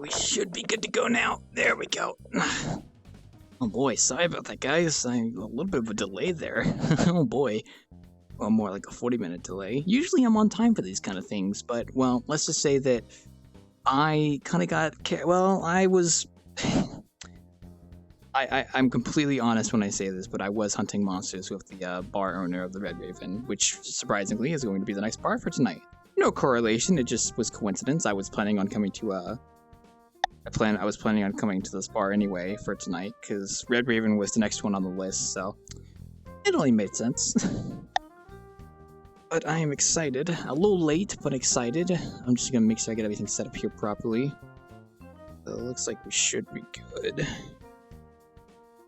we should be good to go now. There we go. Oh boy, sorry about that, guys. A little bit of a delay there. Oh boy. Well, more like a 40-minute delay. Usually I'm on time for these kind of things, but, well, let's just say that I kind of got... I was... I'm completely honest when I say this, but I was hunting monsters with the bar owner of the Red Raven, which, surprisingly, is going to be the next bar for tonight. No correlation, it just was coincidence. I was planning on coming to, I was planning on coming to this bar anyway for tonight, because Red Raven was the next one on the list, so it only made sense. But I am excited. A little late, but excited. I'm just gonna make sure I get everything set up here properly. So it looks like we should be good.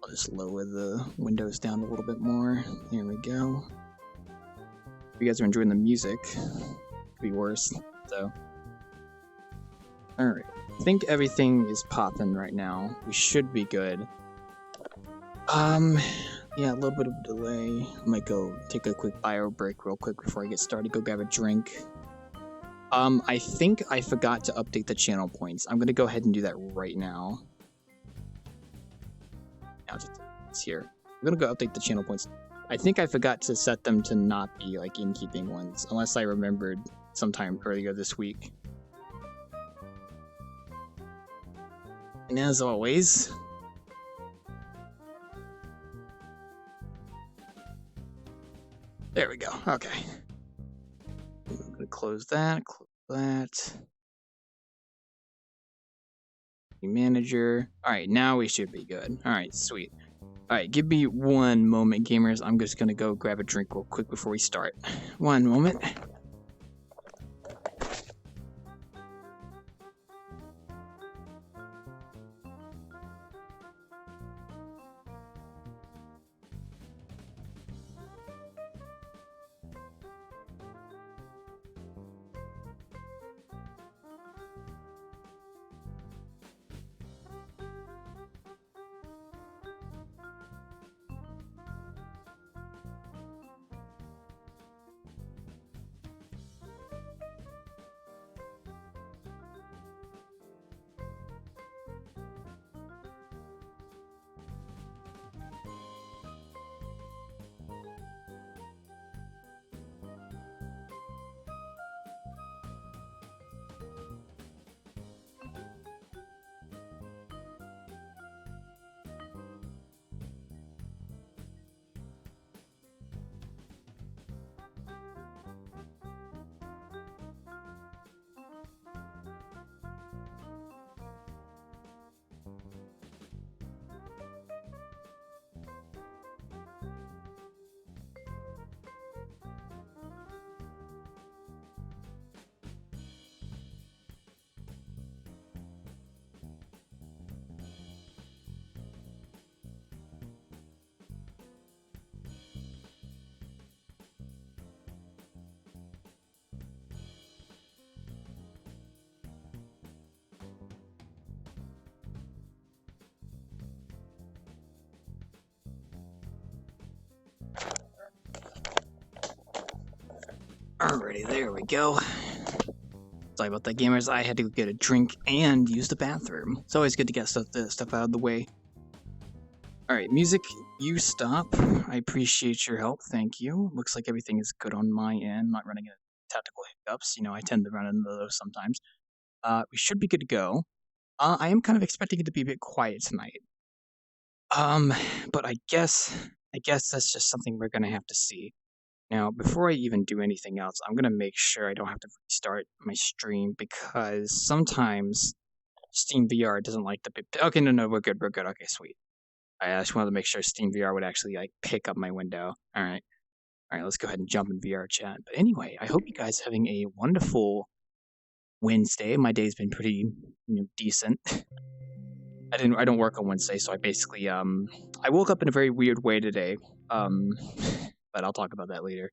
I'll just lower the windows down a little bit more. There we go. If you guys are enjoying the music, it could be worse, so. Alright. I think everything is popping right now. We should be good. Yeah, a little bit of a delay. I might go take a quick bio break real quick before I get started. Go grab a drink. I think I forgot to update the channel points. I'm gonna go ahead and do that right now. Now it's here. I'm gonna go update the channel points. I think I forgot to set them to not be like in-keeping ones, unless I remembered sometime earlier this week. And as always, there we go. Okay. I'm gonna close that. Manager. Alright, now we should be good. Alright, sweet. Alright, give me one moment, gamers. I'm just gonna go grab a drink real quick before we start. One moment. Alrighty, there we go. Sorry about that, gamers. I had to go get a drink and use the bathroom. It's always good to get stuff out of the way. Alright, music, you stop. I appreciate your help, thank you. Looks like everything is good on my end. Not running into technical hiccups. You know, I tend to run into those sometimes. We should be good to go. I am kind of expecting it to be a bit quiet tonight. But I guess that's just something we're gonna have to see. Now, before I even do anything else, I'm going to make sure I don't have to restart my stream, because sometimes Steam VR doesn't like the... Okay, no, we're good. Okay, sweet. I just wanted to make sure Steam VR would actually, like, pick up my window. Alright, let's go ahead and jump in VRChat. But anyway, I hope you guys are having a wonderful Wednesday. My day's been pretty, decent. I don't work on Wednesday, so I basically, I woke up in a very weird way today. But I'll talk about that later.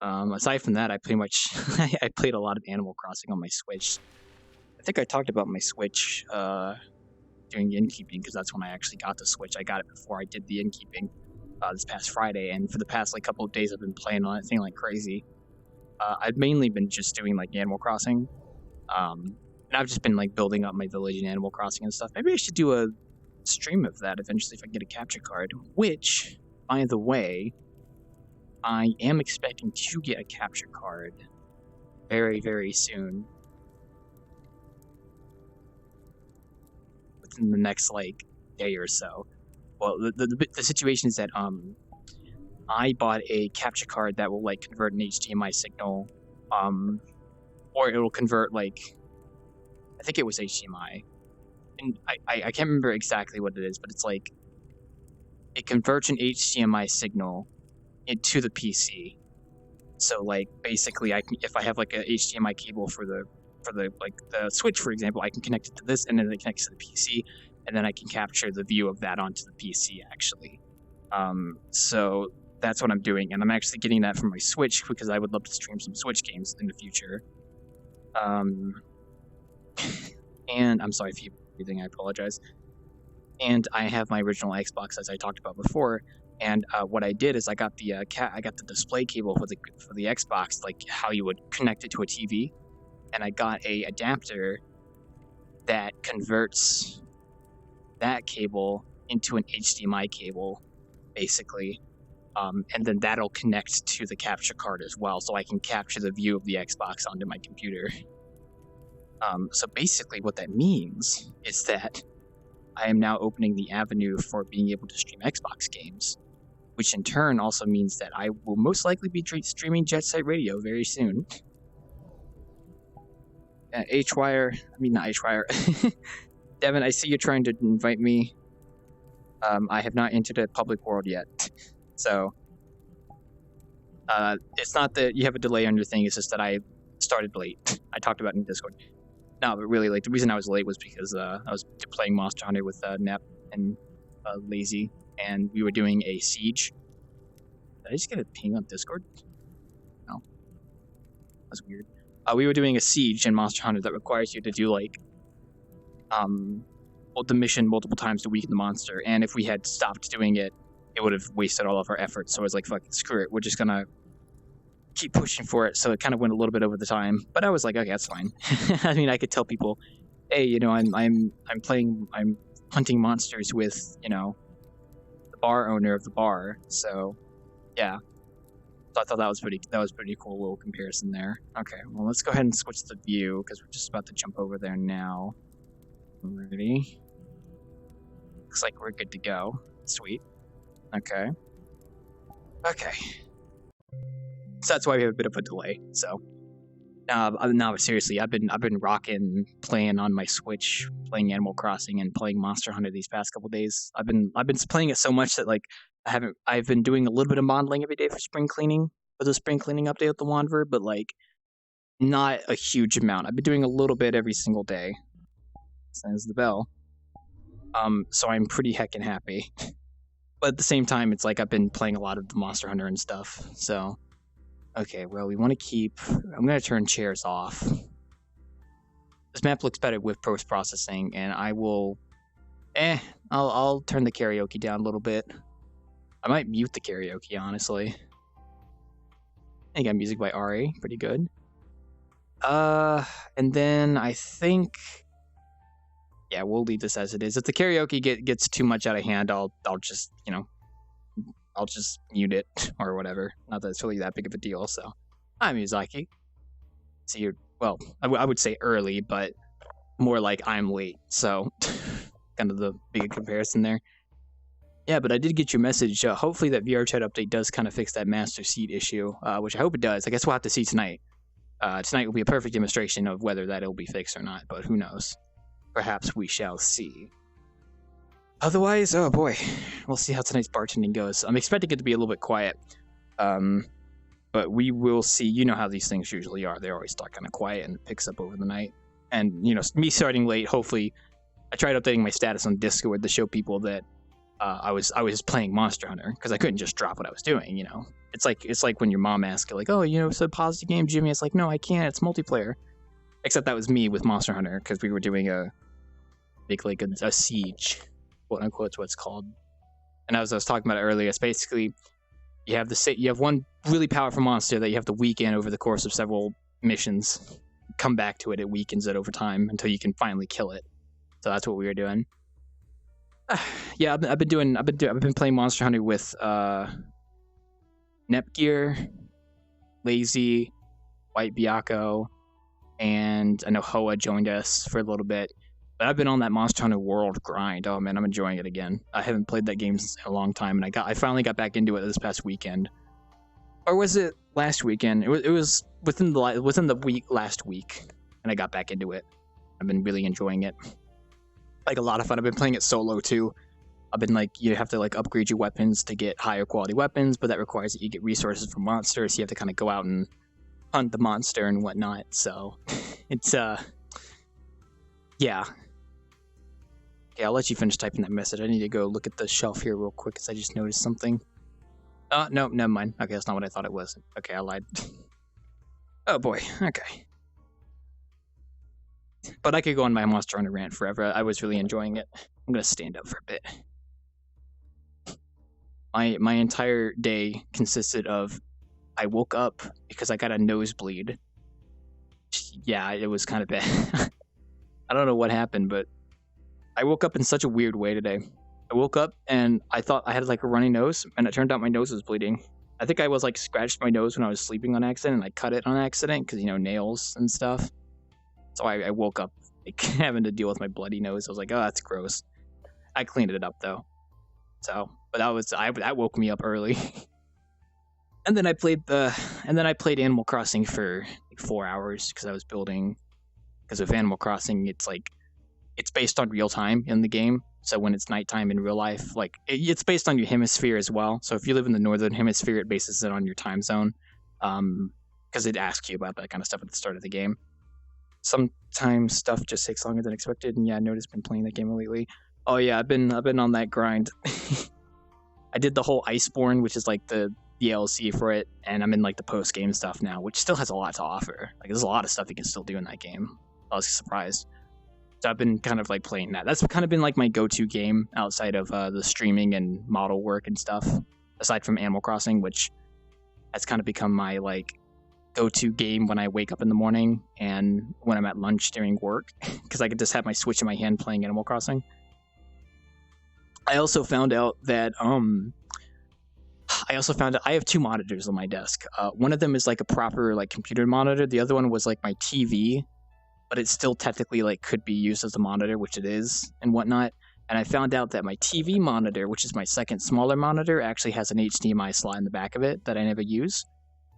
Aside from that, I pretty much I played a lot of Animal Crossing on my Switch. I think I talked about my Switch doing the innkeeping, because that's when I actually got the Switch. I got it before I did the innkeeping this past Friday, and for the past like couple of days I've been playing on it, thing like crazy. I've mainly been just doing like Animal Crossing. And I've just been like building up my village in Animal Crossing and stuff. Maybe I should do a stream of that eventually if I get a capture card. Which, by the way, I am expecting to get a capture card very, very soon. Within the next like day or so. Well, the situation is that I bought a capture card that will like convert an HDMI signal, or it'll convert like, I think it was HDMI, and I can't remember exactly what it is, but it's like it converts an HDMI signal into the PC. So like basically, I can, if I have like a HDMI cable for the like the Switch, for example, I can connect it to this, and then it connects to the PC, and then I can capture the view of that onto the PC actually. So that's what I'm doing, and I'm actually getting that from my Switch because I would love to stream some Switch games in the future. And I'm sorry for everything. I apologize. And I have my original Xbox, as I talked about before. And what I did is I got the I got the display cable for the Xbox, like how you would connect it to a TV, and I got a adapter that converts that cable into an HDMI cable, basically, and then that'll connect to the capture card as well, so I can capture the view of the Xbox onto my computer. So basically, what that means is that I am now opening the avenue for being able to stream Xbox games, which in turn also means that I will most likely be streaming Jet Set Radio very soon. Not H-Wire. Devin, I see you trying to invite me. I have not entered a public world yet. So, it's not that you have a delay on your thing, it's just that I started late. I talked about it in Discord. No, but really, like, the reason I was late was because I was playing Monster Hunter with Nep and Lazy, and we were doing a siege. Did I just get a ping on Discord? No. That's weird. We were doing a siege in Monster Hunter that requires you to do, like, the mission multiple times to weaken the monster, and if we had stopped doing it, it would have wasted all of our efforts, so I was like, fuck, screw it, we're just gonna keep pushing for it, so it kind of went a little bit over the time, but I was like, okay, that's fine. I mean, I could tell people, hey, you know, I'm hunting monsters with, you know, the bar owner of the bar, so yeah. So I thought that was pretty cool little comparison there. Okay, well, let's go ahead and switch the view because we're just about to jump over there now. Ready? Looks like we're good to go. Sweet. Okay. So that's why we have a bit of a delay. So now seriously, I've been rocking playing on my Switch, playing Animal Crossing and playing Monster Hunter these past couple days. I've been playing it so much that like I've been doing a little bit of modeling every day for spring cleaning, for the spring cleaning update with the Wanderer, but like not a huge amount. I've been doing a little bit every single day. Sends the bell. So I'm pretty heckin' happy. But at the same time, it's like I've been playing a lot of the Monster Hunter and stuff. So, okay, well, we want to keep. I'm gonna turn chairs off. This map looks better with post-processing, and I will. I'll turn the karaoke down a little bit. I might mute the karaoke, honestly. I got music by RA, pretty good. And then I think. Yeah, we'll leave this as it is. If the karaoke gets too much out of hand, I'll just, you know, I'll just mute it or whatever. Not that it's really that big of a deal. So, I'm Miyazaki. So you're, well, I would say early, but more like I'm late. So, kind of the big comparison there. Yeah, but I did get your message. Hopefully that VRChat update does kind of fix that master seat issue, which I hope it does. I guess we'll have to see tonight. Tonight will be a perfect demonstration of whether that'll be fixed or not, but who knows. Perhaps we shall see. Otherwise, oh boy, we'll see how tonight's bartending goes. I'm expecting it to be a little bit quiet, but we will see. You know how these things usually are. They always start kind of quiet and it picks up over the night. And, you know, me starting late, hopefully, I tried updating my status on Discord to show people that I was playing Monster Hunter, because I couldn't just drop what I was doing, you know. It's like when your mom asks you, like, oh, you know, so pause the game, Jimmy. It's like, no, I can't. It's multiplayer. Except that was me with Monster Hunter, because we were doing a siege, quote unquote, what it's called. And as I was talking about it earlier, it's basically you have one really powerful monster that you have to weaken over the course of several missions come back to it, it weakens it over time until you can finally kill it. So that's what we were doing. Yeah, I've been playing Monster Hunter with Nepgear, Lazy, White Byakko, and I know Hoa joined us for a little bit. But I've been on that Monster Hunter World grind. Oh man, I'm enjoying it again. I haven't played that game in a long time, and I finally got back into it this past weekend. Or was it last weekend? It was within the week last week, and I got back into it. I've been really enjoying it. Like a lot of fun. I've been playing it solo too. I've been like, you have to like upgrade your weapons to get higher quality weapons, but that requires that you get resources from monsters. So you have to kind of go out and hunt the monster and whatnot. So it's yeah. Okay, I'll let you finish typing that message. I need to go look at the shelf here real quick because I just noticed something. No, never mind. Okay, that's not what I thought it was. Okay, I lied. Oh boy. Okay. But I could go on my Monster Hunter rant forever. I was really enjoying it. I'm gonna stand up for a bit. My entire day consisted of I woke up because I got a nosebleed. Yeah, it was kind of bad. I don't know what happened, but I woke up in such a weird way today. I woke up and I thought I had like a runny nose, and it turned out my nose was bleeding. I think I was like scratched my nose when I was sleeping on accident, and I cut it on accident because, you know, nails and stuff. So I woke up like having to deal with my bloody nose. I was like, oh, that's gross. I cleaned it up though. So, but that woke me up early. And then I played Animal Crossing for like 4 hours because I was building. Because with Animal Crossing, it's based on real time in the game. So when it's nighttime in real life, like it's based on your hemisphere as well. So if you live in the northern hemisphere, it bases it on your time zone, because it asks you about that kind of stuff at the start of the game. Sometimes stuff just takes longer than expected, and yeah, I noticed been playing that game lately. Oh yeah, I've been on that grind. I did the whole Iceborne, which is like the DLC for it, and I'm in like the post game stuff now, which still has a lot to offer. Like there's a lot of stuff you can still do in that game. I was surprised. So I've been kind of like playing that. That's kind of been like my go-to game outside of the streaming and model work and stuff. Aside from Animal Crossing, which has kind of become my like go-to game when I wake up in the morning and when I'm at lunch during work, because I could just have my Switch in my hand playing Animal Crossing. I also found out that I have two monitors on my desk. One of them is like a proper like computer monitor. The other one was like my TV, but it still technically like could be used as a monitor, which it is and whatnot. And I found out that my TV monitor, which is my second smaller monitor, actually has an HDMI slot in the back of it that I never use.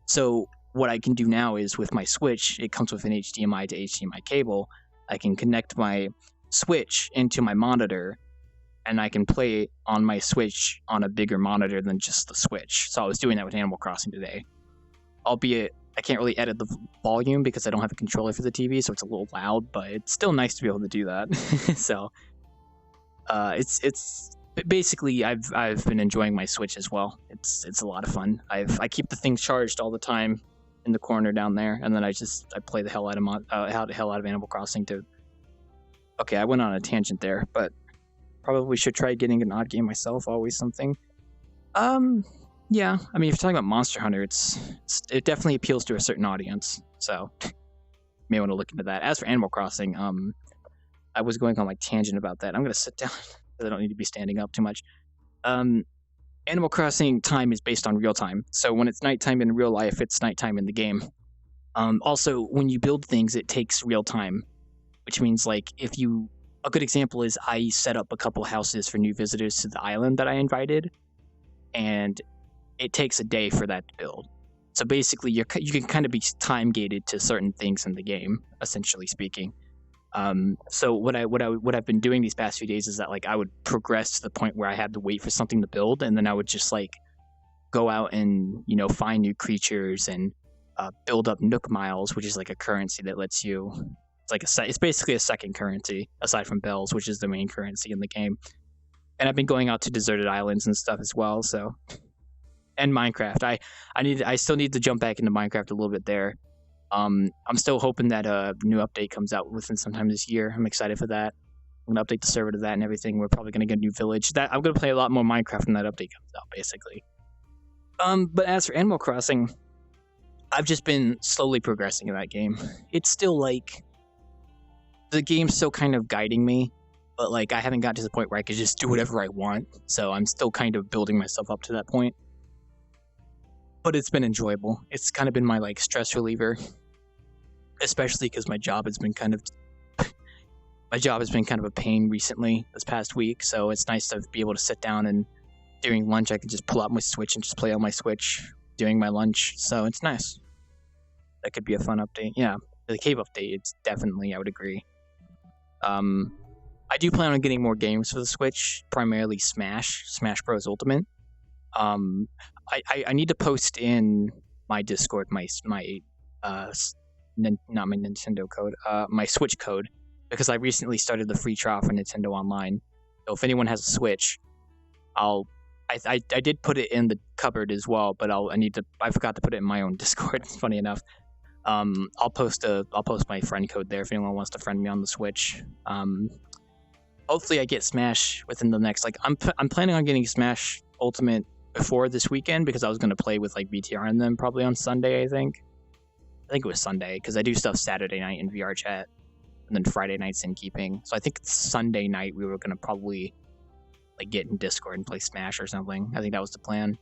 So what I can do now is with my Switch, it comes with an HDMI to HDMI cable. I can connect my Switch into my monitor, and I can play on my Switch on a bigger monitor than just the Switch. So I was doing that with Animal Crossing today. Albeit, I can't really edit the volume because I don't have a controller for the TV, so it's a little loud, but it's still nice to be able to do that. So, it's basically I've been enjoying my Switch as well. It's a lot of fun. I keep the thing charged all the time in the corner down there, and then I play the hell out of Animal Crossing too. Okay, I went on a tangent there, but probably should try getting an odd game myself. Always something. Yeah, I mean, if you're talking about Monster Hunter, it definitely appeals to a certain audience, so may want to look into that. As for Animal Crossing, I was going on like tangent about that. I'm gonna sit down because I don't need to be standing up too much. Animal Crossing time is based on real time, so when it's nighttime in real life, it's nighttime in the game. Also, when you build things, it takes real time, which means like a good example is I set up a couple houses for new visitors to the island that I invited, and it takes a day for that to build. So basically, you can kind of be time gated to certain things in the game, essentially speaking. So what I've been doing these past few days is that like I would progress to the point where I had to wait for something to build, and then I would just like go out and find new creatures and build up Nook Miles, which is like a currency that lets you. It's basically a second currency aside from bells, which is the main currency in the game. And I've been going out to deserted islands and stuff as well. So, and Minecraft, I still need to jump back into Minecraft a little bit there. I'm still hoping that a new update comes out within sometime this year. I'm excited for that. I'm gonna update the server to that and everything. We're probably gonna get a new village. I'm gonna play a lot more Minecraft when that update comes out, basically. But as for Animal Crossing, I've just been slowly progressing in that game. It's still like the game's still kind of guiding me, but like I haven't got to the point where I could just do whatever I want. So I'm still kind of building myself up to that point. But it's been enjoyable. It's kind of been my like stress reliever, especially because my job has been kind of a pain recently this past week. So it's nice to be able to sit down and during lunch I can just pull out my Switch and just play on my Switch during my lunch. So it's nice. That could be a fun update. Yeah, the cave update. It's definitely, I would agree. I do plan on getting more games for the Switch, primarily Smash Bros. Ultimate. I need to post in my Discord not my Nintendo code, my Switch code, because I recently started the free trial for Nintendo Online. So if anyone has a Switch, I did put it in the cupboard as well, but I forgot to put it in my own Discord. It's funny enough. I'll post my friend code there if anyone wants to friend me on the Switch. Hopefully I get Smash within the next, like, I'm planning on getting Smash Ultimate before this weekend because I was going to play with like BTR and them probably on Sunday. I think it was Sunday because I do stuff Saturday night in VRChat and then Friday nights in keeping. So I think Sunday night we were going to probably like get in Discord and play Smash or something. I think that was the plan.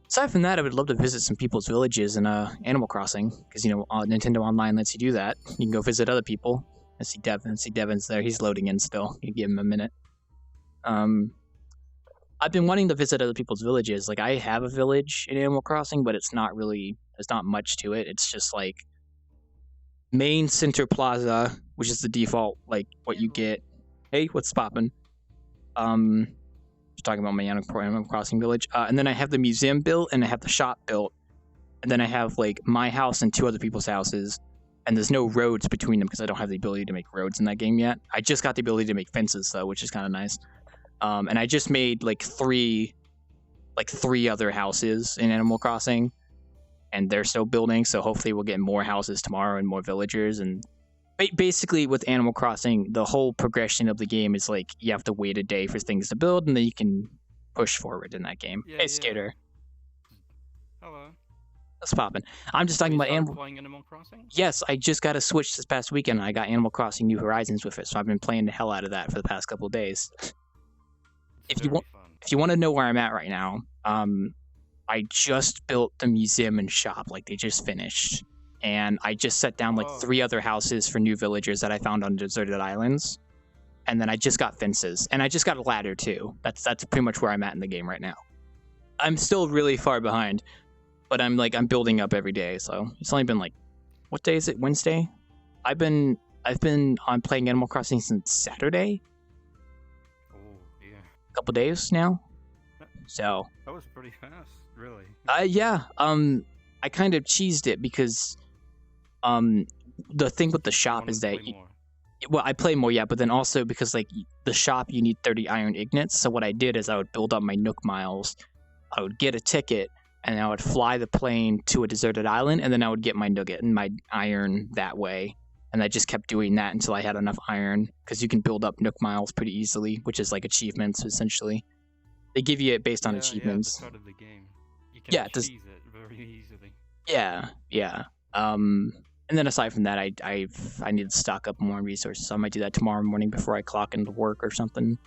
Aside from that, I would love to visit some people's villages in Animal Crossing because Nintendo Online lets you do that. You can go visit other people. I see Devin's there. He's loading in still. You give him a minute. I've been wanting to visit other people's villages. Like, I have a village in Animal Crossing, but there's not much to it. It's just like main center plaza, which is the default, like what you get. Hey, what's poppin'? Just talking about my Animal Crossing village. And then I have the museum built and I have the shop built. And then I have like my house and two other people's houses. And there's no roads between them because I don't have the ability to make roads in that game yet. I just got the ability to make fences though, which is kind of nice. And I just made like three other houses in Animal Crossing, and they're still building. So hopefully we'll get more houses tomorrow and more villagers. And basically with Animal Crossing, the whole progression of the game is like you have to wait a day for things to build, and then you can push forward in that game. Yeah, hey, yeah. Skater. Hello. That's popping. I'm just talking about playing Animal Crossing? Yes, I just got a Switch this past weekend, and I got Animal Crossing New Horizons with it, so I've been playing the hell out of that for the past couple of days. If you want to know where I'm at right now, I just built the museum and shop, like they just finished, and I just set down like 3 other houses for new villagers that I found on deserted islands, and then I just got fences, and I just got a ladder too. That's pretty much where I'm at in the game right now. I'm still really far behind, but I'm building up every day. So it's only been like, what day is it? Wednesday. I've been on playing Animal Crossing since Saturday. Couple days now, so that was pretty fast, really. Yeah. I kind of cheesed it because, the thing with the shop is that, I play more, yeah, but then also because like the shop you need 30 iron ignits. So what I did is I would build up my Nook miles, I would get a ticket, and I would fly the plane to a deserted island, and then I would get my nugget and my iron that way. And I just kept doing that until I had enough iron, because you can build up Nook miles pretty easily, which is like achievements, essentially. They give you it based on achievements. Yeah, at the start of the game. You can cheese it very easily. Yeah. And then aside from that, I need to stock up more resources, so I might do that tomorrow morning before I clock into work or something.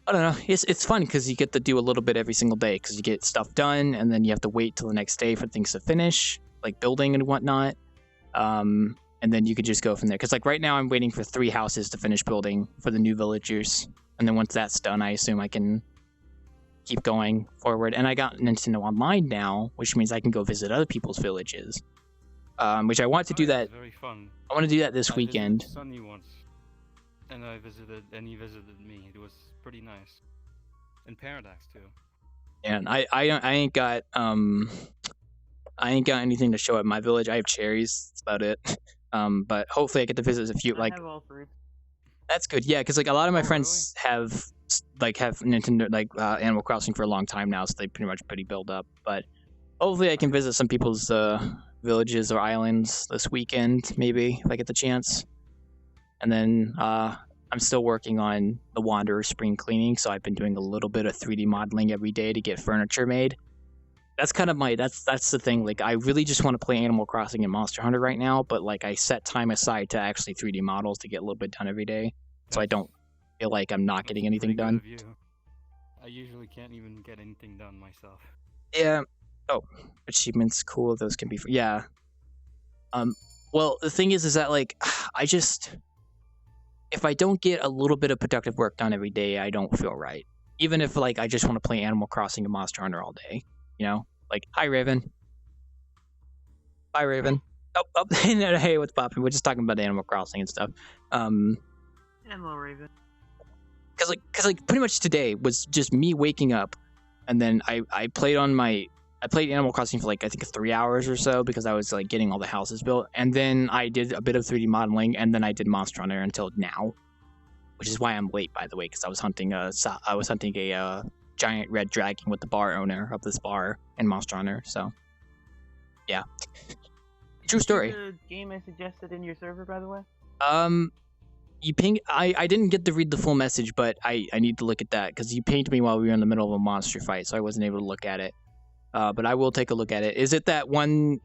I don't know. It's fun because you get to do a little bit every single day, because you get stuff done, and then you have to wait till the next day for things to finish, like building and whatnot. And then you could just go from there. Because like right now I'm waiting for 3 houses to finish building for the new villagers. And then once that's done, I assume I can keep going forward. And I got Nintendo Online now, which means I can go visit other people's villages. Which I want to do that. Very fun. I want to do that this weekend. I visited Sunny once, and he visited me. It was pretty nice. And Paradox too. Yeah, and I ain't got anything to show at my village. I have cherries. That's about it. But hopefully I get to visit a few. I have all fruits. That's good. Yeah, because like a lot of my friends have Nintendo Animal Crossing for a long time now, so they pretty much build up. But hopefully I can visit some people's villages or islands this weekend, maybe if I get the chance. And then I'm still working on the Wanderer spring cleaning, so I've been doing a little bit of 3D modeling every day to get furniture made. that's kind of my that's the thing. Like I really just want to play Animal Crossing and Monster Hunter right now, but like I set time aside to actually 3D models to get a little bit done every day, so I That's don't feel like I'm not that's getting anything pretty good done. of you. I usually can't even get anything done myself. Yeah. Oh, achievements, cool. Those can be yeah. Well, the thing is that like I just if I don't get a little bit of productive work done every day, I don't feel right. Even if like I just want to play Animal Crossing and Monster Hunter all day, you know? Like, hi Raven. Hi Raven. Oh, hey, what's poppin'? We're just talking about Animal Crossing and stuff. Hello, Raven. Cause pretty much today was just me waking up, and then I played Animal Crossing for like I think 3 hours or so because I was like getting all the houses built, and then I did a bit of 3D modeling, and then I did Monster Hunter until now, which is why I'm late, by the way, because I was hunting a giant red dragon with the bar owner of this bar in Monster Hunter. So, yeah, true story. The game I suggested in your server, by the way. You ping. I didn't get to read the full message, but I need to look at that because you pinged me while we were in the middle of a monster fight, so I wasn't able to look at it. But I will take a look at it. Is it that one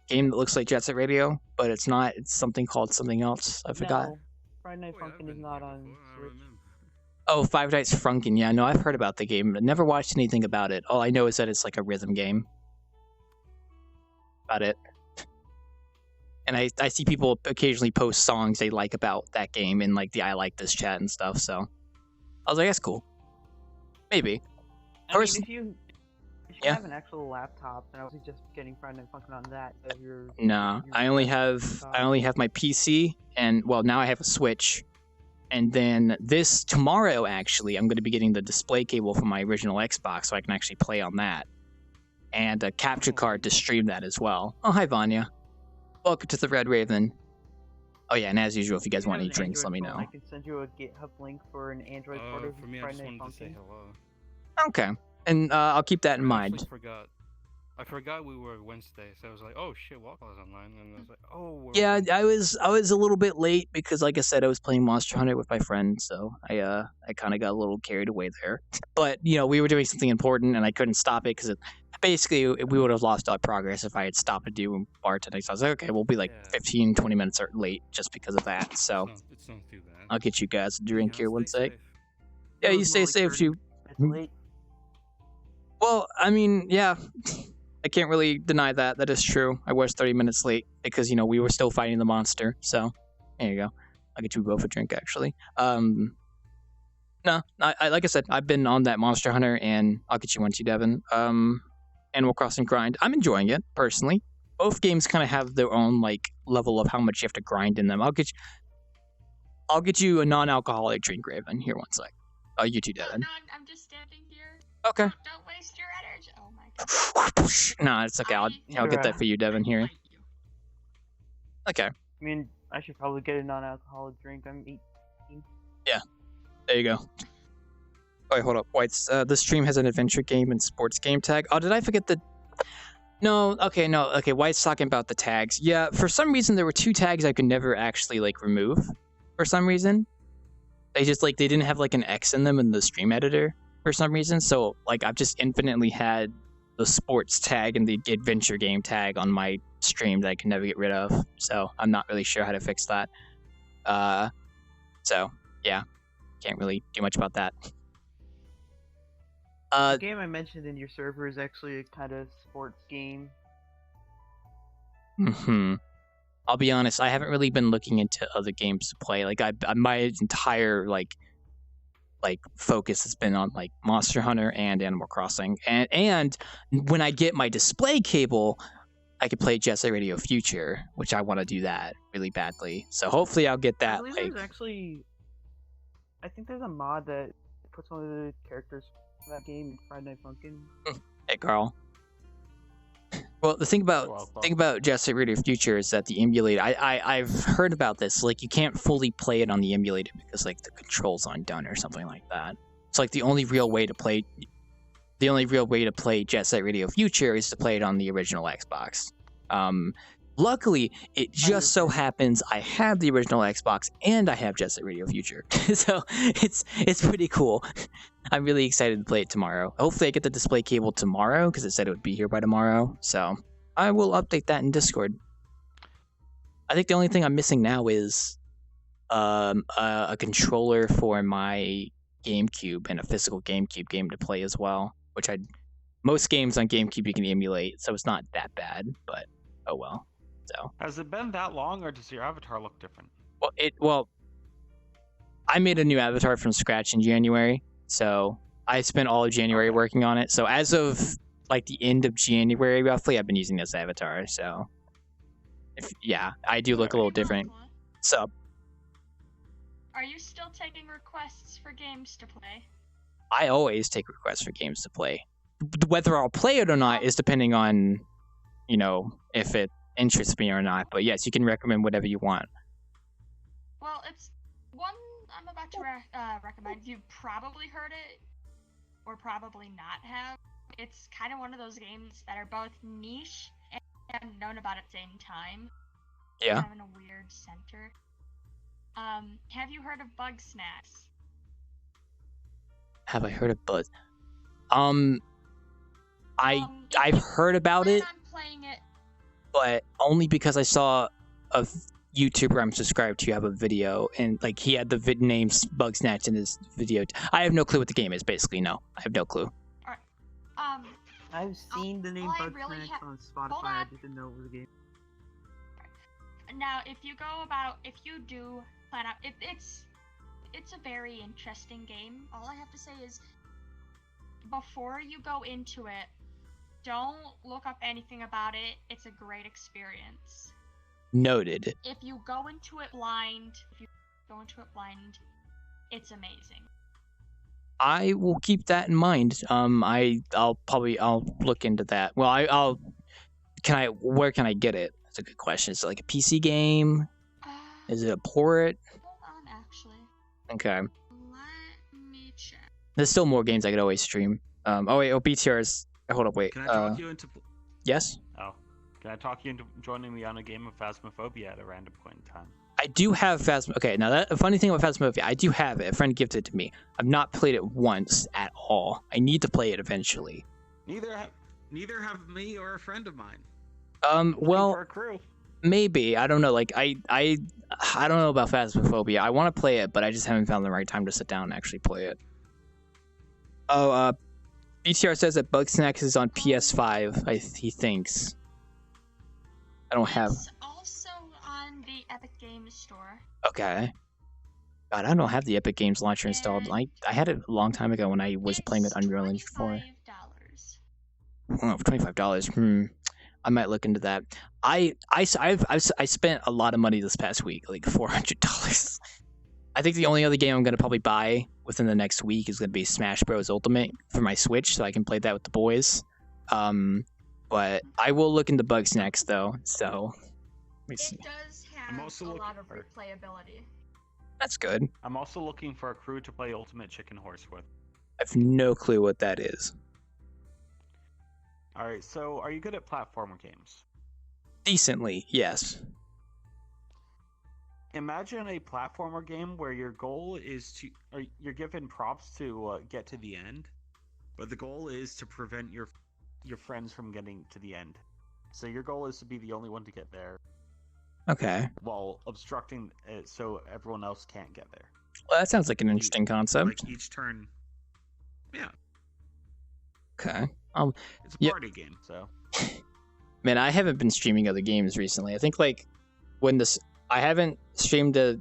game that looks like Jet Set Radio, but it's not? It's something called something else. I forgot. No, Friday Night Funkin' is not on Switch. Oh, Five Nights Frunkin'. Yeah, no, I've heard about the game, but never watched anything about it. All I know is that it's like a rhythm game. About it. And I see people occasionally post songs they like about that game in like the I like this chat and stuff. So I was like, that's cool. Maybe. I mean, if you Yeah. have an actual laptop, then I was just getting Friday Night Funkin' on that. So No, I only have my PC, and well, now I have a Switch. And then tomorrow, actually, I'm going to be getting the display cable from my original Xbox, so I can actually play on that, and a capture card to stream that as well. Oh, hi Vanya. Welcome to the Red Raven. Oh yeah, and as usual, if you guys want any drinks, let me know. I can send you a GitHub link for an Android port of For me, I Friday just Night wanted to say Funkin'. hello. Okay, and I'll keep that in I mind. actually forgot. I forgot we were Wednesday, so I was like, "Oh shit, Walker's online," and I was like, "Oh." Yeah, I was a little bit late because, like I said, I was playing Monster Hunter with my friend, so I kind of got a little carried away there. But we were doing something important, and I couldn't stop it because basically we would have lost our progress if I had stopped to do bartending. So I was like, okay, we'll be like 15, 20 minutes late just because of that. So it's not too bad. I'll get you guys a drink here one sec. Safe. Yeah, you stay safe too. It's late. Well, I mean, yeah. I can't really deny that. That is true. I was 30 minutes late because, we were still fighting the monster. So, there you go. I'll get you both a drink, actually. No, I like I said, I've been on that Monster Hunter, and I'll get you one too, Devin. Animal Crossing grind. I'm enjoying it, personally. Both games kind of have their own, like, level of how much you have to grind in them. I'll get you a non-alcoholic drink, Raven. Here, one sec. Oh, you too, Devin. No, I'm just standing here. Okay. Don't waste your energy. Oh my god. No, it's okay. I'll get that for you, Devin. Here. Like you. Okay. I mean, I should probably get a non-alcoholic drink. I'm 18. Yeah. There you go. Oh, wait, hold up. White's, this stream has an adventure game and sports game tag. Oh, did I forget the... No, okay, White's talking about the tags. Yeah, for some reason, there were 2 tags I could never actually, like, remove. For some reason. They just, like, they didn't have, like, an X in them in the stream editor. For some reason. So, like, I've just infinitely had the sports tag and the adventure game tag on my stream that I can never get rid of. So, I'm not really sure how to fix that. So, yeah. Can't really do much about that. The game I mentioned in your server is actually a kind of sports game. I'll be honest, I haven't really been looking into other games to play. Like my entire like focus has been on like Monster Hunter and Animal Crossing. And when I get my display cable, I could play Jet Set Radio Future, which I want to do that really badly. So hopefully I'll get that. I believe there's actually, I think there's a mod that puts one of the characters from that game in Friday Night Funkin'. Hey, Carl. Well, the thing about Jet Set Radio Future is that the emulator. I've heard about this. Like, you can't fully play it on the emulator because like the controls aren't done or something like that. It's like the only real way to play Jet Set Radio Future is to play it on the original Xbox. Luckily, it just so happens I have the original Xbox and I have Jet Set Radio Future, so it's pretty cool. I'm really excited to play it tomorrow. Hopefully, I get the display cable tomorrow because it said it would be here by tomorrow. So I will update that in Discord. I think the only thing I'm missing now is a controller for my GameCube and a physical GameCube game to play as well. Which most games on GameCube you can emulate, so it's not that bad. But oh well. So Has it been that long, or does your avatar look different? Well, I made a new avatar from scratch in January, so I spent all of January working on it. So as of like the end of January, roughly, I've been using this avatar. So, I do look a little different. So, Are you still taking requests for games to play? I always take requests for games to play. Whether I'll play it or not is depending on, if it interests me or not. But yes, you can recommend whatever you want. Well, it's one I'm about to recommend. You've probably heard it, or probably not have. It's kind of one of those games that are both niche and known about at the same time. Yeah. Kind of in a weird center. Have you heard of Bug Snacks? Have I heard of Buzz? I've heard about it. I'm playing it. But only because I saw a YouTuber I'm subscribed to have a video, and like he had the name Bugsnatch in his video. I have no clue what the game is. Basically, no, I have no clue. Alright. I've seen the name all I Bug really Snacks on Spotify. Hold I on. didn't know it was a game. Now, if you do plan out, it's a very interesting game. All I have to say is, before you go into it, don't look up anything about it. It's a great experience. Noted. If you go into it blind, it's amazing. I will keep that in mind. I'll look into that. Well, where can I get it? That's a good question. Is it like a PC game? Is it a port? Hold on, actually. Okay. Let me check. There's still more games I could always stream. BTR's. Hold up, wait. Can I talk you into? Yes. Oh, can I talk you into joining me on a game of Phasmophobia at a random point in time? I do have Phasmophobia. Okay, now a funny thing about Phasmophobia, I do have it. A friend gifted it to me. I've not played it once at all. I need to play it eventually. Neither have me or a friend of mine. Well, for a crew. maybe. I don't know. Like I don't know about Phasmophobia. I want to play it, but I just haven't found the right time to sit down and actually play it. Oh, BTR says that Bugsnax is on PS5. He thinks. I don't have. It's also on the Epic Games Store. Okay. God, I don't have the Epic Games launcher installed. I had it a long time ago when I was playing with Unreal Engine 4. Oh, for $25. I might look into that. I spent a lot of money this past week, like $400. I think the only other game I'm gonna probably buy within the next week is gonna be Smash Bros. Ultimate for my Switch, so I can play that with the boys. But I will look into Bugsnax though. So let me see. It does I'm have also a looking lot of for- replayability. That's good. I'm also looking for a crew to play Ultimate Chicken Horse with. I have no clue what that is. All right, so are you good at platformer games? Decently, yes. Imagine a platformer game where your goal is to, or you're given props to get to the end, but the goal is to prevent your friends from getting to the end. So your goal is to be the only one to get there, Okay. while obstructing it so everyone else can't get there. Well, that sounds like an interesting concept. Like each turn. Yeah, Okay. it's a Yeah. party game. So Man, I haven't been streaming other games recently. I think like I haven't streamed a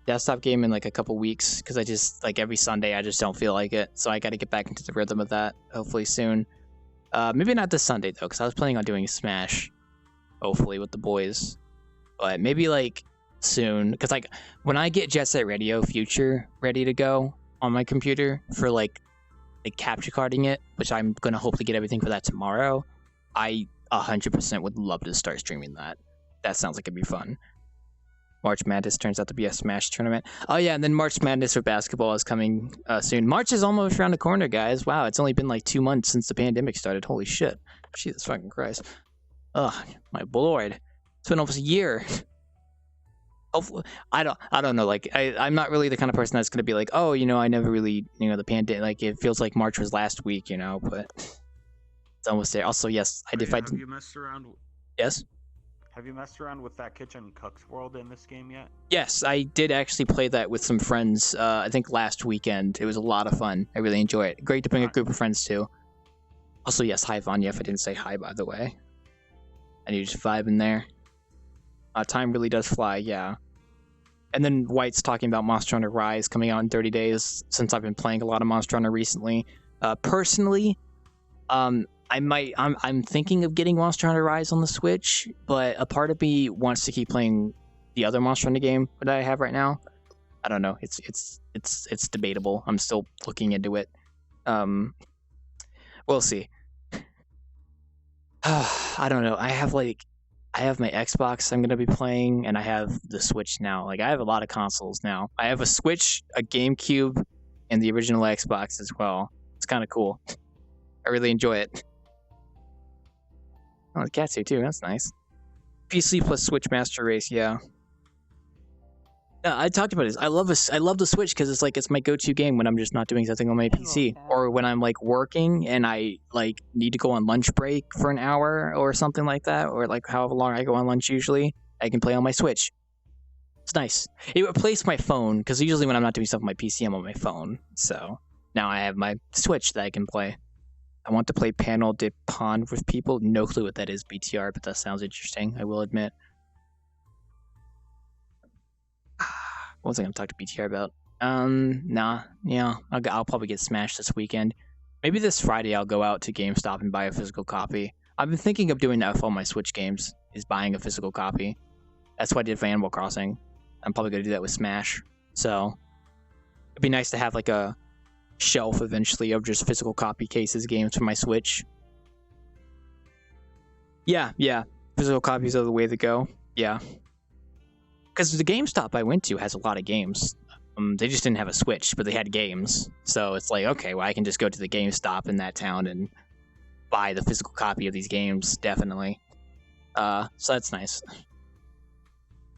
desktop game in like a couple weeks because I just like every Sunday I just don't feel like it. So I got to get back into the rhythm of that hopefully soon. Maybe not this Sunday though, because I was planning on doing Smash, hopefully with the boys. But maybe like soon, because like when I get Jet Set Radio Future ready to go on my computer for like capture carding it, which I'm gonna hopefully get everything for that tomorrow. I 100% would love to start streaming that. That sounds like it'd be fun. March Madness turns out to be a Smash tournament. Oh yeah, and then March Madness for basketball is coming soon. March is almost around the corner, guys. Wow, it's only been like 2 months since the pandemic started. Holy shit. Jesus fucking Christ. Ugh, my lord. It's been almost a year. Hopefully, I don't know. Like, I'm not really the kind of person that's gonna be like, oh, I never really, the pandemic. Like, it feels like March was last week, but it's almost there. Also, yes, I did. Have you messed around? Yes. Have you messed around with that Kitchen Cooks World in this game yet? Yes, I did actually play that with some friends. I think last weekend. It was a lot of fun. I really enjoy it. Great to bring a group of friends too. Also, yes, hi Vanya. If I didn't say hi, by the way, and you just vibe in there. Time really does fly, yeah. And then White's talking about Monster Hunter Rise coming out in 30 days. Since I've been playing a lot of Monster Hunter recently, personally, I'm thinking of getting Monster Hunter Rise on the Switch, but a part of me wants to keep playing the other Monster Hunter game that I have right now. I don't know. It's debatable. I'm still looking into it. We'll see. I don't know. I have my Xbox I'm gonna be playing, and I have the Switch now. Like, I have a lot of consoles now. I have a Switch, a GameCube, and the original Xbox as well. It's kind of cool. I really enjoy it. Oh, the cat's here too. That's nice. PC plus Switch Master Race, yeah. Yeah, I talked about this. I love the Switch because it's my go-to game when I'm just not doing something on my PC, or when I'm like working and I like need to go on lunch break for an hour or something like that, or like however long I go on lunch usually. I can play on my Switch. It's nice. It replaced my phone because usually when I'm not doing stuff on my PC, I'm on my phone. So now I have my Switch that I can play. I want to play Panel de Pond with people. No clue what that is, BTR, but that sounds interesting, I will admit. What was I going to talk to BTR about? Yeah, I'll probably get Smashed this weekend. Maybe this Friday I'll go out to GameStop and buy a physical copy. I've been thinking of doing that with all my Switch games, is buying a physical copy. That's what I did for Animal Crossing. I'm probably going to do that with Smash. So, it'd be nice to have like a shelf eventually of just physical copy cases games for my Switch. Yeah, physical copies are the way to go. Yeah. Because the GameStop I went to has a lot of games. They just didn't have a Switch, but they had games. So it's like, okay, well, I can just go to the GameStop in that town and buy the physical copy of these games, definitely. So that's nice.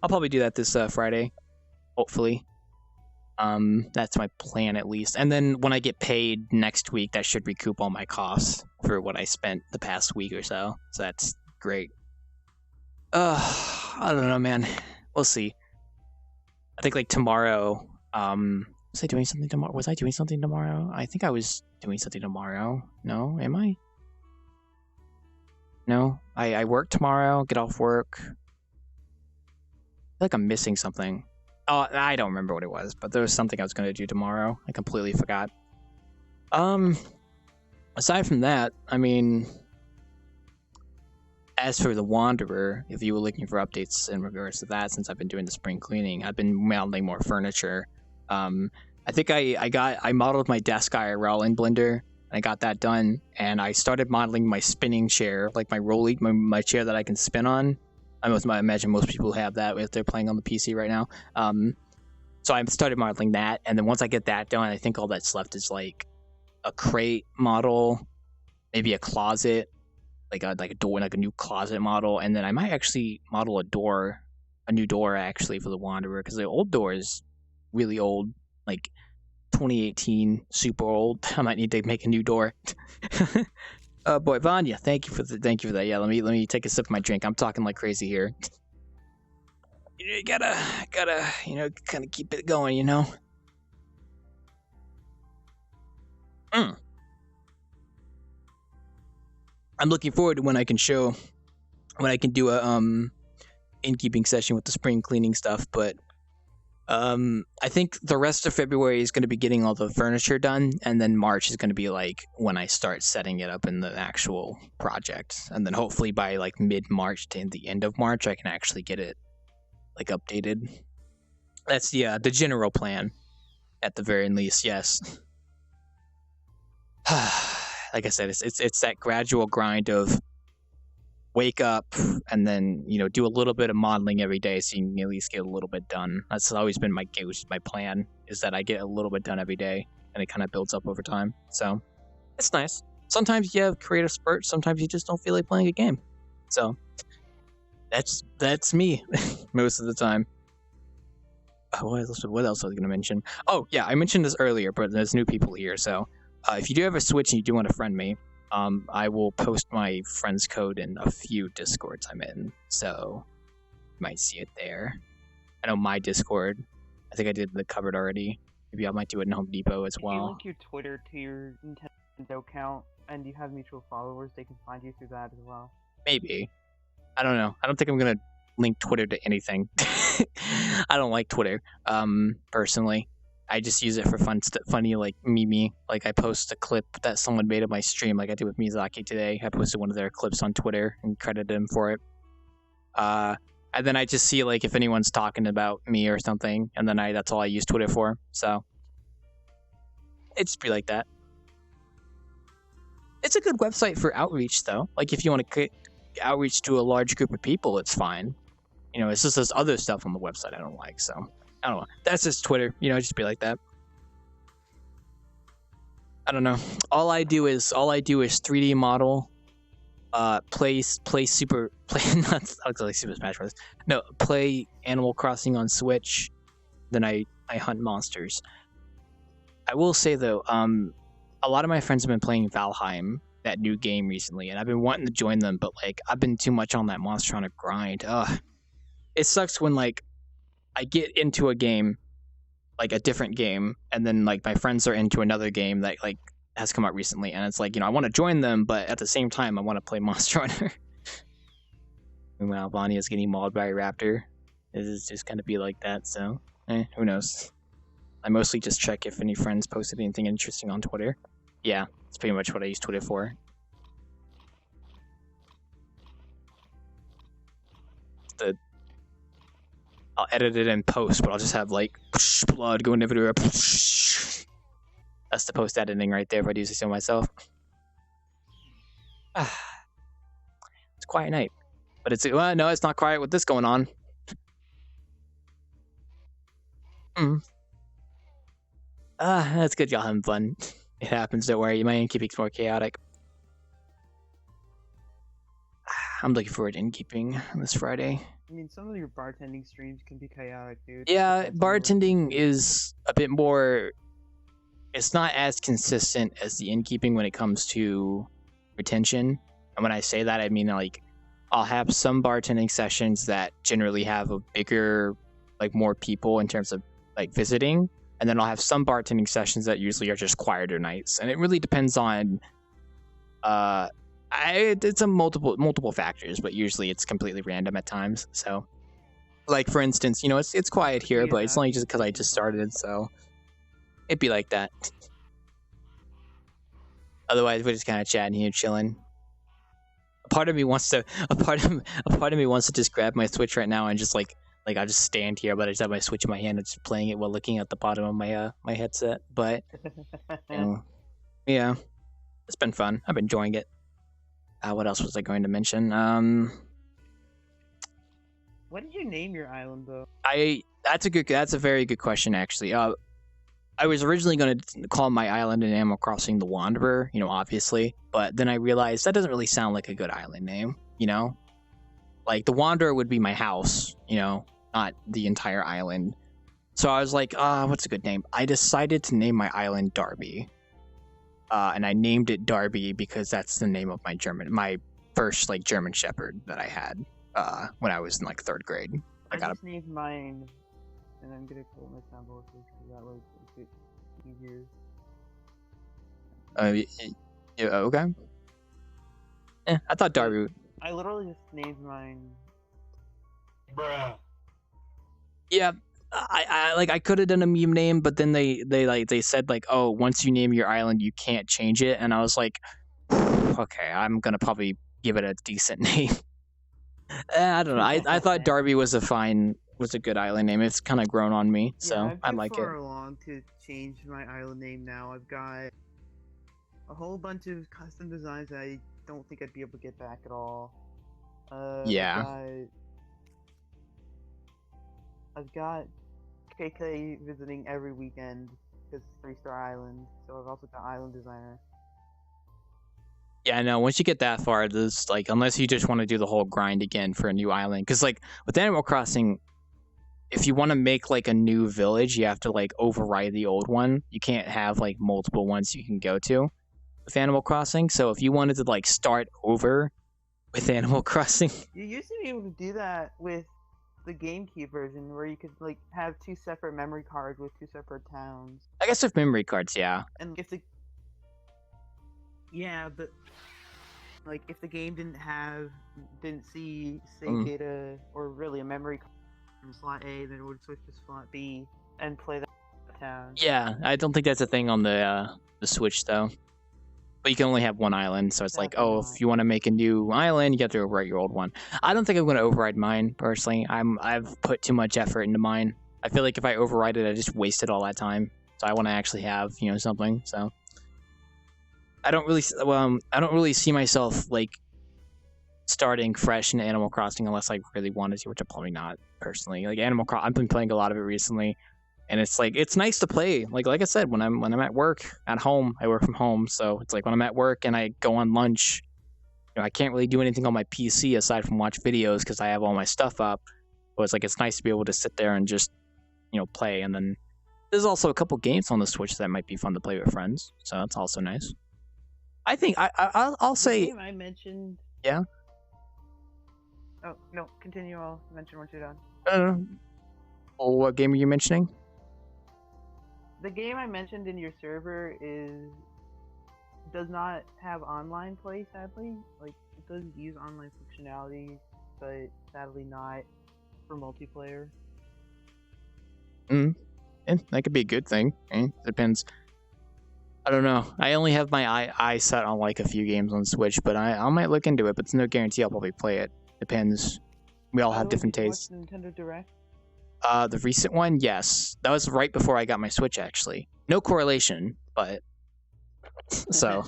I'll probably do that this Friday, hopefully. That's my plan at least. And then when I get paid next week, that should recoup all my costs for what I spent the past week or so. So that's great. I don't know, man. We'll see. I think like tomorrow, was I doing something tomorrow? I think I was doing something tomorrow. No, am I? No, I work tomorrow, get off work. I feel like I'm missing something. Oh, I don't remember what it was, but there was something I was going to do tomorrow. I completely forgot. Aside from that, I mean, as for the Wanderer, if you were looking for updates in regards to that, since I've been doing the spring cleaning, I've been modeling more furniture. I think I modeled my desk IRL in Blender. I got that done, and I started modeling my spinning chair, like my chair that I can spin on. I imagine most people have that if they're playing on the PC right now. So I started modeling that, and then once I get that done, I think all that's left is like a crate model, maybe a closet, like a door, like a new closet model, and then I might actually model a new door actually for the Wanderer, because the old door is really old, like 2018, super old. I might need to make a new door. Oh boy, Vanya, thank you for that. Yeah, let me take a sip of my drink. I'm talking like crazy here. You gotta, kind of keep it going, I'm looking forward to when I can do a innkeeping session with the spring cleaning stuff, but I think the rest of February is going to be getting all the furniture done, and then March is going to be like when I start setting it up in the actual project, and then hopefully by like mid-March to the end of March I can actually get it like updated. That's the general plan, at the very least. Yes. Like I said, it's that gradual grind of wake up and then do a little bit of modeling every day so you can at least get a little bit done. That's always been my plan, is that I get a little bit done every day, and it kind of builds up over time. So it's nice. Sometimes you have creative spurts, sometimes you just don't feel like playing a game. So That's me most of the time. What else was I going to mention? Oh yeah, I mentioned this earlier, but there's new people here, so if you do have a Switch and you do want to friend me, I will post my friend's code in a few Discords I'm in, so you might see it there. I know my Discord. I think I did the covered already. Maybe I might do it in Home Depot as If you well. link your Twitter to your Nintendo account and you have mutual followers, they can find you through that as well. Maybe. I don't know. I don't think I'm gonna link Twitter to anything. I don't like Twitter, personally. I just use it for funny like meme. Like I post a clip that someone made of my stream, like I did with Miyazaki today. I posted one of their clips on Twitter and credited him for it. And then I just see like if anyone's talking about me or something, and then that's all I use Twitter for. So it just be like that. It's a good website for outreach, though. Like if you want to outreach to a large group of people, it's fine. You know, it's just there's other stuff on the website I don't like. So I don't know. That's just Twitter. You know, just be like that. I don't know. All I do is 3D model. Play not like Super Smash Bros. No, play Animal Crossing on Switch. Then I hunt monsters. I will say though, a lot of my friends have been playing Valheim, that new game recently, and I've been wanting to join them, but like I've been too much on that Monster Hunter grind. It sucks when like I get into a game, like a different game, and then like my friends are into another game that like has come out recently, and it's like, you know, I want to join them, but at the same time I want to play Monster Hunter. Meanwhile, Bonnie is getting mauled by a raptor. It's just gonna be like that, so who knows. I mostly just check if any friends posted anything interesting on Twitter. Yeah, it's pretty much what I use Twitter for. I'll edit it in post, but I'll just have like blood going everywhere. That's the post editing right there if I do say so myself. It's a quiet night. But no, it's not quiet with this going on. That's good y'all having fun. It happens, don't worry. My innkeeping's more chaotic. I'm looking forward to innkeeping this Friday. I mean, some of your bartending streams can be chaotic, dude. Yeah, bartending is a bit more... It's not as consistent as the innkeeping when it comes to retention. And when I say that, I mean, like, I'll have some bartending sessions that generally have a bigger, like, more people in terms of, like, visiting. And then I'll have some bartending sessions that usually are just quieter nights. And it really depends on... it's a multiple factors, but usually it's completely random at times. So, like for instance, you know, it's quiet here, but it's only just because I just started, so it'd be like that. Otherwise, we're just kind of chatting here, chilling. A part of me wants to just grab my Switch right now and just like I'll just stand here, but I just have my Switch in my hand and just playing it while looking at the bottom of my my headset. But yeah, it's been fun. I've been enjoying it. What else was I going to mention? What did you name your island though? That's a very good question actually. I was originally going to call my island in Animal Crossing the Wanderer, you know, obviously, but then I realized that doesn't really sound like a good island name, you know? Like the Wanderer would be my house, you know, not the entire island. So I was like, what's a good name? I decided to name my island Darby. And I named it Darby because that's the name of my first like German Shepherd that I had when I was in like 3rd grade. I just named mine, and I'm gonna pull my sound voices so that way it's easier. Yeah, okay. I thought Darby. I literally just named mine. Bruh. Yeah. I could have done a meme name, but then they said like, oh, once you name your island you can't change it, and I was like, okay, I'm gonna probably give it a decent name. I don't know. I thought Darby was a good island name. It's kind of grown on me, so yeah, I like it. I've been far along to change my island name now. I've got a whole bunch of custom designs that I don't think I'd be able to get back at all. Yeah. I've got KK visiting every weekend because it's 3-star island, so I've also got island designer. Yeah, no, once you get that far, there's like, unless you just want to do the whole grind again for a new island. Because, like, with Animal Crossing, if you want to make like a new village, you have to like override the old one. You can't have like multiple ones you can go to with Animal Crossing. So if you wanted to like start over with Animal Crossing, You used to be able to do that with the GameCube version, where you could like have 2 separate memory cards with 2 separate towns. I guess with memory cards, yeah. And if the but like if the game didn't see save data or really a memory card from slot A, then it would switch to slot B and play that town. Yeah, I don't think that's a thing on the Switch though. But you can only have one island, so it's like, Definitely oh, not. if you want to make a new island, you have to override your old one. I don't think I'm going to override mine personally. I've put too much effort into mine. I feel like if I override it, I just wasted all that time. So I want to actually have something. So I don't really see myself like starting fresh in Animal Crossing unless I really wanted to, which I'm probably not personally. Like I've been playing a lot of it recently. And it's like, it's nice to play. Like I said, when I'm at work, at home, I work from home. So it's like when I'm at work and I go on lunch, I can't really do anything on my PC aside from watch videos because I have all my stuff up. But it's like, it's nice to be able to sit there and just, play. And then there's also a couple games on the Switch that might be fun to play with friends. So that's also nice. I think I'll The say, game I mentioned. Yeah? Oh no, continue. I'll mention once you're done. What game are you mentioning? The game I mentioned in your server does not have online play, sadly. Like, it does use online functionality, but sadly not for multiplayer. That could be a good thing. Depends. I don't know. I only have my eye set on like a few games on Switch, but I might look into it. But it's no guarantee I'll probably play it. Depends. We all By have the way, different did you watch tastes. the Nintendo Direct? The recent one, yes. That was right before I got my Switch, actually. No correlation, but so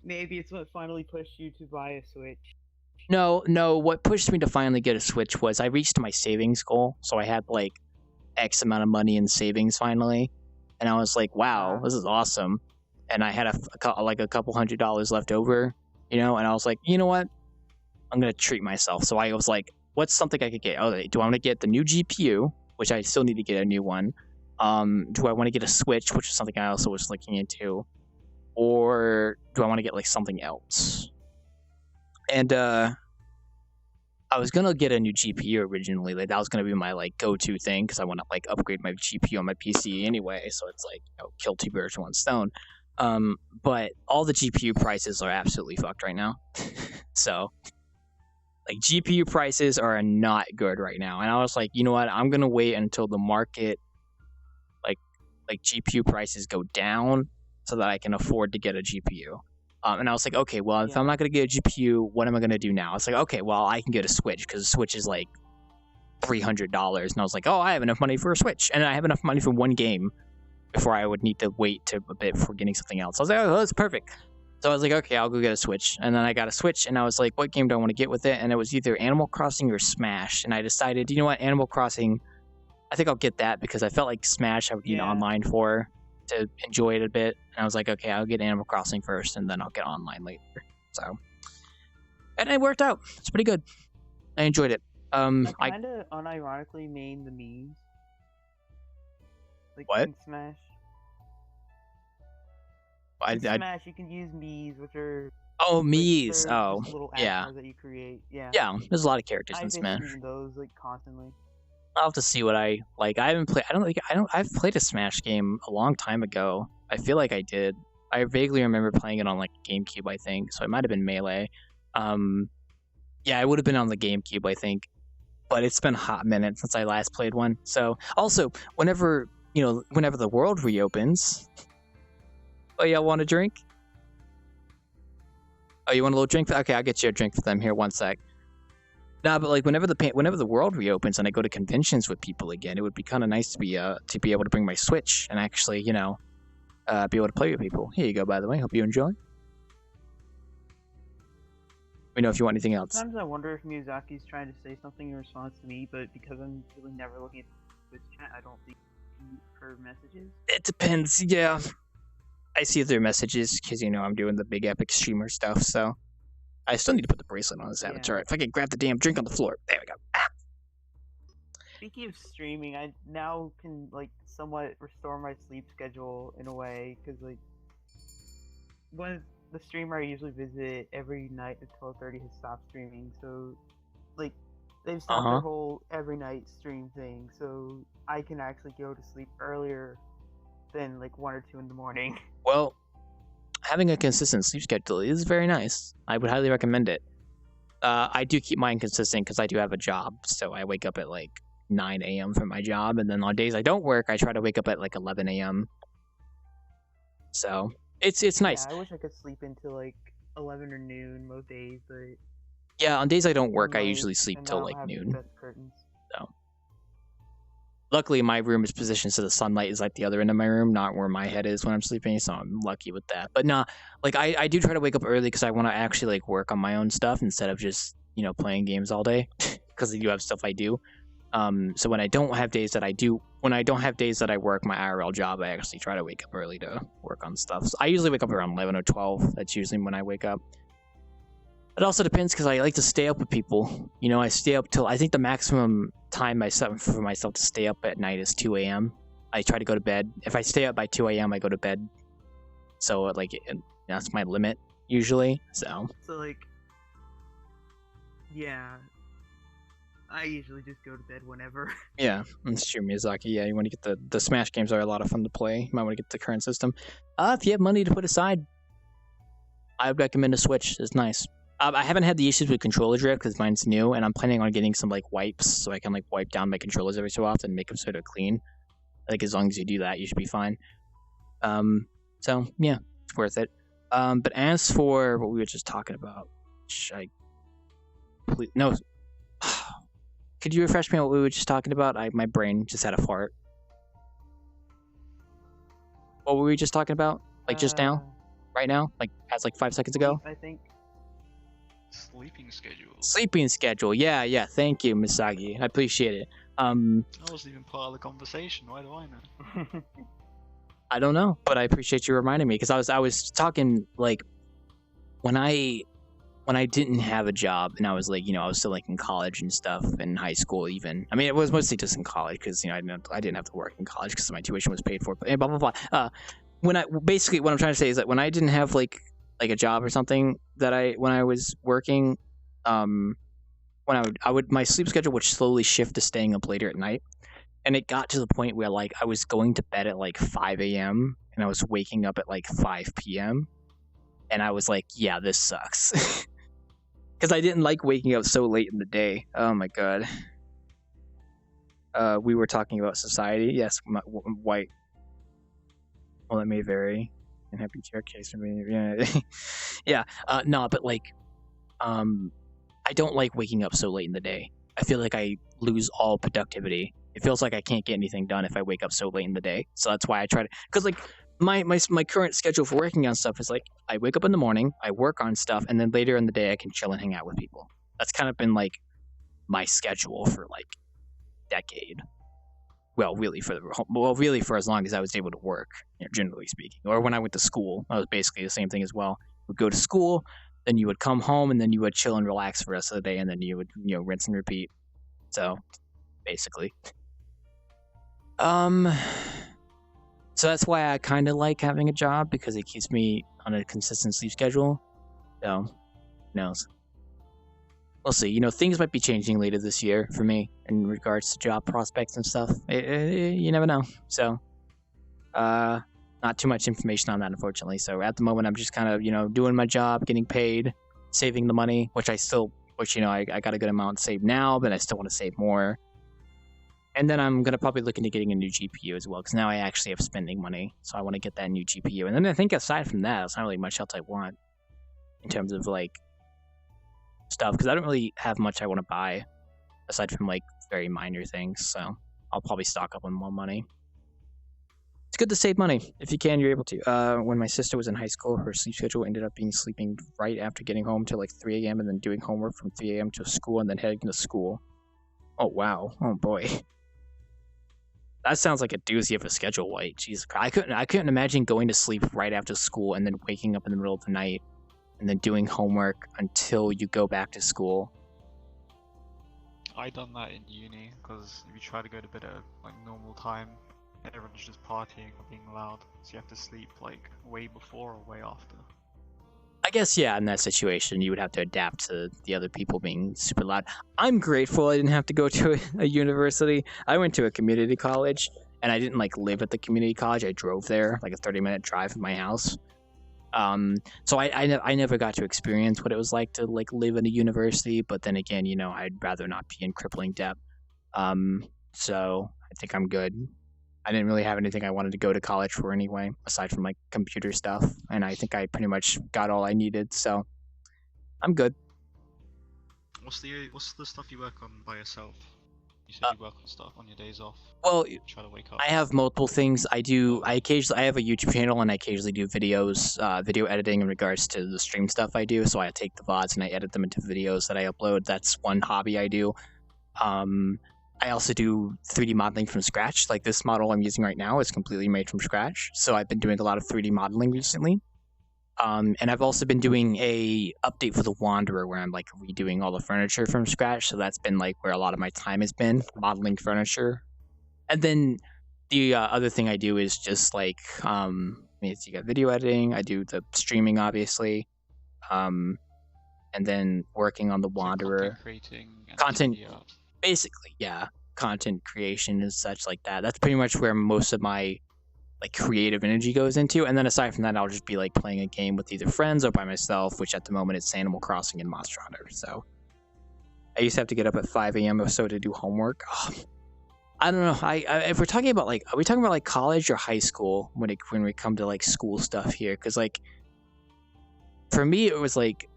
Maybe it's what finally pushed you to buy a Switch. no. What pushed me to finally get a Switch was I reached my savings goal, so I had like X amount of money in savings finally, and I was like, wow, this is awesome. And I had a couple $100 left over, and I was like, you know what? I'm gonna treat myself. So I was like, what's something I could get? Oh, do I want to get the new GPU, which I still need to get a new one? Do I want to get a Switch, which is something I also was looking into, or do I want to get like something else? And I was gonna get a new GPU originally. Like that was gonna be my like go-to thing because I want to like upgrade my GPU on my PC anyway. So it's like kill two birds with one stone. But all the GPU prices are absolutely fucked right now. So like GPU prices are not good right now. And I was like, you know what? I'm gonna wait until the market like GPU prices go down so that I can afford to get a GPU. And I was like, okay, well, if I'm not gonna get a GPU, what am I gonna do now? It's like, okay, well, I can get a Switch because the Switch is like $300, and I was like, oh, I have enough money for a Switch, and I have enough money for one game before I would need to wait a bit before getting something else. I was like, oh, that's perfect. So I was like, okay, I'll go get a Switch. And then I got a Switch, and I was like, what game do I want to get with it? And it was either Animal Crossing or Smash. And I decided, you know what, Animal Crossing, I think I'll get that because I felt like Smash I would need online for to enjoy it a bit. And I was like, okay, I'll get Animal Crossing first, and then I'll get online later. So, and it worked out. It's pretty good. I enjoyed it. I kind of unironically main the memes. Like What? in Smash. I Smash, you can use Mii's, which are Mii's. they're Oh, just little yeah. avatars that you create. Yeah. Yeah, there's a lot of characters in I've Smash. been those like constantly. I'll have to see what I like. I haven't played. I've played a Smash game a long time ago. I feel like I did. I vaguely remember playing it on like GameCube, I think. So it might have been Melee. Yeah, it would have been on the GameCube, I think. But it's been a hot minute since I last played one. So also, whenever the world reopens. Oh, y'all want a drink? Oh, you want a little drink? Okay, I'll get you a drink for them here. One sec. Nah, but like whenever the world reopens and I go to conventions with people again, it would be kind of nice to be able to bring my Switch and actually be able to play with people. Here you go. By the way, hope you enjoy. Let me know if you want anything else. Sometimes I wonder if Miyazaki's trying to say something in response to me, but because I'm really never looking at VRChat, I don't see her messages. It depends. Yeah. I see their messages because I'm doing the big epic streamer stuff. So I still need to put the bracelet on this avatar. Yeah. If I can grab the damn drink on the floor, there we go. Speaking of streaming, I now can like somewhat restore my sleep schedule in a way because like when the streamer I usually visit every night at 12:30 has stopped streaming, so like they've stopped their whole every night stream thing, so I can actually go to sleep earlier than like 1 or 2 in the morning. Well, having a consistent sleep schedule is very nice. I would highly recommend it. I do keep mine consistent because I do have a job, so I wake up at like 9 a.m. for my job, and then on days I don't work, I try to wake up at like 11 a.m. So it's nice. Yeah, I wish I could sleep until like 11 or noon most days, but Yeah, on days I don't work, I night, usually sleep and I till don't like have noon. best curtains. So luckily, my room is positioned so the sunlight is like the other end of my room, not where my head is when I'm sleeping. So I'm lucky with that. But nah, like I do try to wake up early because I want to actually like work on my own stuff instead of just playing games all day because I do have stuff I do. So when I don't have days that I work my IRL job, I actually try to wake up early to work on stuff. So I usually wake up around 11 or 12. That's usually when I wake up. It also depends because I like to stay up with people. I stay up till I think the maximum time I set for myself to stay up at night is 2 a.m. I try to go to bed. If I stay up by 2 a.m., I go to bed. So like that's my limit usually. So like, yeah, I usually just go to bed whenever. yeah, that's true, Miyazaki. Yeah, you want to get the Smash games are a lot of fun to play. You might want to get the current system. If you have money to put aside, I would recommend a Switch. It's nice. I haven't had the issues with controller drift because mine's new, and I'm planning on getting some like wipes so I can like wipe down my controllers every so often and make them sort of clean. Like as long as you do that, you should be fine. So yeah, it's worth it. But as for what we were just talking about, no, could you refresh me on what we were just talking about? My brain just had a fart. What were we just talking about? Like just now, right now, like as like 5 seconds ago. I think. Sleeping schedule. Sleeping schedule. Yeah. Thank you, Misagi. I appreciate it. I wasn't even part of the conversation. Why do I know? I don't know, but I appreciate you reminding me because I was talking like when I didn't have a job and I was like I was still like in college and stuff in high school even. I mean it was mostly just in college because I didn't have to work in college because my tuition was paid for. But blah blah blah. What I'm trying to say is that when I didn't have like a job or something when I was working, when my sleep schedule would slowly shift to staying up later at night, and it got to the point where like I was going to bed at like 5 a.m. and I was waking up at like 5 p.m. and I was like, yeah, this sucks, because I didn't like waking up so late in the day. Oh my god. We were talking about society. Yes, white. Well, it may vary. And happy chair case for me. Yeah. No, but like, I don't like waking up so late in the day. I feel like I lose all productivity. It feels like I can't get anything done if I wake up so late in the day. So that's why I try to, because like my current schedule for working on stuff is like I wake up in the morning, I work on stuff, and then later in the day I can chill and hang out with people. That's kind of been like my schedule for like a decade. Well, really for as long as I was able to work, generally speaking. Or when I went to school, I was basically the same thing as well. Would go to school, then you would come home, and then you would chill and relax for the rest of the day, and then you would rinse and repeat. So, basically, so that's why I kind of like having a job because it keeps me on a consistent sleep schedule. So, who knows? We'll see. Things might be changing later this year for me in regards to job prospects and stuff. You never know. So, not too much information on that, unfortunately. So at the moment, I'm just kind of, doing my job, getting paid, saving the money, which I got a good amount saved now, but I still want to save more. And then I'm going to probably look into getting a new GPU as well, because now I actually have spending money. So I want to get that new GPU. And then I think aside from that, there's not really much else I want in terms of like stuff, because I don't really have much I want to buy aside from like very minor things. So I'll probably stock up on more money. It's good to save money if you can. You're able to. When my sister was in high school, her sleep schedule ended up being sleeping right after getting home till like 3 a.m. and then doing homework from 3 a.m. to school and then heading to school. Oh wow! Oh boy, That sounds like a doozy of a schedule, White. Jeez, I couldn't imagine going to sleep right after school and then waking up in the middle of the night and then doing homework until you go back to school. I done that in uni because if you try to go to bed at like normal time, everyone's just partying or being loud, so you have to sleep like way before or way after. I guess, yeah, in that situation, you would have to adapt to the other people being super loud. I'm grateful I didn't have to go to a university. I went to a community college, and I didn't like live at the community college. I drove there, like a 30-minute drive from my house. So I never got to experience what it was like to like live in a university. But then again, you know, I'd rather not be in crippling debt. So I think I'm good. I didn't really have anything I wanted to go to college for anyway, aside from like computer stuff, and I think I pretty much got all I needed, so I'm good. What's the stuff you work on by yourself? You said you work on stuff on your days off. Well, Try to wake up. I have multiple things. I have a YouTube channel, and I occasionally do videos, video editing in regards to the stream stuff I do. So I take the VODs and I edit them into videos that I upload. That's one hobby I do. I also do 3D modeling from scratch. Like this model I'm using right now is completely made from scratch. So I've been doing a lot of 3D modeling recently. And I've also been doing a update for the Wanderer where I'm like redoing all the furniture from scratch. So that's been like where a lot of my time has been, modeling furniture. And then the other thing I do is just like, you got video editing. I do the streaming, obviously. And then working on the Wanderer. Content creating. And Content. video. Basically, yeah, content creation and such like that. That's pretty much where most of my like creative energy goes into. And then aside from that, I'll just be like playing a game with either friends or by myself, which at the moment it's Animal Crossing and Monster Hunter. So I used to have to get up at 5 a.m. or so to do homework. Oh, I don't know. If we're talking about like, are we talking about like college or high school when we come to like school stuff here? Because like for me, it was like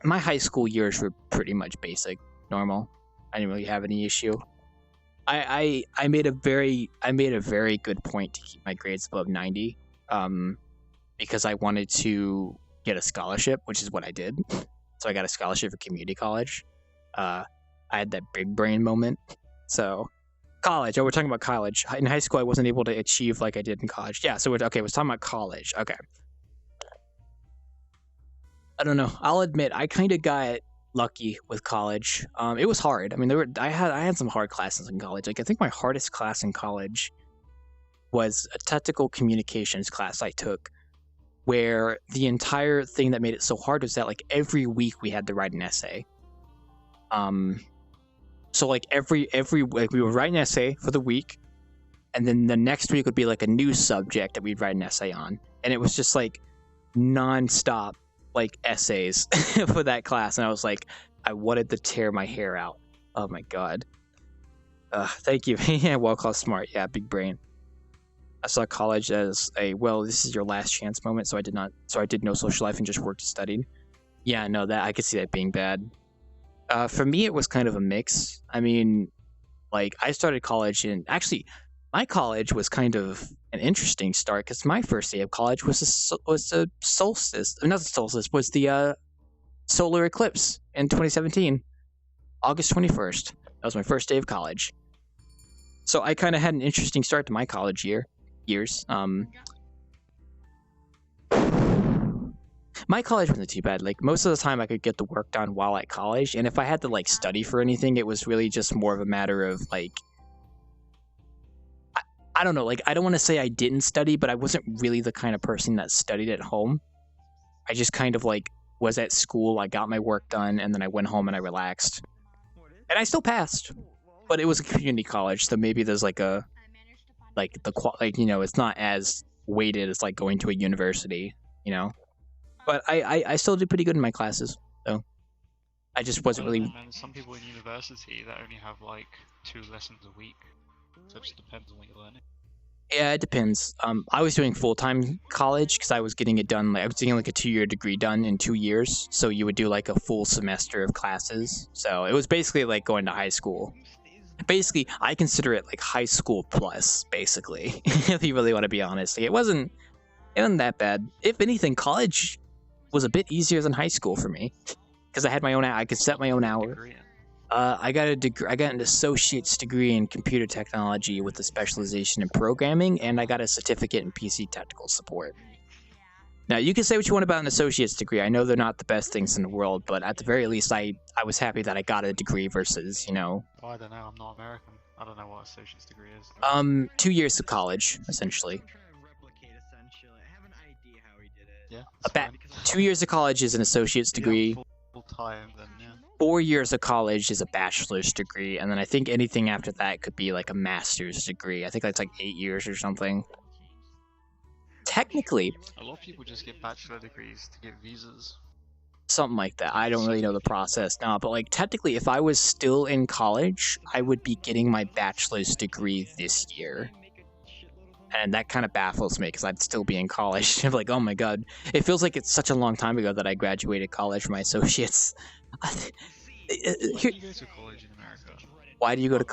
my high school years were pretty much basic, normal. I didn't really have any issue. I made a very good point to keep my grades above 90, because I wanted to get a scholarship, which is what I did. So I got a scholarship for community college. I had that big brain moment. So college. Oh, we're talking about college. In high school, I wasn't able to achieve like I did in college. Yeah. So we're talking about college. Okay. I don't know. I'll admit I kind of got lucky with college. It was hard. I mean, I had some hard classes in college. Like I think my hardest class in college was a technical communications class I took, where the entire thing that made it so hard was that like every week we had to write an essay. So like every like we would write an essay for the week, and then the next week would be like a new subject that we'd write an essay on, and it was just like non-stop like essays for that class, and I was like, I wanted to tear my hair out. Oh my god. Thank you. Yeah, well called smart. Yeah, big brain. I saw college as a this is your last chance moment, so I did no social life and just worked and studied. Yeah, no, that I could see that being bad. For me, it was kind of a mix. I mean, like I started college actually, my college was kind of an interesting start because my first day of college was the solstice. Not the solstice, was the solar eclipse in 2017, August 21st. That was my first day of college. So I kind of had an interesting start to my college years. My college wasn't too bad. Like most of the time I could get the work done while at college, and if I had to like study for anything, it was really just more of a matter of like, I don't know, like I don't want to say I didn't study, but I wasn't really the kind of person that studied at home. I just kind of like was at school, I got my work done, and then I went home and I relaxed. And I still passed. But it was a community college, so maybe there's like a it's not as weighted as like going to a university, you know. But I still did pretty good in my classes, so I just wasn't really. And some people in university that only have like 2 lessons a week, so it just depends on what you're learning. Yeah, it depends. I was doing full-time college because I was getting it done. Like I was getting like a 2-year degree done in 2 years, so you would do like a full semester of classes. So it was basically like going to high school. Basically, I consider it like high school plus, basically, if you really want to be honest. Like, it wasn't that bad. If anything, college was a bit easier than high school for me because I had my own. I could set my own hour. I got a degree. I got an associate's degree in computer technology with a specialization in programming, and I got a certificate in PC technical support. Now, you can say what you want about an associate's degree. I know they're not the best things in the world, but at the very least, I was happy that I got a degree versus, Oh, I don't know. I'm not American. I don't know what associate's degree is. 2 years of college, essentially. Yeah. About 2 years of college is an associate's degree. Full time, then yeah. 4 years of college is a bachelor's degree, and then I think anything after that could be like a master's degree. I think that's like 8 years or something. Technically, a lot of people just get bachelor degrees to get visas. Something like that. I don't really know the process now, but like technically, if I was still in college, I would be getting my bachelor's degree this year. And that kind of baffles me because I'd still be in college. I'm like, oh my god, it feels like it's such a long time ago that I graduated college for my associates. Why do you go to college in America? Why do you go to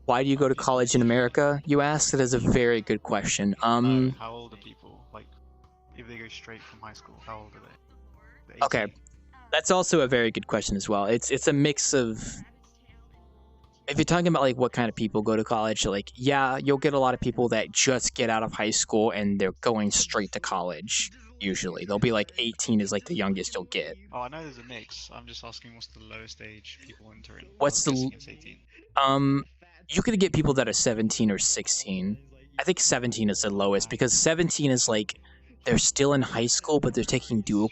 Why do you go to college in America? You ask. That is a very good question. How old are people? Like, if they go straight from high school, how old are they? Okay, that's also a very good question as well. It's a mix of. If you're talking about like what kind of people go to college, like yeah, you'll get a lot of people that just get out of high school and they're going straight to college. Usually, they'll be like 18 is like the youngest you'll get. Oh, I know there's a mix. I'm just asking, what's the lowest age people enter in? What's the? It's 18. You could get people that are 17 or 16. I think 17 is the lowest because 17 is like they're still in high school, but they're taking dual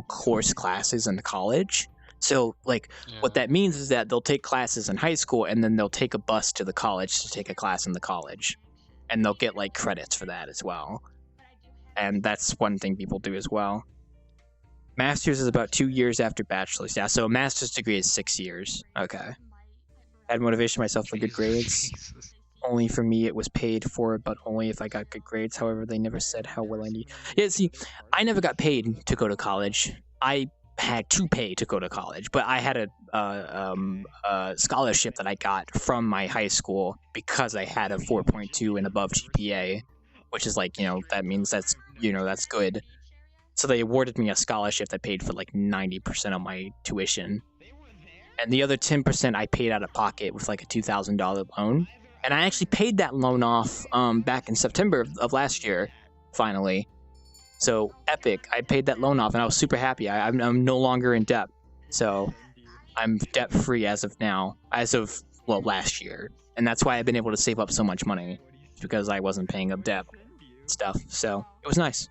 course classes in college. So, like, what that means is that they'll take classes in high school and then they'll take a bus to the college to take a class in the college. And they'll get, like, credits for that as well. And that's one thing people do as well. Master's is about 2 years after bachelor's. Yeah, so a master's degree is 6 years. Okay. I had motivation myself for good grades. Only for me, it was paid for, but only if I got good grades. However, they never said how well I need. Yeah, see, I never got paid to go to college. I had to pay to go to college, but I had a scholarship that I got from my high school because I had a 4.2 and above GPA, which is like, that means that's good. So they awarded me a scholarship that paid for like 90% of my tuition. And the other 10% I paid out of pocket with like a $2,000 loan. And I actually paid that loan off back in September of last year, finally. So, epic. I paid that loan off, and I was super happy. I'm no longer in debt. So, I'm debt-free as of now. Last year. And that's why I've been able to save up so much money. Because I wasn't paying up debt stuff. So, it was nice.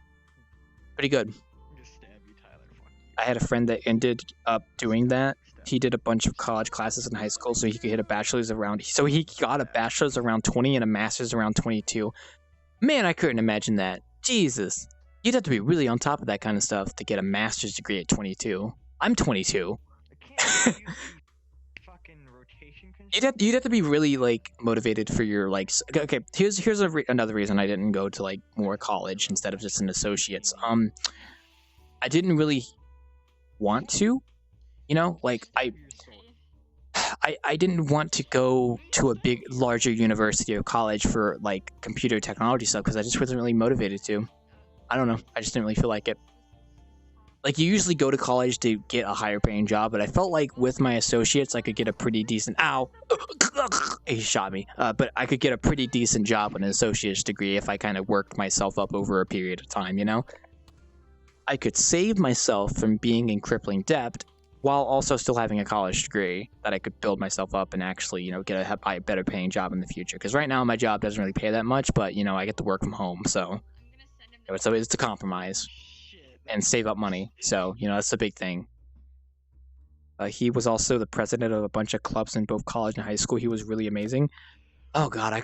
Pretty good. I had a friend that ended up doing that. He did a bunch of college classes in high school so he could get a bachelor's around... So he got a bachelor's around 20 and a master's around 22. Man, I couldn't imagine that. Jesus. You'd have to be really on top of that kind of stuff to get a master's degree at 22. I'm 22. You'd have to be really like motivated for your like. Okay, here's another reason I didn't go to like more college instead of just an associate's. I didn't really want to, like I didn't want to go to a larger university or college for like computer technology stuff because I just wasn't really motivated to. I don't know. I just didn't really feel like it. Like, you usually go to college to get a higher paying job, but I felt like with my associates, I could get a pretty decent... Ow! He shot me. But I could get a pretty decent job with an associate's degree if I kind of worked myself up over a period of time, I could save myself from being in crippling debt while also still having a college degree that I could build myself up and actually, get a better paying job in the future. Because right now, my job doesn't really pay that much, but, I get to work from home, so... So it's a compromise and save up money. So, that's a big thing. He was also the president of a bunch of clubs in both college and high school. He was really amazing. Oh, God, I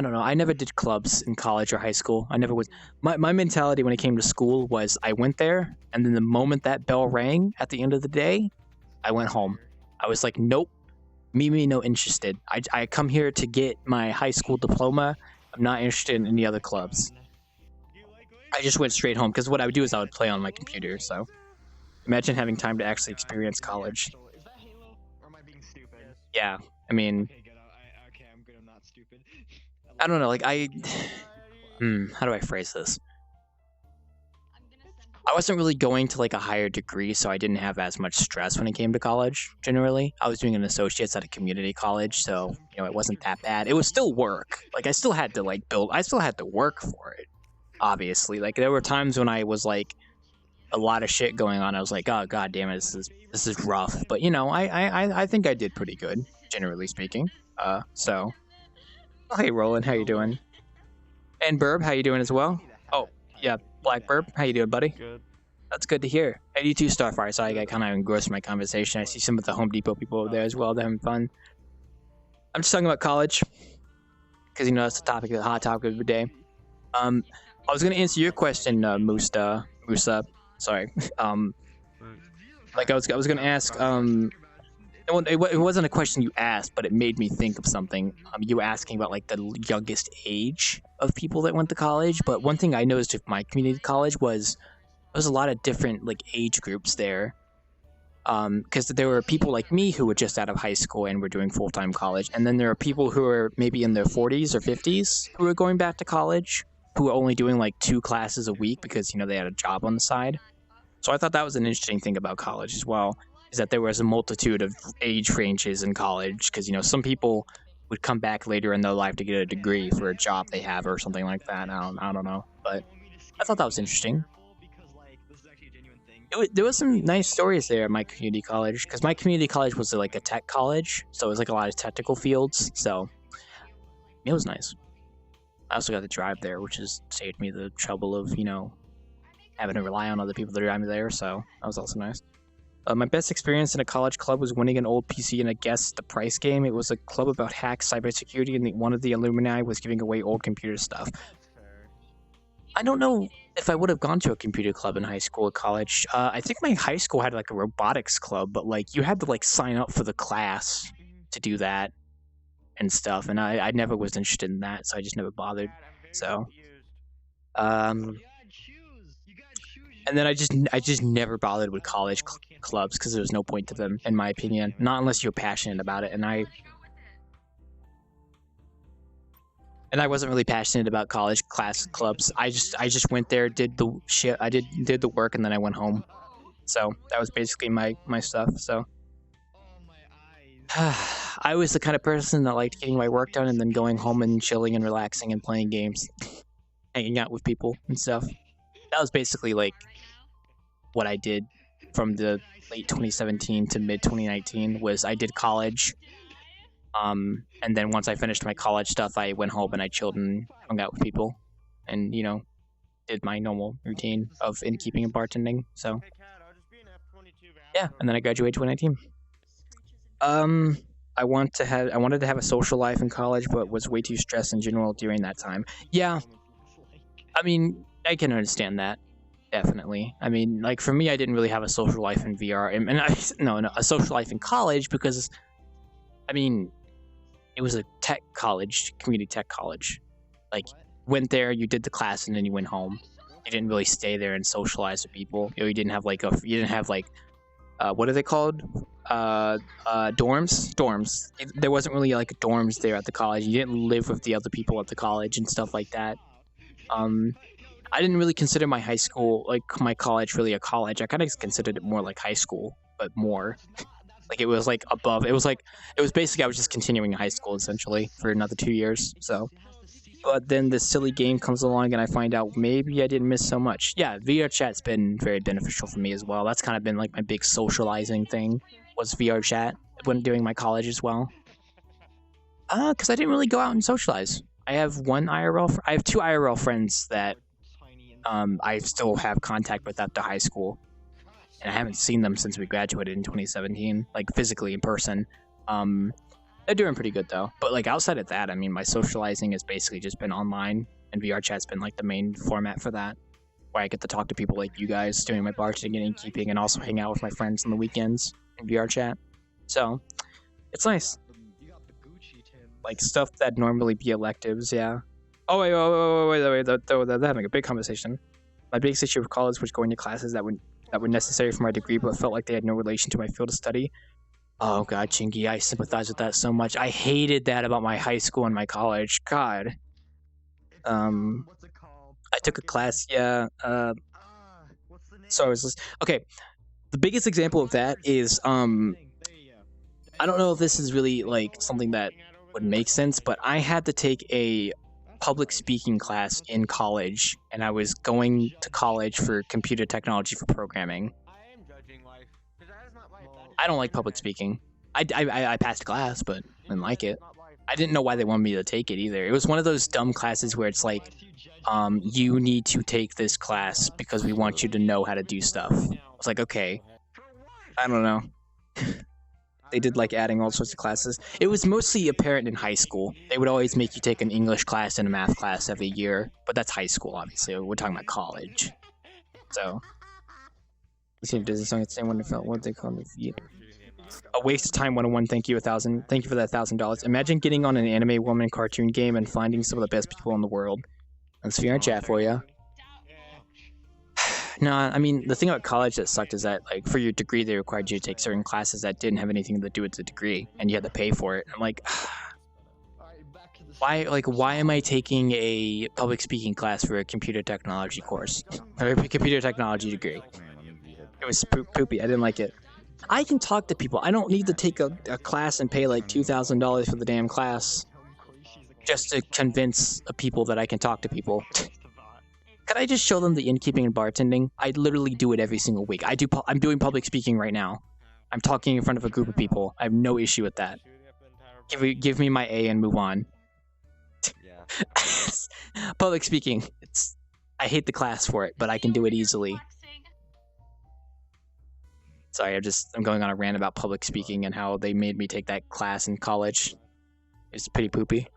don't know. I never did clubs in college or high school. I never was. My mentality when it came to school was I went there, and then the moment that bell rang at the end of the day, I went home. I was like, nope, me no interested. I come here to get my high school diploma. I'm not interested in any other clubs. I just went straight home because what I would do is I would play on my computer. So, imagine having time to actually experience college. Is that Halo, or am I being stupid? Yeah, I mean, Okay, I'm good. I'm not stupid. I don't know. Like how do I phrase this? I wasn't really going to like a higher degree, so I didn't have as much stress when it came to college. Generally, I was doing an associate's at a community college, so it wasn't that bad. It was still work. Like I still had to like build. I still had to work for it. Obviously, like there were times when I was like a lot of shit going on. I was like, oh god damn it, this is rough. But I think I did pretty good, generally speaking. So hey Roland, how you doing? And Burb, how you doing as well? Oh yeah, Black Burb, how you doing, buddy? Good. That's good to hear. And you too, Starfire. Sorry, I got kind of engrossed in my conversation. I see some of the Home Depot people over there as well. They're having fun. I'm just talking about college because that's the topic, the hot topic of the day. I was gonna answer your question, Musa. Sorry. Like I was gonna ask. It wasn't a question you asked, but it made me think of something. You were asking about like the youngest age of people that went to college. But one thing I noticed with my community college was there was a lot of different like age groups there. Because there were people like me who were just out of high school and were doing full-time college, and then there are people who are maybe in their 40s or 50s who are going back to college, who are only doing like 2 classes a week because they had a job on the side. So I thought that was an interesting thing about college as well, is that there was a multitude of age ranges in college, because some people would come back later in their life to get a degree for a job they have or something like that. I don't know, but I thought that was interesting. There was some nice stories there at my community college, because my community college was like a tech college, so it was like a lot of technical fields, so it was nice. I also got to drive there, which has saved me the trouble of, having to rely on other people to drive me there, so that was also nice. My best experience in a college club was winning an old PC in a Guess the Price game. It was a club about hack cybersecurity, and one of the alumni was giving away old computer stuff. I don't know if I would have gone to a computer club in high school or college. I think my high school had like a robotics club, but like you had to like sign up for the class to do that and stuff, and I never was interested in that, so I just never bothered. So, and then I just never bothered with college clubs because there was no point to them, in my opinion, not unless you're passionate about it, and I wasn't really passionate about college class clubs. I just went there, did the shit, I did the work, and then I went home. So that was basically my stuff. So I was the kind of person that liked getting my work done and then going home and chilling and relaxing and playing games, hanging out with people and stuff. That was basically like what I did from the late 2017 to mid 2019. Was I did college. And then once I finished my college stuff, I went home and I chilled and hung out with people, and did my normal routine of innkeeping and bartending. So yeah, and then I graduated 2019. I wanted to have a social life in college, but was way too stressed in general during that time. Yeah, I mean, I can understand that. Definitely. I mean, like for me, I didn't really have a social life in VR, and a social life in college, because I mean, it was a tech college, community tech college. Like, went there, you did the class, and then you went home. You didn't really stay there and socialize with people. You didn't have like what are they called? Dorms. There wasn't really like dorms there at the college. You didn't live with the other people at the college and stuff like that. I didn't really consider my high school, like my college, really a college. I kind of considered it more like high school, but more. Like it was like above. It was basically I was just continuing high school essentially for another 2 years. So, but then this silly game comes along and I find out maybe I didn't miss so much. Yeah, VRChat's been very beneficial for me as well. That's kind of been like my big socializing thing, was VRChat when doing my college as well. Because I didn't really go out and socialize. I have I have 2 IRL friends that I still have contact with after high school. And I haven't seen them since we graduated in 2017, like physically in person. They're doing pretty good though. But like outside of that, I mean, my socializing has basically just been online, and VRChat's been like the main format for that, where I get to talk to people like you guys doing my bartending and innkeeping, and also hang out with my friends on the weekends in VRChat. So it's nice. Like stuff that normally be electives, yeah. Oh wait, they're having a big conversation. My biggest issue with college was going to classes that were necessary for my degree, but felt like they had no relation to my field of study. Oh god, Chingy, I sympathize with that so much. I hated that about my high school and my college. God. I took a class, yeah. So I was just okay. The biggest example of that is I don't know if this is really like something that would make sense, but I had to take a public speaking class in college, and I was going to college for computer technology for programming. I am judging life. 'Cause that is not life. I don't like public speaking. I passed class, but I didn't like it. I didn't know why they wanted me to take it either. It was one of those dumb classes where it's like, you need to take this class because we want you to know how to do stuff. I was like, okay, I don't know. They did like adding all sorts of classes. It was mostly apparent in high school. They would always make you take an English class and a math class every year, but that's high school, obviously. We're talking about college. So, does this song say when it felt what they call it? A waste of time 101. Thank you 1,000. Thank you for that $1,000. Imagine getting on an anime woman cartoon game and finding some of the best people in the world. That's VRChat for you. No, I mean, the thing about college that sucked is that, like, for your degree, they required you to take certain classes that didn't have anything to do with the degree, and you had to pay for it. I'm like, why am I taking a public speaking class for a computer technology course? Or a computer technology degree? It was poopy. I didn't like it. I can talk to people. I don't need to take a class and pay like $2,000 for the damn class just to convince people that I can talk to people. Could I just show them the innkeeping and bartending? I literally do it every single week. I'm doing public speaking right now. I'm talking in front of a group of people. I have no issue with that. Give me my A and move on. Yeah. Public speaking. I hate the class for it, but I can do it easily. Sorry, I'm going on a rant about public speaking and how they made me take that class in college. It's pretty poopy.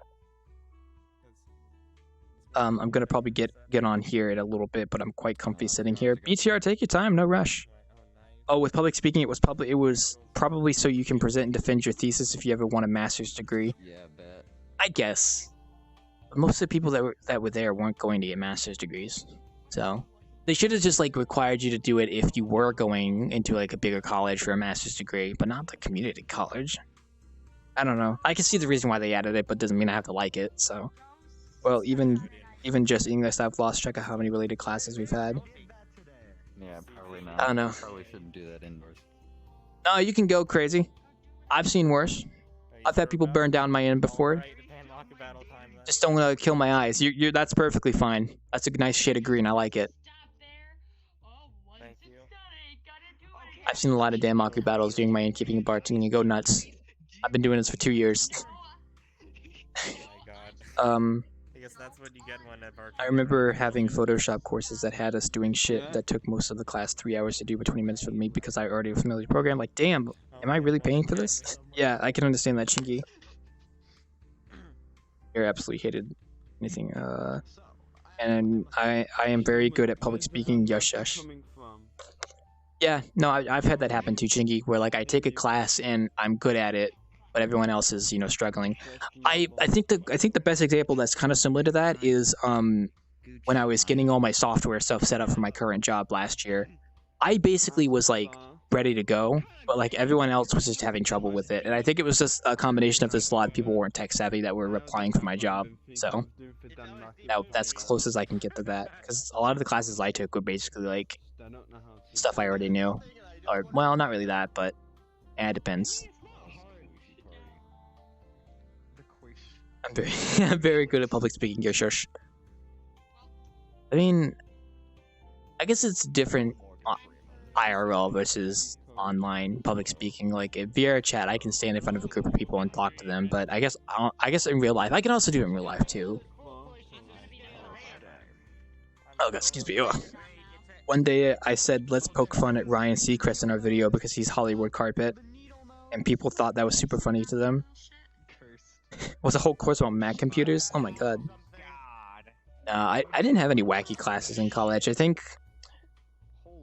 I'm gonna probably get on here in a little bit, but I'm quite comfy sitting here. BTR, take your time, no rush. Oh, with public speaking, it was probably so you can present and defend your thesis if you ever want a master's degree. Yeah, bet. I guess. But most of the people that were there weren't going to get master's degrees, so they should have just like required you to do it if you were going into like a bigger college for a master's degree, but not the community college. I don't know. I can see the reason why they added it, but doesn't mean I have to like it. So, well, even just English, I've lost track of how many related classes we've had. Yeah, probably not. I don't know. Probably shouldn't do that indoors. No, you can go crazy. I've seen worse. I've had people burn down my end before. Just don't kill my eyes. That's perfectly fine. That's a nice shade of green. I like it. I've seen a lot of damn Aku battles doing my innkeeping and bartending and go nuts. I've been doing this for 2 years. I guess that's what you get when at Bartending. I remember having Photoshop courses that had us doing shit that took most of the class 3 hours to do, but 20 minutes for me because I already was familiar with the program. Like, damn, am I really paying for this? Yeah, I can understand that, Chingy. You're absolutely hated anything. And I am very good at public speaking. Yush. Yeah, no, I've had that happen too, Chingy, where like I take a class and I'm good at it, but everyone else is, struggling. I think the best example that's kind of similar to that is when I was getting all my software stuff set up for my current job last year. I basically was like ready to go, but like everyone else was just having trouble with it, and I think it was just a combination of this. A lot of people weren't tech savvy that were applying for my job, so that's close as I can get to that. Because a lot of the classes I took were basically like stuff I already knew, or well, not really that, but it depends. I'm very good at public speaking. Yo, shush. I mean, I guess it's different IRL versus online public speaking. Like at VRChat, I can stand in front of a group of people and talk to them, but I guess in real life, I can also do it in real life too. Oh god, excuse me. Ugh. One day I said, let's poke fun at Ryan Seacrest in our video because he's Hollywood carpet, and people thought that was super funny to them. Was a whole course about Mac computers? Oh my god. I didn't have any wacky classes in college. I think...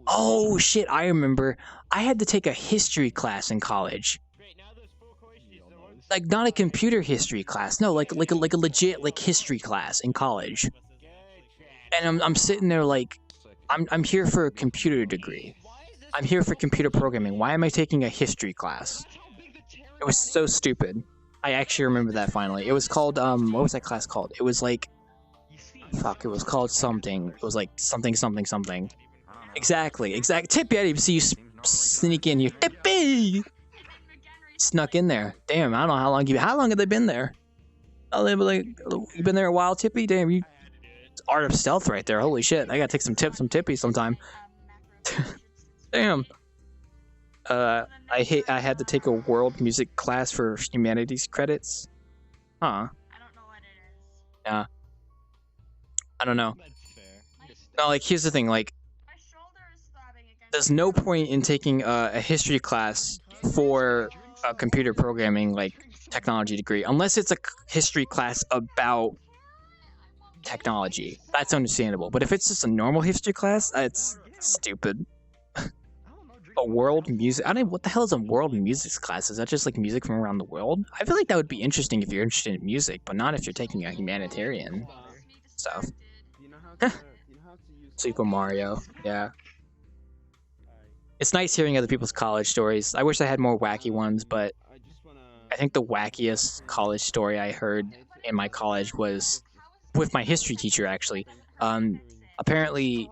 Oh shit, I remember. I had to take a history class in college. Like, not a computer history class. No, like a legit like history class in college. And I'm sitting there like, I'm here for a computer degree. I'm here for computer programming. Why am I taking a history class? It was so stupid. I actually remember that finally. It was called, what was that class called? It was like, fuck, it was called something. It was like something. Exactly. Tippy, I didn't even see you sneak in here. Tippy! Snuck in there. Damn, I don't know how long have they been there? Oh, they've like you been there a while, Tippy? Damn, you art of stealth right there. Holy shit. I gotta take some tips from Tippy sometime. Damn. I had to take a world music class for humanities credits. Huh. I don't know what it is. Yeah. I don't know. That's fair. No, like, here's the thing, like, My shoulder is throbbing again. there's no point in taking a history class for a computer programming, like, technology degree, unless it's a history class about technology. That's understandable. But if it's just a normal history class, it's stupid. A world music, I don't know, what the hell is a world music class? Is that just like music from around the world? I feel like that would be interesting if you're interested in music, but not if you're taking a humanitarian stuff. Super Mario, yeah. It's nice hearing other people's college stories. I wish I had more wacky ones, but I think the wackiest college story I heard in my college was with my history teacher, actually. Apparently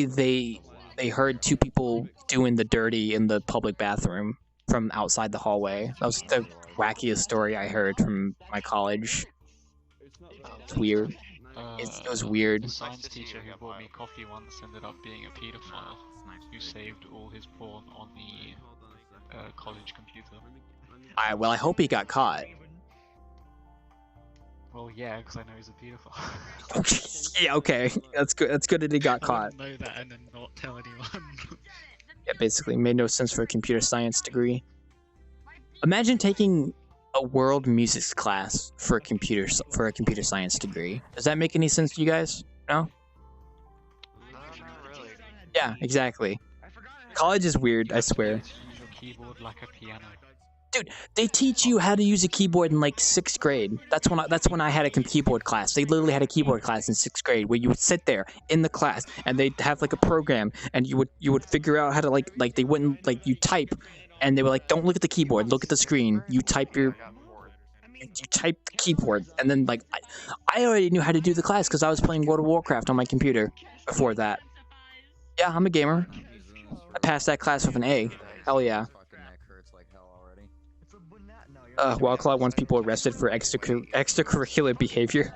they heard two people doing the dirty in the public bathroom from outside the hallway. That was the wackiest story I heard from my college. It's weird. It was weird. The science teacher who bought me coffee once ended up being a paedophile who saved all his porn on the college computer. Alright, well, I hope he got caught. Well, yeah, because I know he's a paedophile. Yeah, okay. That's good. That's good that he got caught. I wouldn't know that and then not tell anyone. Yeah, basically made no sense for a computer science degree. Imagine taking a world music class for a computer science degree. Does that make any sense to you guys? No? Not really. Yeah, exactly. College is weird, I swear. Use your keyboard like a piano. Dude, they teach you how to use a keyboard in like 6th grade. That's when I had a keyboard class. They literally had a keyboard class in 6th grade where you would sit there in the class and they'd have like a program and you would figure out how to like they wouldn't like you type and they were like, don't look at the keyboard, look at the screen. You type you type the keyboard and then like I already knew how to do the class because I was playing World of Warcraft on my computer before that. Yeah, I'm a gamer. I passed that class with an A. Hell yeah. Wildclaw wants people arrested for extracurricular behavior.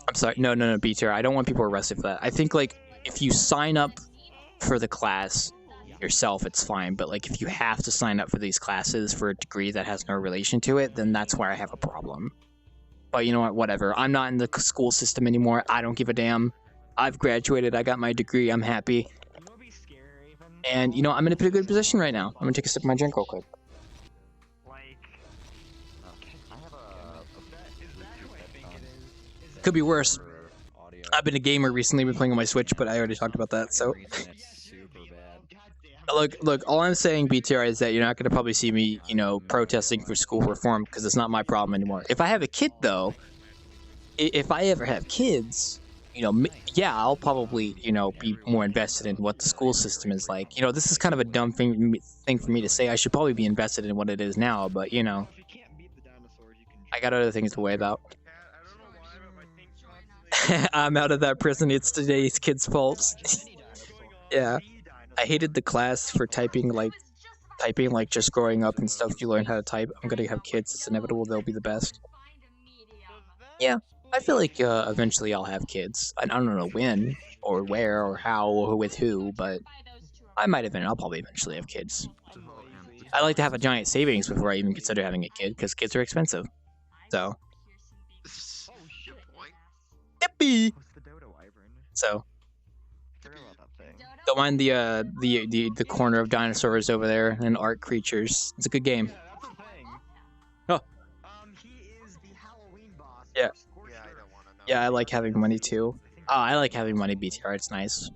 I'm sorry, no, B-tier. I don't want people arrested for that. I think, like, if you sign up for the class yourself, it's fine. But, like, if you have to sign up for these classes for a degree that has no relation to it, then that's where I have a problem. But you know what? Whatever. I'm not in the school system anymore. I don't give a damn. I've graduated. I got my degree. I'm happy. And, you know, I'm in a pretty good position right now. I'm gonna take a sip of my drink real quick. Could be worse. I've been a gamer recently, been playing on my Switch, but I already talked about that, so... Look, all I'm saying, BTR, is that you're not going to probably see me, you know, protesting for school reform, because it's not my problem anymore. If I have a kid, though, if I ever have kids, you know, yeah, I'll probably, you know, be more invested in what the school system is like. You know, this is kind of a dumb thing for me to say. I should probably be invested in what it is now, but, you know, I got other things to worry about. I'm out of that prison. It's today's kids' fault. Yeah. I hated the class for typing like just growing up and stuff. You learn how to type. I'm gonna have kids. It's inevitable. They'll be the best. Yeah. I feel like eventually I'll have kids. I don't know when or where or how or with who, but I'll probably eventually have kids. I like to have a giant savings before I even consider having a kid because kids are expensive. So. Yippee! So, don't mind the corner of dinosaurs over there and art creatures. It's a good game. Oh. Yeah. Yeah, I like having money too. Oh, I like having money, BTR. It's nice.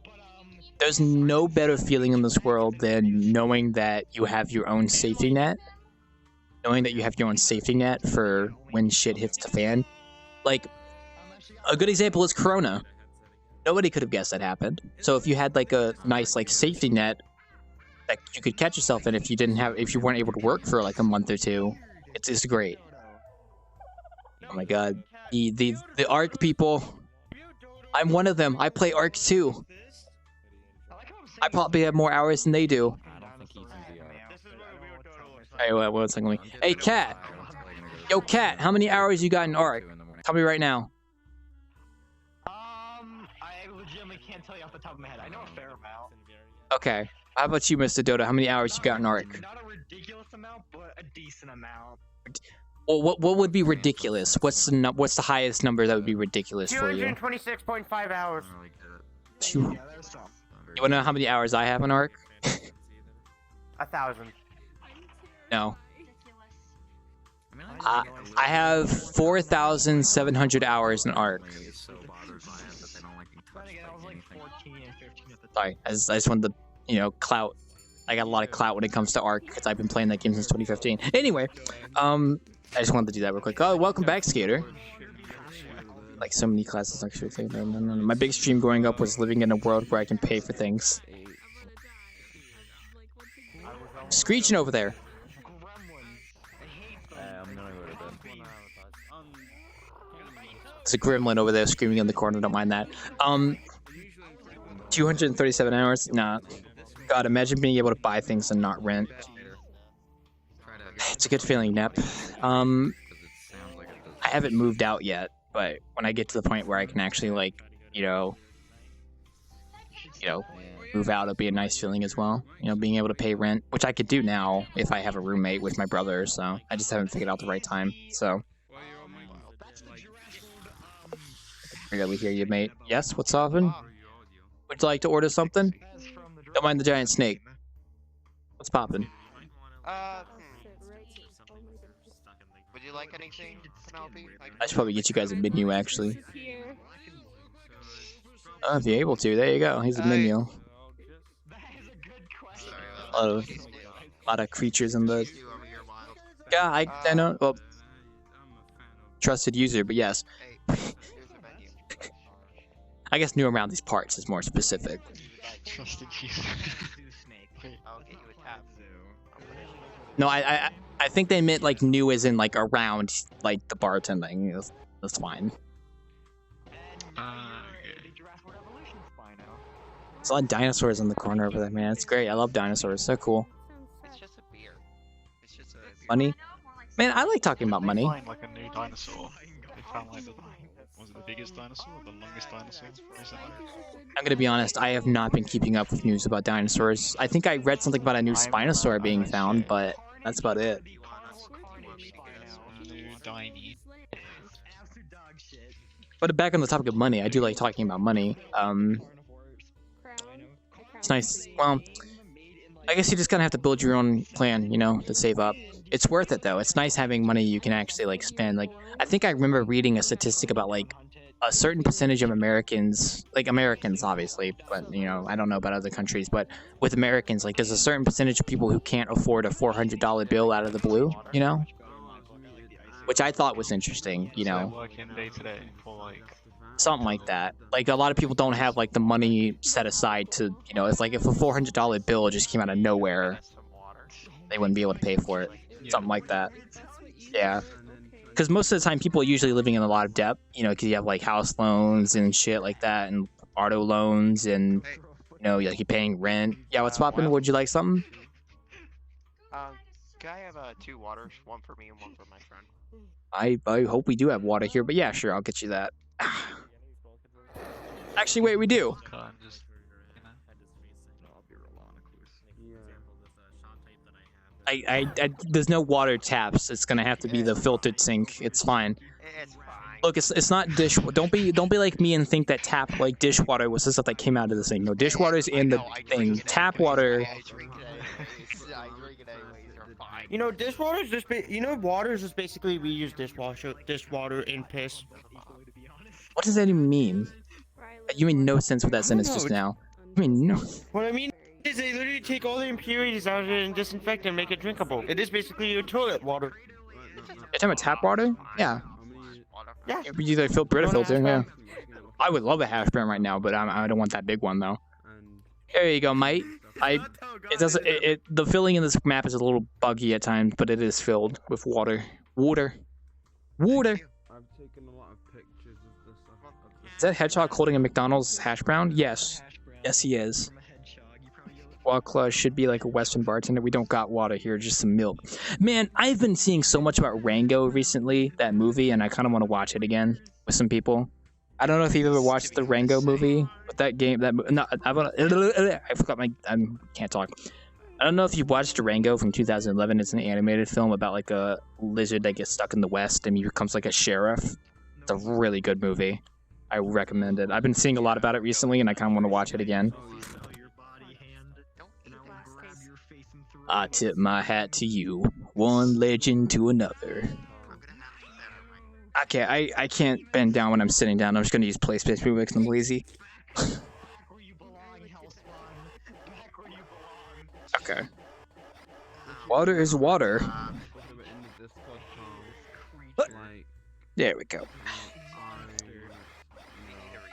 There's no better feeling in this world than knowing that you have your own safety net. Knowing that you have your own safety net for when shit hits the fan. Like, a good example is Corona. Nobody could have guessed that happened. So if you had like a nice like safety net that you could catch yourself in if you weren't able to work for like a month or two, it's great. Oh my god. The Ark people. I'm one of them. I play Ark too. I probably have more hours than they do. I don't think he's in VR. Hey, wait, one second. Hey, Cat. Yo, Cat. How many hours you got in Ark? Tell me right now. I legitimately can't tell you off the top of my head. I know a fair amount. Okay. How about you, Mr. Dota? How many hours you got in Ark? Not a ridiculous amount, but a decent amount. Well, what would be ridiculous? What's the highest number that would be ridiculous for you? 226.5 hours. You wanna know how many hours I have in Ark? 1,000. No. I have 4,700 hours in Ark. Sorry, I just wanted the, clout. I got a lot of clout when it comes to Ark because I've been playing that game since 2015. Anyway, I just wanted to do that real quick. Oh, welcome back, Skater. Like so many classes, actually. No. My big dream growing up was living in a world where I can pay for things. Screeching over there. It's a gremlin over there screaming in the corner. Don't mind that. 237 hours? Nah. God, imagine being able to buy things and not rent. It's a good feeling, Nep. I haven't moved out yet, but when I get to the point where I can actually, like, move out, it'll be a nice feeling as well. Being able to pay rent, which I could do now if I have a roommate with my brother, so I just haven't figured out the right time, so. We hear you, mate. Yes, what's open? Would you like to order something? Don't mind the giant snake. What's poppin'? Would you like anything, Penelope? I should probably get you guys a menu, actually. Oh, if you're able to, there you go. Here's a menu. A lot of creatures in the... Yeah, I know. Well, trusted user, but yes. I guess new around these parts is more specific. Trusted user. I'll get you a tab. No, I think they meant like new as in like around like the bartending. That's fine. There's a lot of dinosaurs in the corner over there, man. It's great. I love dinosaurs. So cool. It's just a beer. It's just a Money? Man, I like talking about money. They find like a new dinosaur. They found like was it the biggest dinosaur or the longest dinosaur recently? I'm gonna be honest, I have not been keeping up with news about dinosaurs. I think I read something about a new Spinosaur being found, but that's about it. But back on the topic of money, I do like talking about money. It's nice. Well, I guess you just kind of have to build your own plan, to save up. It's worth it though. It's nice having money you can actually like spend. Like, I think I remember reading a statistic about like a certain percentage of Americans, like Americans obviously, but I don't know about other countries, but with Americans, like there's a certain percentage of people who can't afford a $400 bill out of the blue, which I thought was interesting, Working day to day for like something like that. Like a lot of people don't have like the money set aside to, it's like if a $400 bill just came out of nowhere, they wouldn't be able to pay for it. Something like that. Yeah. Because most of the time people are usually living in a lot of debt, because you have like house loans and shit like that and auto loans and, like you're paying rent. Yeah, what's poppin'? Would you like something? Can I have 2 waters? One for me and one for my friend. I hope we do have water here, but yeah, sure, I'll get you that. Actually, wait, we do. There's no water taps. It's gonna have to be the filtered sink. It's fine. It's fine. Look, it's not dish. Don't be like me and think that tap like dishwater was the stuff that came out of the sink. No, dishwater's in the thing. Tap water. I drink it anyways. You're fine. Dishwater's just water is just basically we use dishwater and piss. What does that even mean? You made no sense with that sentence just now. I mean, no. What I mean is they literally take all the impurities out of it and disinfect it and make it drinkable. It is basically your toilet water. You're talking about tap water? Yeah. Yeah. You either Brita filter, yeah. I would love a hash brown right now, but I don't want that big one though. There you go, mate. The filling in this map is a little buggy at times, but it is filled with water. Water. I've taken a lot of that Hedgehog holding a McDonald's hash brown? Yes. Yes, he is. Claw should be like a Western bartender. We don't got water here, just some milk. Man, I've been seeing so much about Rango recently, that movie, and I kind of want to watch it again with some people. I don't know if you've ever watched the Rango movie, but that game, no, I forgot my, I can't talk. I don't know if you've watched Rango from 2011. It's an animated film about like a lizard that gets stuck in the West and he becomes like a sheriff. It's a really good movie. I recommend it. I've been seeing a lot about it recently, and I kind of want to watch it again. I tip my hat to you, one legend to another. Okay, I can't bend down when I'm sitting down. I'm just gonna use play space movie because I'm lazy. Okay. Water is water. There we go.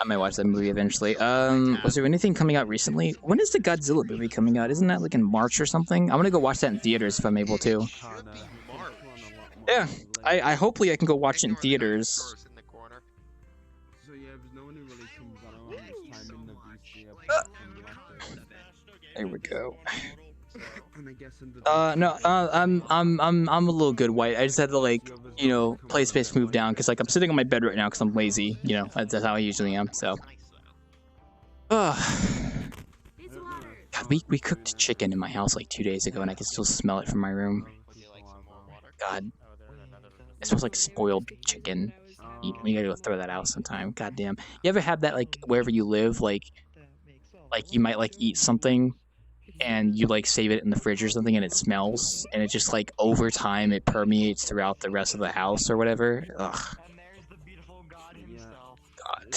I might watch that movie eventually. Was there anything coming out recently? When is the Godzilla movie coming out? Isn't that like in March or something? I'm gonna go watch that in theaters if I'm able to. Yeah, I hopefully I can go watch it in theaters. There we go. No, I'm a little good white. I just had to like, you know, play space move down because like I'm sitting on my bed right now because I'm lazy. You know, that's how I usually am. So, God, we cooked chicken in my house like 2 days ago and I can still smell it from my room. God, it smells like spoiled chicken. We gotta go throw that out sometime. God damn. You ever have that like wherever you live, like you might like eat something and you like save it in the fridge or something and it smells and it just like over time it permeates throughout the rest of the house or whatever. Ugh. God.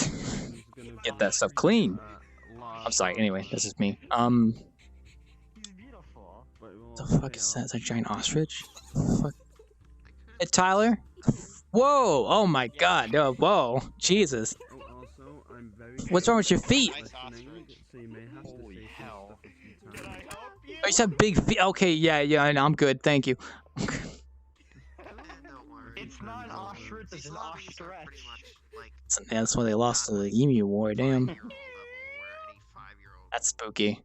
Get that stuff clean. I'm sorry, anyway, this is me. The fuck is that? Is that a giant ostrich? Fuck. Hey, Tyler? Whoa! Oh my god, no, whoa. Jesus. What's wrong with your feet? Holy hell. Oh, you have big feet. Okay, yeah, I know, I'm good, thank you. It's not an ostrich, it's an ostrich. That's why they lost to the Emu War, damn. That's spooky.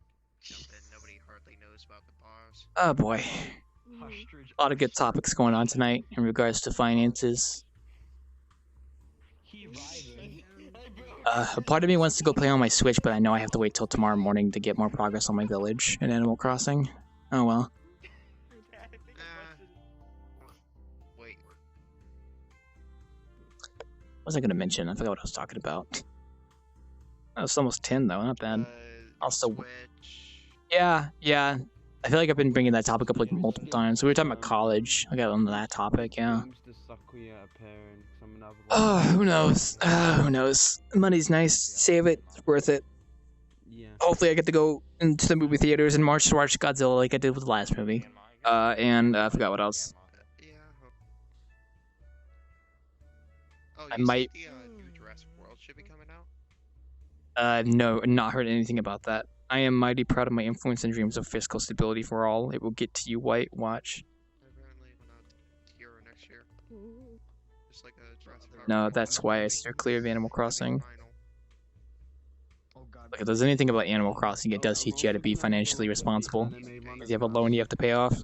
Oh boy. A lot of good topics going on tonight in regards to finances. A part of me wants to go play on my Switch, but I know I have to wait till tomorrow morning to get more progress on my village in Animal Crossing. Oh well. What was I going to mention? I forgot what I was talking about. Oh, it's almost 10 though, not bad. Also, yeah. I feel like I've been bringing that topic up like multiple times. We were talking about college. I got on that topic, yeah. Oh, who knows? Who knows? Money's nice. Save it. It's worth it. Hopefully I get to go into the movie theaters in March to watch Godzilla like I did with the last movie. And I forgot what else. I might... No, not heard anything about that. I am mighty proud of my influence and dreams of fiscal stability for all. It will get to you, White. Watch. No, that's why I steer clear of Animal Crossing. Like, if there's anything about Animal Crossing, it does teach you how to be financially responsible. If you have a loan you have to pay off.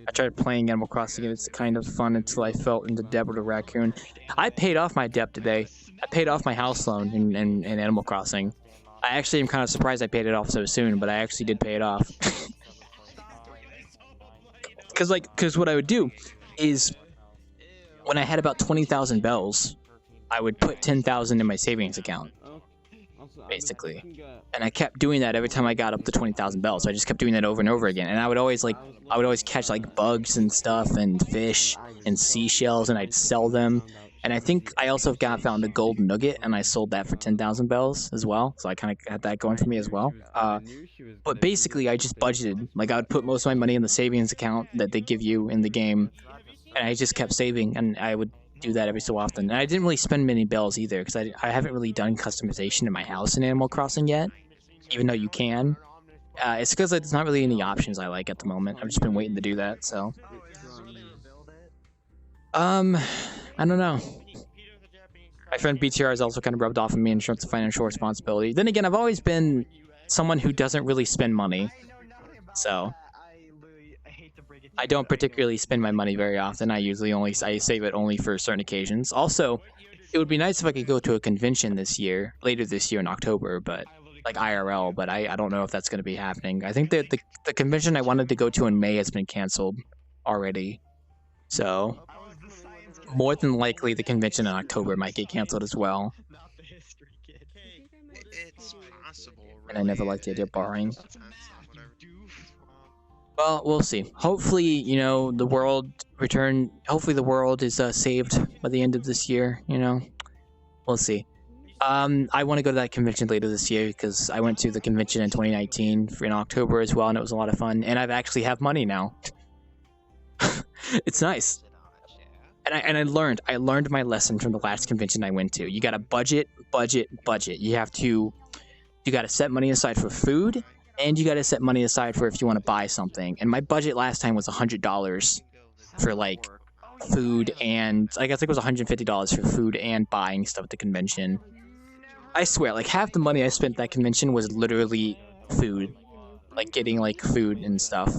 I tried playing Animal Crossing and it's kind of fun until I fell into debt with a raccoon. I paid off my debt today. I paid off my house loan in Animal Crossing. I actually am kind of surprised I paid it off so soon, but I actually did pay it off. Cause what I would do is, when I had about 20,000 bells, I would put 10,000 in my savings account, basically. And I kept doing that every time I got up to 20,000 bells. So I just kept doing that over and over again. And I would always catch like bugs and stuff and fish and seashells, and I'd sell them. And I think I also found a gold nugget, and I sold that for 10,000 bells as well. So I kind of had that going for me as well. But basically, I just budgeted. Like, I would put most of my money in the savings account that they give you in the game, and I just kept saving, and I would do that every so often. And I didn't really spend many bells either, because I haven't really done customization in my house in Animal Crossing yet, even though you can. It's because there's not really any options I like at the moment. I've just been waiting to do that, so... I don't know. My friend BTR has also kind of rubbed off on me in terms of financial responsibility. Then again, I've always been someone who doesn't really spend money. So I don't particularly spend my money very often. I save it only for certain occasions. Also, it would be nice if I could go to a convention later this year in October, but like IRL, but I don't know if that's going to be happening. I think that the convention I wanted to go to in May has been canceled already. So more than likely the convention in October might get canceled as well. It's possible, really. And I never liked the idea of borrowing. Well, we'll see. Hopefully, you know, hopefully the world is saved by the end of this year, you know. We'll see. I want to go to that convention later this year because I went to the convention in 2019 in October as well, and it was a lot of fun. And I've actually have money now. It's nice. And I learned my lesson from the last convention I went to. You gotta budget. You gotta set money aside for food, and you gotta set money aside for if you want to buy something. And my budget last time was $100 for like food, and I guess it was $150 for food and buying stuff at the convention. I swear, like half the money I spent at that convention was literally food, like getting like food and stuff.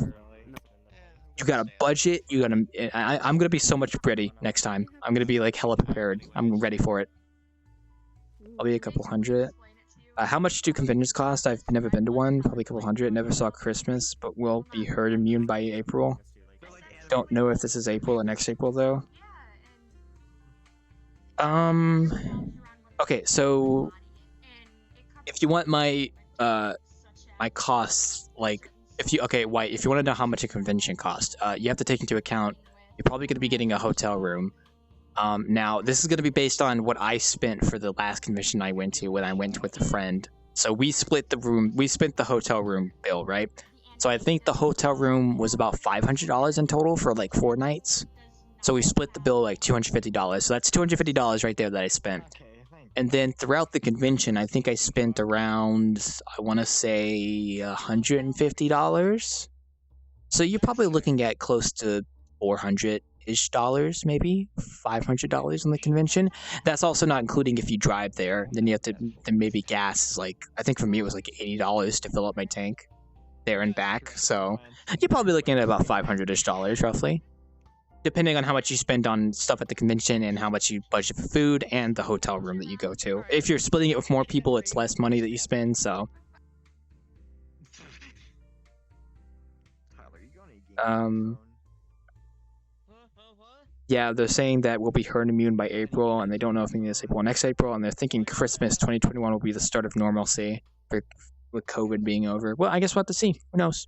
You gotta budget. I'm gonna be so much pretty next time. I'm gonna be like hella prepared. I'm ready for it. I'll be a couple hundred. How much do conventions cost? I've never been to one. Probably a couple hundred. Never saw Christmas, but will be herd immune by April. Don't know if this is April or next April though. Okay, so if you want my my costs, like if you want to know how much a convention costs, you have to take into account you're probably going to be getting a hotel room. Now this is going to be based on what I spent for the last convention I went to when I went with a friend. So we split the hotel room bill, right? So I think the hotel room was about $500 in total for like 4 nights. So we split the bill like $250. So that's $250 right there that I spent. And then throughout the convention, I think I spent around, I want to say $150. So you're probably looking at close to $400-ish, maybe $500 on the convention. That's also not including if you drive there. Then you have to, then maybe gas is like, I think for me it was like $80 to fill up my tank there and back. So you're probably looking at about $500-ish roughly, depending on how much you spend on stuff at the convention and how much you budget for food and the hotel room that you go to. If you're splitting it with more people, it's less money that you spend, so. Yeah, they're saying that we'll be herd immune by April, and they don't know if it's this April or next April, and they're thinking Christmas 2021 will be the start of normalcy with COVID being over. Well, I guess we'll have to see. Who knows?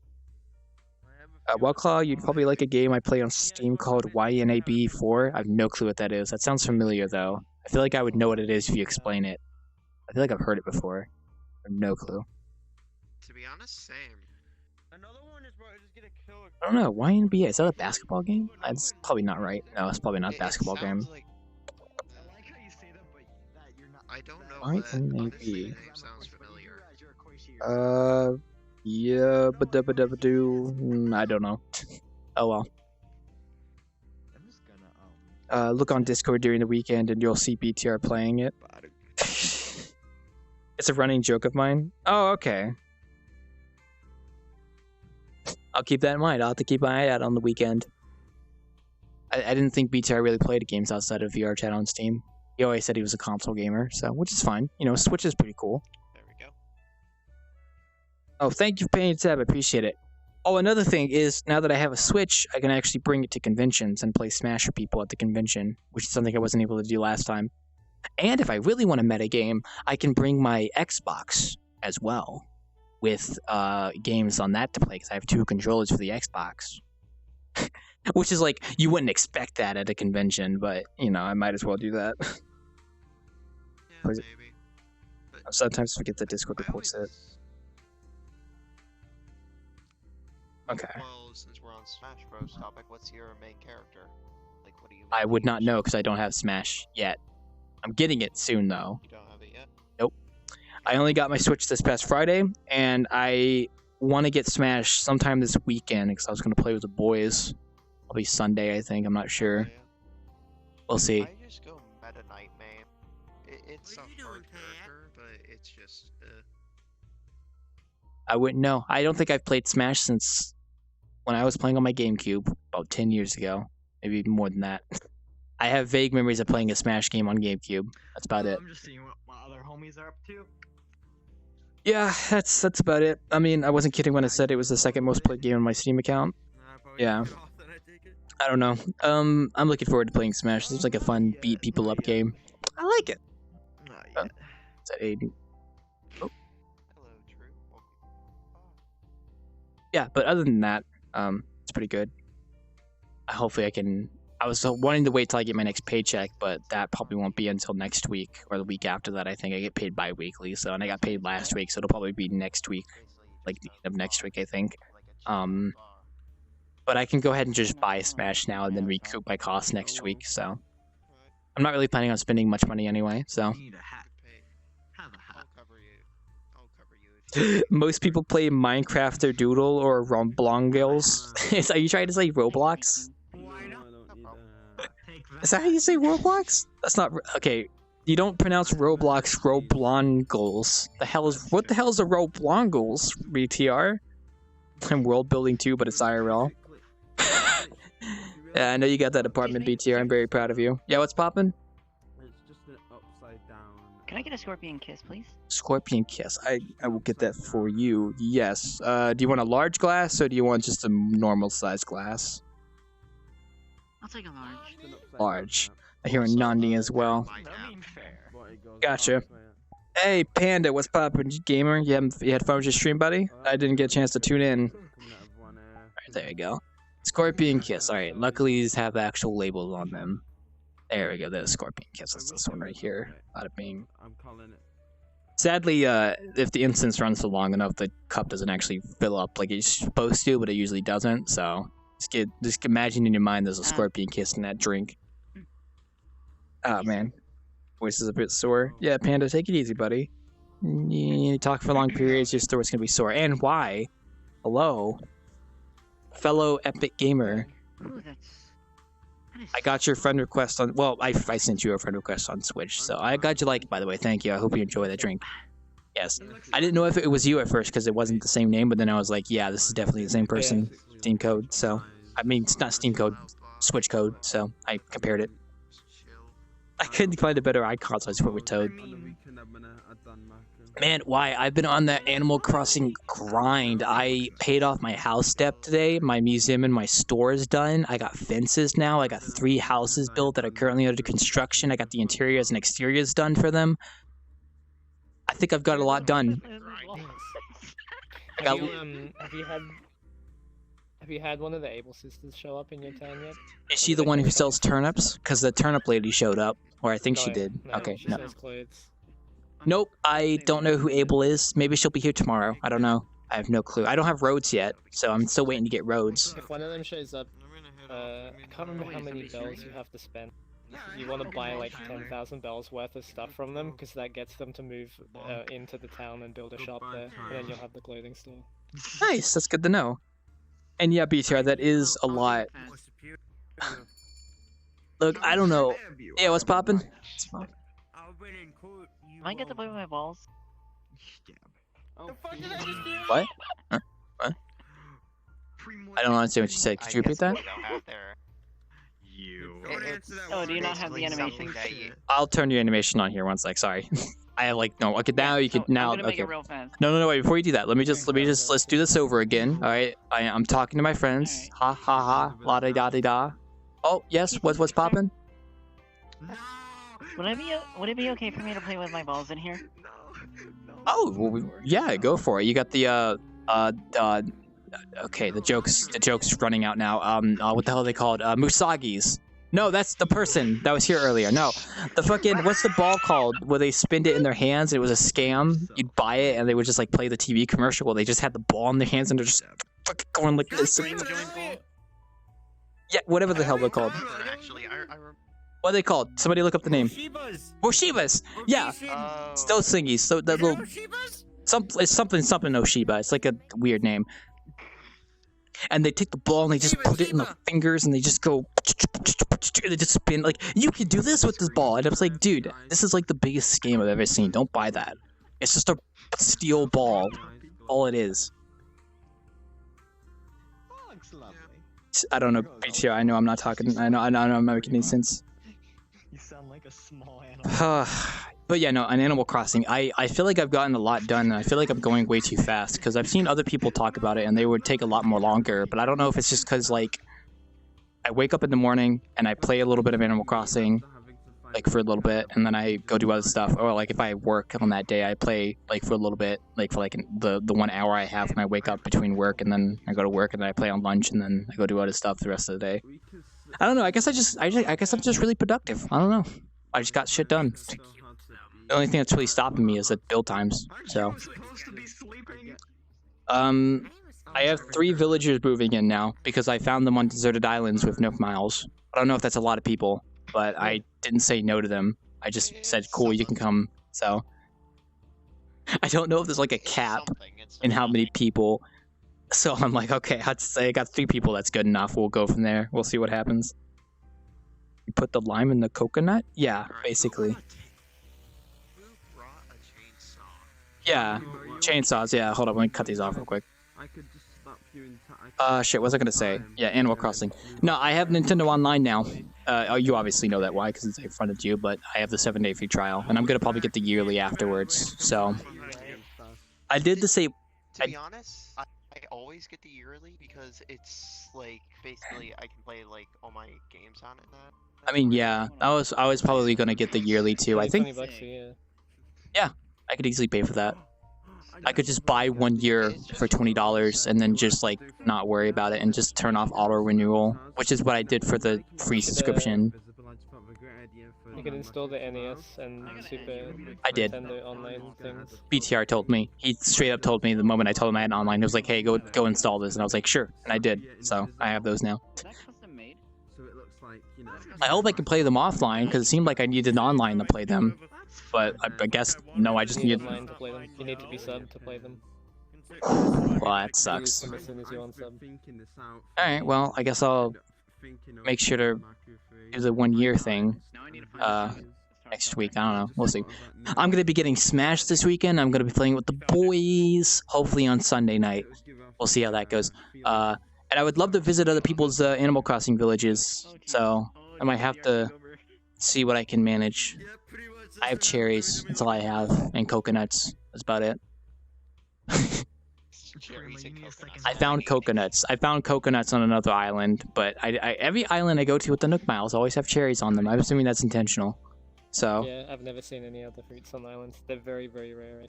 Wildclaw, you'd probably like a game I play on Steam called YNAB4. I have no clue what that is. That sounds familiar, though. I feel like I would know what it is if you explain it. I feel like I've heard it before. I have no clue. To be honest, same. I don't know. YNBA, is that a basketball game? That's probably not right. No, it's probably not a basketball game. Like, I don't know. YNAB. The name sounds familiar. Yeah, but I don't know. Oh well. Look on Discord during the weekend and you'll see BTR playing it. It's a running joke of mine. Oh, okay. I'll keep that in mind. I'll have to keep my eye out on the weekend. I didn't think BTR really played games outside of VRChat on Steam. He always said he was a console gamer, so which is fine. You know, Switch is pretty cool. There we go. Oh, thank you for paying tab. I appreciate it. Oh, another thing is, now that I have a Switch, I can actually bring it to conventions and play Smash for people at the convention, which is something I wasn't able to do last time. And if I really want to metagame, I can bring my Xbox as well, with games on that to play, because I have 2 controllers for the Xbox. Which is like, you wouldn't expect that at a convention, but, you know, I might as well do that. Yeah, maybe. But I sometimes forget that Discord reports it. Okay. Well, since we're on Smash Bros. Topic, what's your main character? Like, what do you? I would not know because I don't have Smash yet. I'm getting it soon, though. You don't have it yet? Nope. I only got my Switch this past Friday, and I want to get Smash sometime this weekend because I was going to play with the boys. Probably Sunday, I think. I'm not sure. Oh, yeah. We'll see. I just go Meta Knight main. it's a hard character, but it's just. I wouldn't know. I don't think I've played Smash since when I was playing on my GameCube about 10 years ago, maybe even more than that. I have vague memories of playing a Smash game on GameCube. That's about it. I'm just seeing what my other homies are up to. Yeah, that's about it. I mean, I wasn't kidding when I said it was the second most played game on my Steam account. Yeah. I don't know. I'm looking forward to playing Smash. It's like a fun beat people up game. I like it. Not yet. Is that Aiden? Oh. Hello, True. Yeah, but other than that, it's pretty good. Hopefully I can... I was wanting to wait till I get my next paycheck, but that probably won't be until next week or the week after that. I think I get paid bi-weekly, so, and I got paid last week, so it'll probably be next week, like the end of next week, I think. But I can go ahead and just buy Smash now and then recoup my costs next week, so I'm not really planning on spending much money anyway, so. Need a hat. Have a hat. I'll cover you. I'll cover you. Most people play Minecraft or Doodle or Romblongles. Are you trying to say Roblox? Is that how you say Roblox? That's not okay. You don't pronounce Roblox Roblongles. What the hell is a Roblongles? BTR? I'm world building too, but it's IRL. Yeah, I know you got that apartment, BTR. I'm very proud of you. Yeah, what's poppin'? It's just an upside down. Can I get a scorpion kiss, please? Scorpion kiss. I will get that for you. Yes. Do you want a large glass or do you want just a normal size glass? I'll take a large. Large. I hear a Nandi as well. Gotcha. Hey, Panda, what's poppin', gamer? You had fun with your stream, buddy? I didn't get a chance to tune in. Alright, there you go. Scorpion Kiss. Alright, luckily these have actual labels on them. There we go, there's Scorpion Kiss. That's this one right here. Bada bing. Sadly, if the instance runs for long enough, the cup doesn't actually fill up like it's supposed to, but it usually doesn't, so... Just imagine in your mind there's a Scorpion Kiss in that drink. Oh, man. Voice is a bit sore. Yeah, Panda, take it easy, buddy. You talk for long periods, your throat's gonna be sore. And why? Hello? Fellow Epic Gamer. Ooh, I got your friend request on... Well, I sent you a friend request on Switch, so I got you like, by the way. Thank you. I hope you enjoy that drink. Yes. I didn't know if it was you at first because it wasn't the same name, but then I was like, yeah, this is definitely the same person. Steam code, so... I mean, it's not Steam code, Switch code, so I compared it. I couldn't find a better icon, so I just went with Toad. Man, why? I've been on that Animal Crossing grind. I paid off my house debt today. My museum and my store is done. I got fences now. I got 3 houses built that are currently under construction. I got the interiors and exteriors done for them. I think I've got a lot done. Have you had one of the Able sisters show up in your town yet? Is she the one who sells turnips? Because the turnip lady showed up. Or I think she did. Okay, she sells clothes. Nope, I don't know who Able is. Maybe she'll be here tomorrow. I don't know. I have no clue. I don't have roads yet, so I'm still waiting to get roads. If one of them shows up, I can't remember how many bells you have to spend. You want to buy like 10,000 bells worth of stuff from them, because that gets them to move into the town and build a shop there, and then you'll have the clothing store. Nice, that's good to know. And yeah, BTR, that is a lot. Look, I don't know. Yeah, what's poppin'? Can I get to play with my balls? What? Huh? What? I don't understand what you said. Could you repeat that? Oh, do you not have the animation? I'll turn your animation on here one sec. Sorry. I like no. Okay, now you can now. I'm gonna make Okay. it real fast. No. Wait. Before you do that, let's do this over again. All right. I'm talking to my friends. Ha ha ha. La da da da da. Oh yes. What's poppin'? Would it be okay for me to play with my balls in here? Oh well, yeah. Go for it. You got the Okay, the joke's running out now. What the hell are they called? Musagis. No, that's the person that was here earlier. No, the fucking, what's the ball called? Where they spinned it in their hands and it was a scam? You'd buy it and they would just like play the TV commercial where they just had the ball in their hands and they're just fucking going like this. Yeah, whatever the hell they're called. What are they called? Somebody look up the name. Woshibas! Yeah! It's those thingies. So that little... It's something Oshiba. It's like a weird name. and they take the ball and they just put it in the fingers and they just go and they just spin. Like, you can do this with this ball. And I was like, dude, this is like the biggest scam I've ever seen. Don't buy that. It's just a steel ball. All it is. I don't know, BTR. I know I'm not talking. I know I'm not making any sense. You sound like a small animal. But yeah, no, on Animal Crossing, I feel like I've gotten a lot done, and I feel like I'm going way too fast, because I've seen other people talk about it, and they would take a lot more longer, but I don't know if it's just because, like, I wake up in the morning, and I play a little bit of Animal Crossing, like, for a little bit, and then I go do other stuff, or, like, if I work on that day, I play, like, for a little bit, like, for, like, the 1 hour I have when I wake up between work, and then I go to work, and then I play on lunch, and then I go do other stuff the rest of the day. I don't know, I guess I'm just really productive. I don't know. I just got shit done. The only thing that's really stopping me is at build times, so. I have 3 villagers moving in now, because I found them on deserted islands with Nook Miles. I don't know if that's a lot of people, but I didn't say no to them. I just said, cool, you can come, so. I don't know if there's like a cap in how many people, so I'm like, okay, I'd say I got 3 people, that's good enough, we'll go from there, we'll see what happens. You put the lime in the coconut? Yeah, basically. Yeah, chainsaws, yeah, hold up, let me cut these off real quick. Shit, what was I gonna say? Yeah, Animal Crossing. No, I have Nintendo Online now. You obviously know that why, because it's in front of you, but I have the 7-day free trial, and I'm gonna probably get the yearly afterwards, so. I did the same. To be honest, I always get the yearly because it's, like, basically I can play, like, all my games on it now. I mean, yeah, I was probably gonna get the yearly too, I think. Yeah, I could easily pay for that. I could just buy 1 year for $20 and then just like not worry about it and just turn off auto renewal, which is what I did for the free subscription. You can install the NES and Super I did. Nintendo online things. BTR told me. He straight up told me the moment I told him I had online. He was like, "Hey, go install this," and I was like, "Sure," and I did. So I have those now. I hope I can play them offline because it seemed like I needed online to play them. But I guess, no, I just need... online to play them. You need to be subbed to play them. Well, that sucks. Alright, well, I guess I'll make sure to do the 1 year thing next week. I don't know. We'll see. I'm going to be getting Smash this weekend. I'm going to be playing with the boys, hopefully on Sunday night. We'll see how that goes. And I would love to visit other people's Animal Crossing villages, so I might have to see what I can manage. I have cherries, that's all I have, and coconuts, that's about it. I found coconuts. I found coconuts on another island, but every island I go to with the Nook Miles always have cherries on them. I'm assuming that's intentional. So. Yeah, I've never seen any other fruits on islands. They're very, very rare, I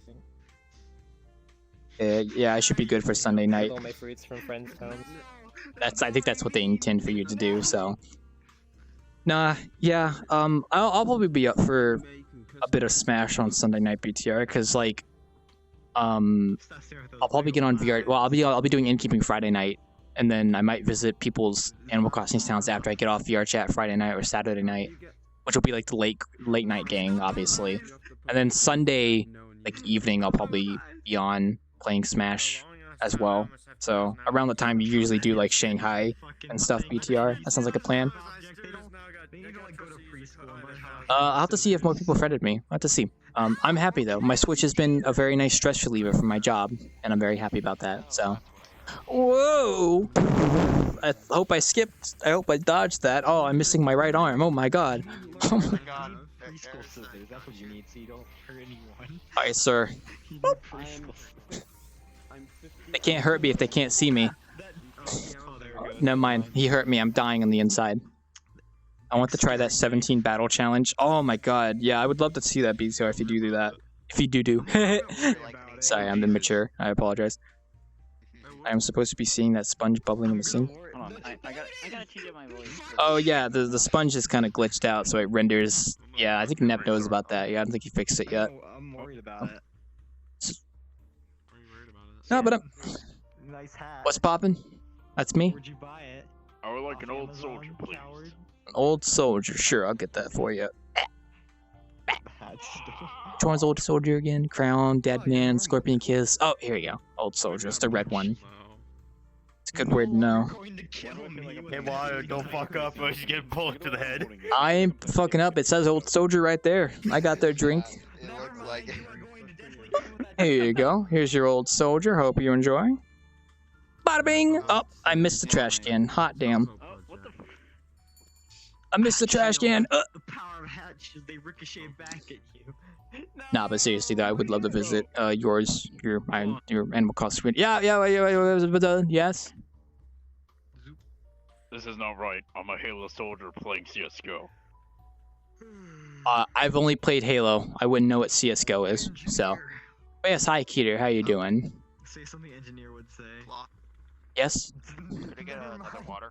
think. Yeah, I should be good for Sunday night. All my fruits from friends' towns. I think that's what they intend for you to do, so. Nah, yeah, I'll probably be up for a bit of Smash on Sunday night, BTR, because, like, I'll probably get on VR. Well, I'll be doing Innkeeping Friday night, and then I might visit people's Animal Crossing towns after I get off VRChat Friday night or Saturday night, which will be like the late night gang, obviously. And then Sunday, like evening, I'll probably be on playing Smash as well. So around the time you usually do like Shanghai and stuff, BTR. That sounds like a plan. I'll have to see if more people friended me. I'll have to see. I'm happy though. My Switch has been a very nice stress reliever for my job, and I'm very happy about that. So, whoa! I hope I skipped. I hope I dodged that. Oh, I'm missing my right arm. Oh my god. Oh my god. That's what you need so you don't hurt anyone. Alright, sir. They can't hurt me if they can't see me. Never mind. He hurt me. I'm dying on the inside. I want to try that 17 battle challenge. Oh my god. Yeah, I would love to see that, BCR, if you do that. If you do. Sorry, I'm immature. I apologize. I am supposed to be seeing that sponge bubbling in the sink. Hold on, I gotta change up my voice. Oh yeah, the sponge is kind of glitched out, so it renders... Yeah, I think Nep knows about that. Yeah, I don't think he fixed it yet. I'm worried about it. No, but Nice hat. what's poppin'? That's me. Where'd you buy it? I would like an old soldier, please. An old soldier. Sure, I'll get that for you. Which one's old soldier again? Crown, Dead Man, Scorpion Kiss. Oh, here you go. Old soldier. It's the red one. It's a good word to know. Hey, Water, don't fuck up or you get bullet to the head. I ain't fucking up. It says old soldier right there. I got their drink. It looks like it. Here you go. Here's your old soldier. Hope you enjoy. Bada bing! Oh, I missed the trash can. Hot damn. I missed the trash can. The power of hatches, they ricochet back at you. Nah, but seriously, though, I would love to visit your Animal Crossing. Yeah, yes. This is not right. I'm a Halo soldier playing CS:GO. I've only played Halo. I wouldn't know what CS:GO is, so. But yes, hi, Keter. How you doing? Say something engineer would say. Yes? Could I get another water?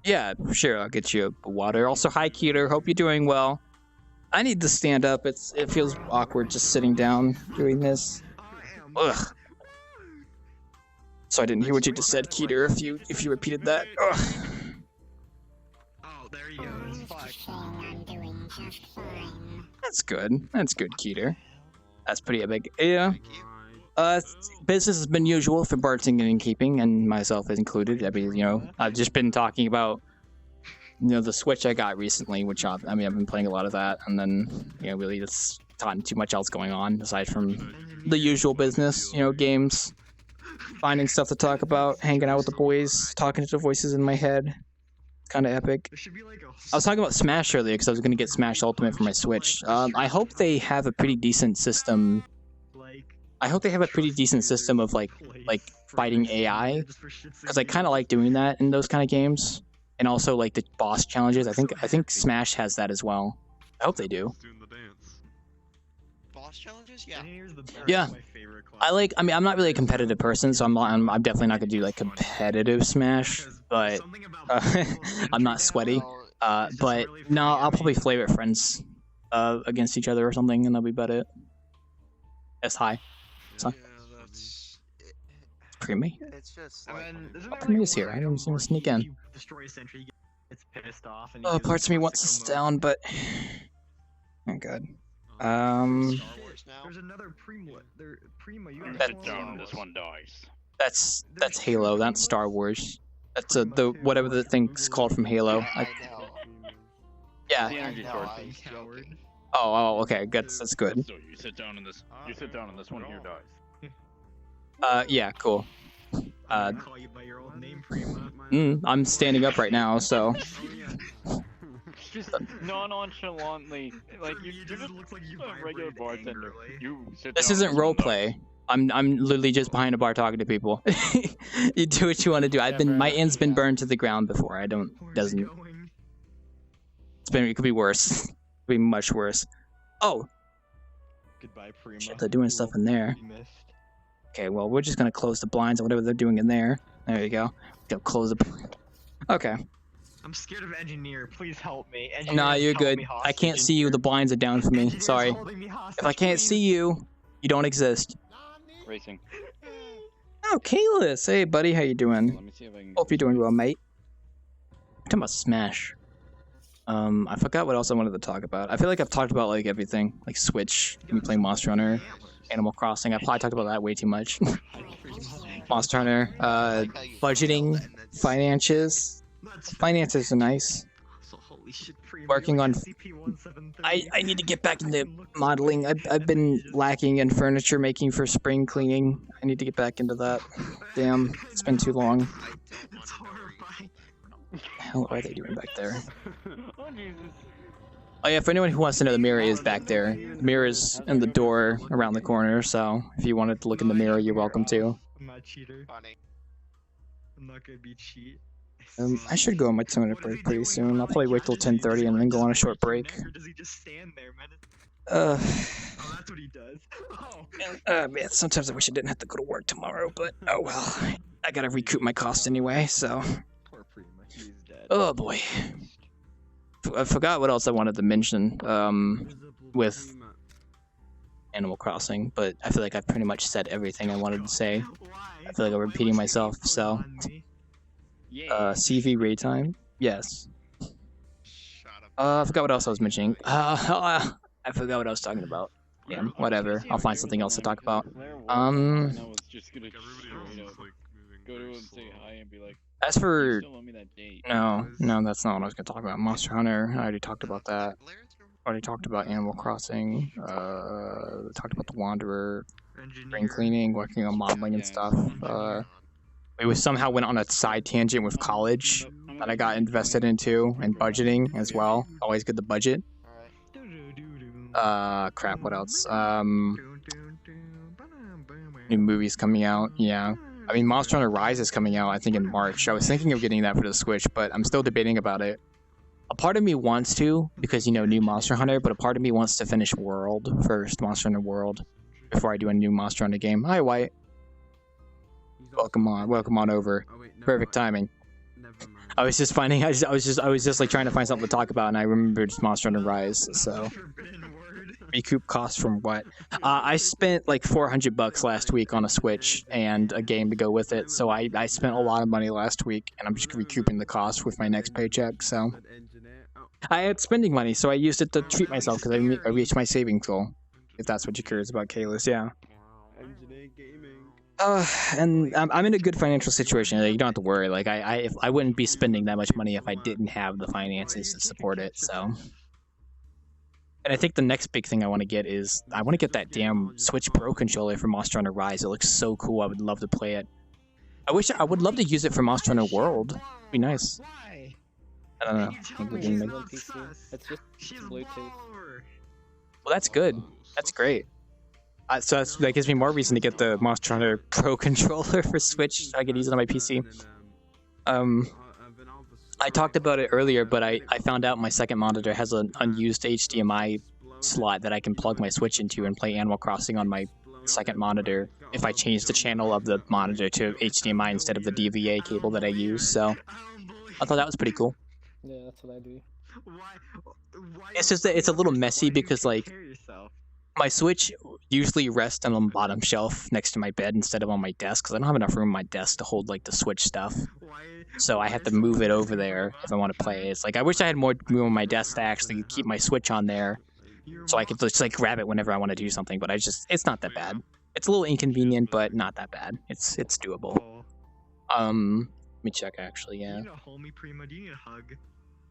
Yeah, sure, I'll get you a water. Also, hi, Keter. Hope you're doing well. I need to stand up. It feels awkward just sitting down doing this. Ugh. So I didn't hear what you just said, Keter, if you repeated that. Ugh. Oh, there you go. It's fine. That's good. That's good, Keter. That's pretty epic. Yeah. Business has been usual for Bartending and keeping, and myself included. I mean, you know, I've just been talking about, you know, the Switch I got recently, which I've been playing a lot of that, and then, you know, really it's not too much else going on aside from the usual business, you know, games, finding stuff to talk about, hanging out with the boys, talking to the voices in my head. Kind of epic. I was talking about Smash earlier because I was going to get Smash Ultimate for my Switch. I hope they have a pretty decent system. I hope they have a pretty decent system of like fighting AI, because I kind of like doing that in those kind of games, and also like the boss challenges. I think Smash has that as well. I hope they do. Boss challenges, yeah. Yeah. I'm not really a competitive person, so I'm definitely not gonna do like competitive Smash, but I'm not sweaty. But no, I'll probably play with friends against each other or something, and that'll be about it. That's high. So. Primi? It's just like... Primi's here. I didn't even sneak in. Oh, parts of me wants to sit down, but... Oh, God. There's another Prima. You Sit down, this one dies. That's Halo. That's Star Wars. That's the whatever the thing's called from Halo. Yeah. Oh, okay. That's good. So you sit down in this. You sit down, and this one here dies. Yeah, cool. call you by your old name, Prima. I'm standing up right now, so. Just nonchalantly, like you just look like you a regular bartender. You sit This down isn't roleplay. I'm literally just behind a bar talking to people. You do what you want to do. My end's been burned to the ground before. It could be worse. It could be much worse. Oh. Goodbye, Prima. Shit, they're doing stuff in there. Okay, well, we're just gonna close the blinds or whatever they're doing in there. There you go. Go close the blind. Okay. I'm scared of engineer. Please help me. Nah, you're good. I can't see you. The blinds are down for me. Sorry. If I can't see you, you don't exist. Racing. Oh, Kalis. Hey, buddy. How you doing? Let me see if I can... Hope you're doing well, mate. I'm talking about Smash. I forgot what else I wanted to talk about. I feel like I've talked about like everything, like Switch, me playing Monster Hunter, Animal Crossing. I've probably talked about that way too much. Monster Hunter, budgeting, finances. Finances are nice. Working on. I need to get back into modeling. I've been lacking in furniture making for spring cleaning. I need to get back into that. Damn, it's been too long. What the hell are they doing back there? Oh yeah, for anyone who wants to know, the mirror is back there. The mirror is in the door around the corner, so if you wanted to look in the mirror, you're welcome to. I'm not a cheater. I'm not gonna be cheat. I should go on my toilet break pretty soon. I'll probably wait till 10:30 and then go on a short break. Does he just stand there, man? Oh, that's what he does. Man, sometimes I wish I didn't have to go to work tomorrow, but oh well. I gotta recoup my cost anyway, so. Oh boy. I forgot what else I wanted to mention with Animal Crossing, but I feel like I've pretty much said everything I wanted to say. I feel like I'm repeating myself, so. CV raid time? Yes. I forgot what else I was mentioning. I forgot what I was talking about. Yeah, whatever. I'll find something else to talk about. go to and say hi and be like, As for you still owe me that date. no, that's not what I was gonna talk about. Monster Hunter, I already talked about that. Already talked about Animal Crossing. Talked about the Wanderer, spring cleaning, working on modeling and stuff. We somehow went on a side tangent with college that I got invested into and budgeting as well. Always good to budget. Crap. What else? New movies coming out. Yeah. I mean, Monster Hunter Rise is coming out, I think, in March. I was thinking of getting that for the Switch, but I'm still debating about it. A part of me wants to, because, you know, new Monster Hunter, but a part of me wants to finish World first, Monster Hunter World, before I do a new Monster Hunter game. Hi, White. Welcome on over. Perfect timing. I was just finding, I was just like trying to find something to talk about, and I remembered Monster Hunter Rise, so. Recoup costs from what? I spent like $400 last week on a Switch and a game to go with it, so I spent a lot of money last week, and I'm just recouping the cost with my next paycheck, so. I had spending money, so I used it to treat myself because I reached my savings goal. If that's what you're curious about, Kalis, yeah. And I'm in a good financial situation. Like, you don't have to worry. Like, I wouldn't be spending that much money if I didn't have the finances to support it, so. And I think the next big thing I want to get is, I want to get that damn Switch Pro controller for Monster Hunter Rise. It looks so cool. I would love to play it. I would love to use it for Monster Hunter World. It'd be nice. I don't know. It's just Bluetooth. Well, that's good. That's great. So that gives me more reason to get the Monster Hunter Pro controller for Switch so I can use it on my PC. I talked about it earlier, but I found out my second monitor has an unused HDMI slot that I can plug my Switch into and play Animal Crossing on my second monitor if I change the channel of the monitor to HDMI instead of the DVA cable that I use, so I thought that was pretty cool. Yeah, that's what I do. It's just that it's a little messy because, like, my Switch usually rests on the bottom shelf next to my bed instead of on my desk because I don't have enough room on my desk to hold, like, the Switch stuff. So I have to move it over there if I want to play. It's like, I wish I had more room on my desk to actually keep my Switch on there so I could just, like, grab it whenever I want to do something, but it's not that bad. It's a little inconvenient, but not that bad. It's doable. Let me check, actually, yeah.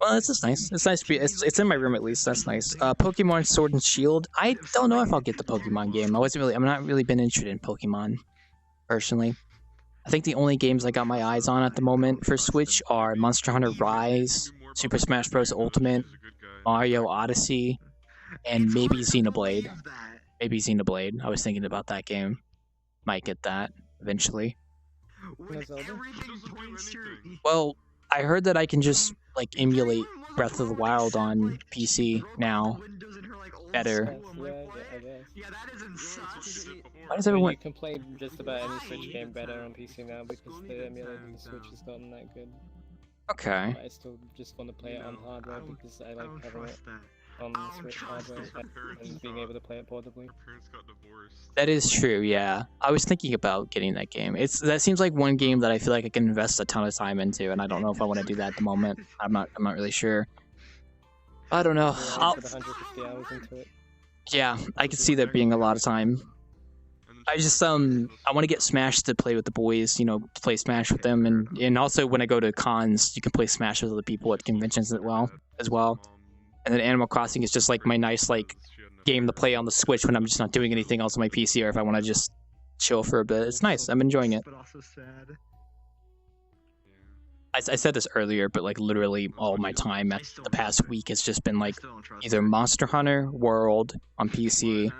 Well, it's just nice. It's nice to be. It's in my room at least. That's nice. Pokemon Sword and Shield. I don't know if I'll get the Pokemon game. I'm not really been interested in Pokemon, personally. I think the only games I got my eyes on at the moment for Switch are Monster Hunter Rise, Super Smash Bros. Ultimate, Mario Odyssey, and maybe Xenoblade. Maybe Xenoblade. I was thinking about that game. Might get that eventually. Well, I heard that I can just, like, emulate Breath of the Wild on PC now better. Why does everyone... You can play just about any Switch game better on PC now because the emulating Switch has gotten that good. Okay. But I still just want to play it on hardware because I like having it on the Switch hardware and being able to play it portably. That is true, yeah. I was thinking about getting that game. That seems like one game that I feel like I can invest a ton of time into, and I don't know if I want to do that at the moment. I'm not really sure. I don't know. I'll put 150 hours into it. Yeah, I could see that being a lot of time. I just I want to get Smash to play with the boys, you know, play Smash with them, and also when I go to cons, you can play Smash with other people at conventions as well. And then Animal Crossing is just like my nice like game to play on the Switch when I'm just not doing anything else on my PC, or if I want to just chill for a bit. It's nice. I'm enjoying it. I said this earlier, but like literally all my time at the past week has just been like either Monster Hunter World on PC,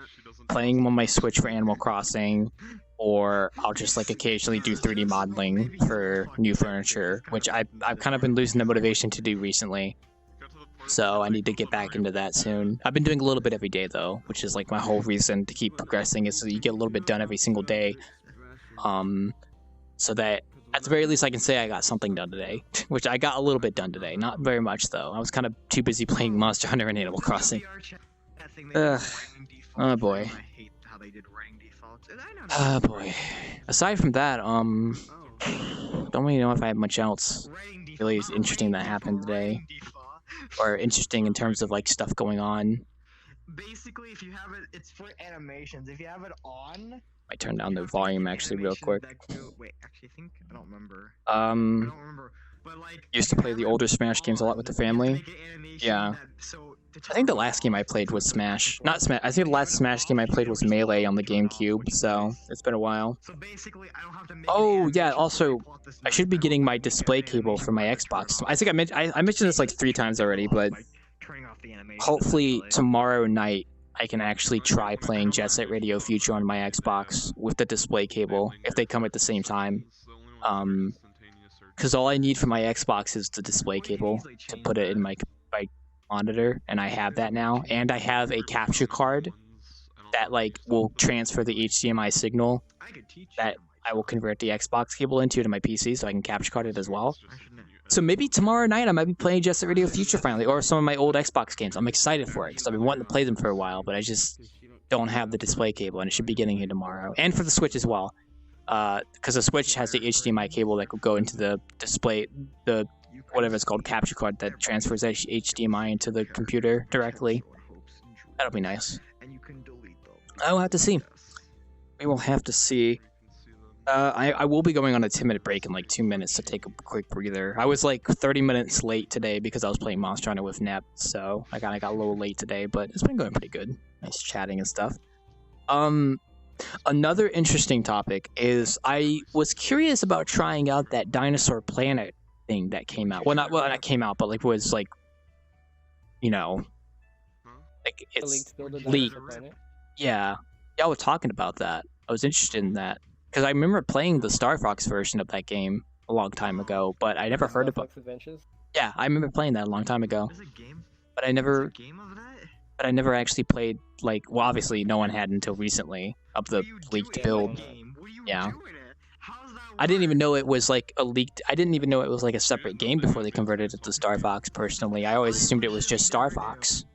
playing on my Switch for Animal Crossing, or I'll just like occasionally do 3D modeling for new furniture, which I've kind of been losing the motivation to do recently. So I need to get back into that soon. I've been doing a little bit every day though, which is like my whole reason to keep progressing is so you get a little bit done every single day. So that at the very least I can say I got something done today, which I got a little bit done today. Not very much though. I was kind of too busy playing Monster Hunter and Animal Crossing. Oh boy. Oh boy. Aside from that, don't really know if I have much else really interesting that happened today. Or interesting in terms of like stuff going on. Basically, if you have it, it's for animations. If you have it on, Might turn down the volume actually real quick. Wait, actually, I think I don't remember. But like, Used to play the older Smash games a lot with the family. Yeah. I think the last game I played was Smash. Not Smash. I think the last Smash game I played was Melee on the GameCube. So it's been a while. So basically, I don't have to make Oh yeah. Also, I should be getting my display cable for my Xbox. I think I mentioned this like 3 times already, but hopefully tomorrow night I can actually try playing Jet Set Radio Future on my Xbox with the display cable if they come at the same time. Because all I need for my Xbox is the display cable to put it in my monitor, and I have that now. And I have a capture card that like will transfer the HDMI signal that I will convert the Xbox cable into to my PC, so I can capture card it as well. So maybe tomorrow night I might be playing Jet Set Radio Future finally, or some of my old Xbox games. I'm excited for it because I've been wanting to play them for a while, but I just don't have the display cable, and it should be getting here tomorrow. And for the Switch as well. Because the Switch has the HDMI cable that could go into the display, the whatever it's called, capture card that transfers HDMI into the computer directly. That'll be nice. I will have to see. We will have to see. I will be going on a 10-minute break in like 2 minutes to take a quick breather. I was like 30 minutes late today because I was playing Monster Hunter with Nep, so I got a little late today, but it's been going pretty good. Nice chatting and stuff. Another interesting topic is I was curious about trying out that Dinosaur Planet thing that came out. Well, not came out, but like was like, you know, like it's leaked. Yeah, y'all were talking about that. I was interested in that because I remember playing the Star Fox version of that game a long time ago, but I never heard about. Yeah, I remember playing that a long time ago, but I never. But I never actually played, like, well, obviously no one had until recently of the leaked build. Yeah. I didn't even know it was like a leaked. I didn't even know it was like a separate game before they converted it to Star Fox. Personally, I always assumed it was just Star Fox,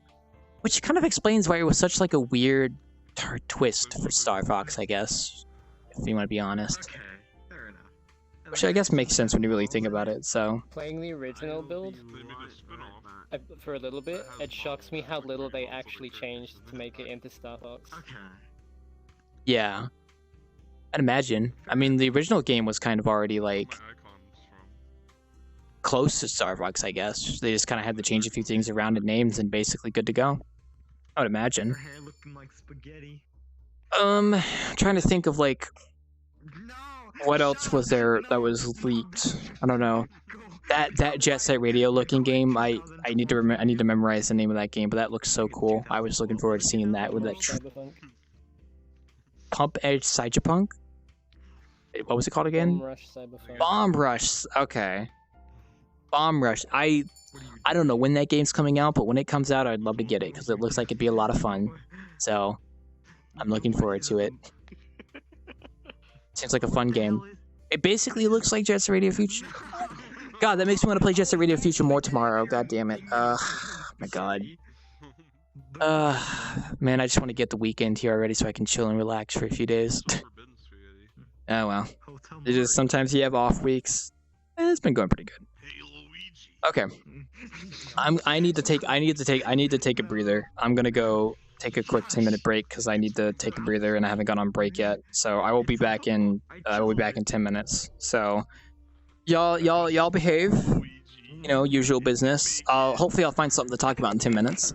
which kind of explains why it was such like a weird twist for Star Fox, I guess, if you want to be honest. Which I guess makes sense when you really think about it. So playing the original build for a little bit, it shocks me how little they actually changed to make it into Star Fox. Yeah, I'd imagine. I mean, the original game was kind of already like close to Star Fox, I guess. They just kind of had to change a few things around in names and basically good to go. I would imagine. I'm trying to think of like what else was there that was leaked. I don't know. That Jet Set Radio looking game, I need to memorize the name of that game, but that looks so cool. I was looking forward to seeing that with that Pump Edge Cyberpunk. What was it called again? Bomb Rush Cyberpunk. Bomb Rush. Okay. Bomb Rush. I don't know when that game's coming out, but when it comes out, I'd love to get it because it looks like it'd be a lot of fun. So I'm looking forward to it. Seems like a fun game. It basically looks like Jet Set Radio Future. God, that makes me want to play Jet Set Radio Future more tomorrow. God damn it. My God. Man, I just want to get the weekend here already so I can chill and relax for a few days. Oh well. It's just sometimes you have off weeks. It's been going pretty good. Okay. I need to take a breather. I'm gonna go take a quick 10-minute break because I need to take a breather and I haven't gone on break yet. So I will be back in 10 minutes. So y'all behave. You know, usual business. Hopefully I'll find something to talk about in 10 minutes.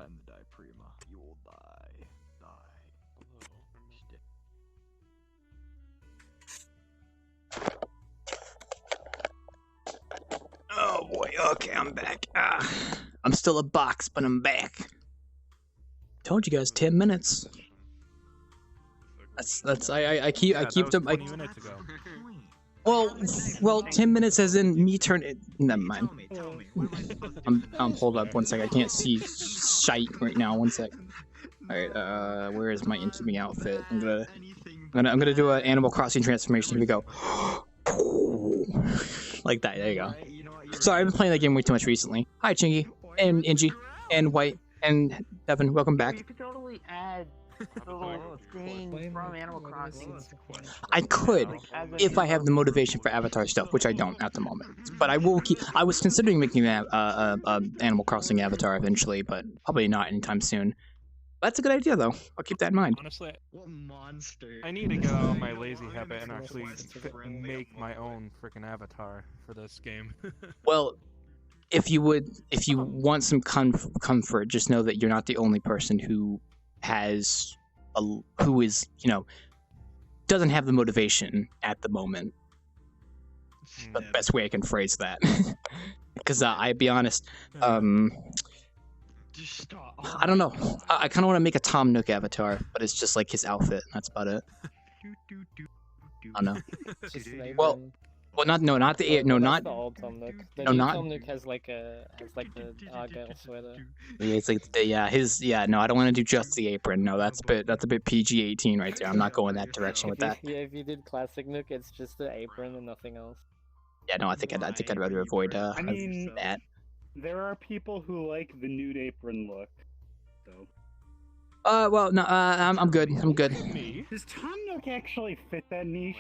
time to die, Prima. You will die. Oh boy, okay, I'm back. I'm still a box, but I'm back. Told you guys, 10 minutes. I keep them. 20 minutes ago. Well, 10 minutes as in me turn it. Never mind. Hold up, one sec. I can't see shite right now. One sec. All right, where is my incoming outfit? I'm gonna do an Animal Crossing transformation. Here we go. Like that. There you go. Sorry, I've been playing that game way too much recently. Hi, Chingy and Inji and White and Devin. Welcome back. You could totally add little things from Animal Crossing. I could, if I have the motivation for Avatar stuff, which I don't at the moment. But I will keep. I was considering making an Animal Crossing Avatar eventually, but probably not anytime soon. That's a good idea, though. I'll keep that in mind. Honestly, what monster? I need to get out of my lazy habit and actually make my own freaking avatar for this game. Well, if you want some comfort, just know that you're not the only person who is, doesn't have the motivation at the moment. The best way I can phrase that. Because I'll be honest, I don't know. I kind of want to make a Tom Nook avatar, but it's just like his outfit. And that's about it. I don't know. Well, not the not the old Tom Nook. The no, new not Tom Nook has like the Argyle sweater. Yeah, it's like no, I don't want to do just the apron. No, that's a bit PG-18 right there. I'm not going that direction with that. Yeah, if you did classic Nook, it's just the apron and nothing else. Yeah, no, I think I'd rather avoid I mean, that. There are people who like the nude apron look. So. Well, no, I'm good. I'm good. Does Tom Nook actually fit that niche?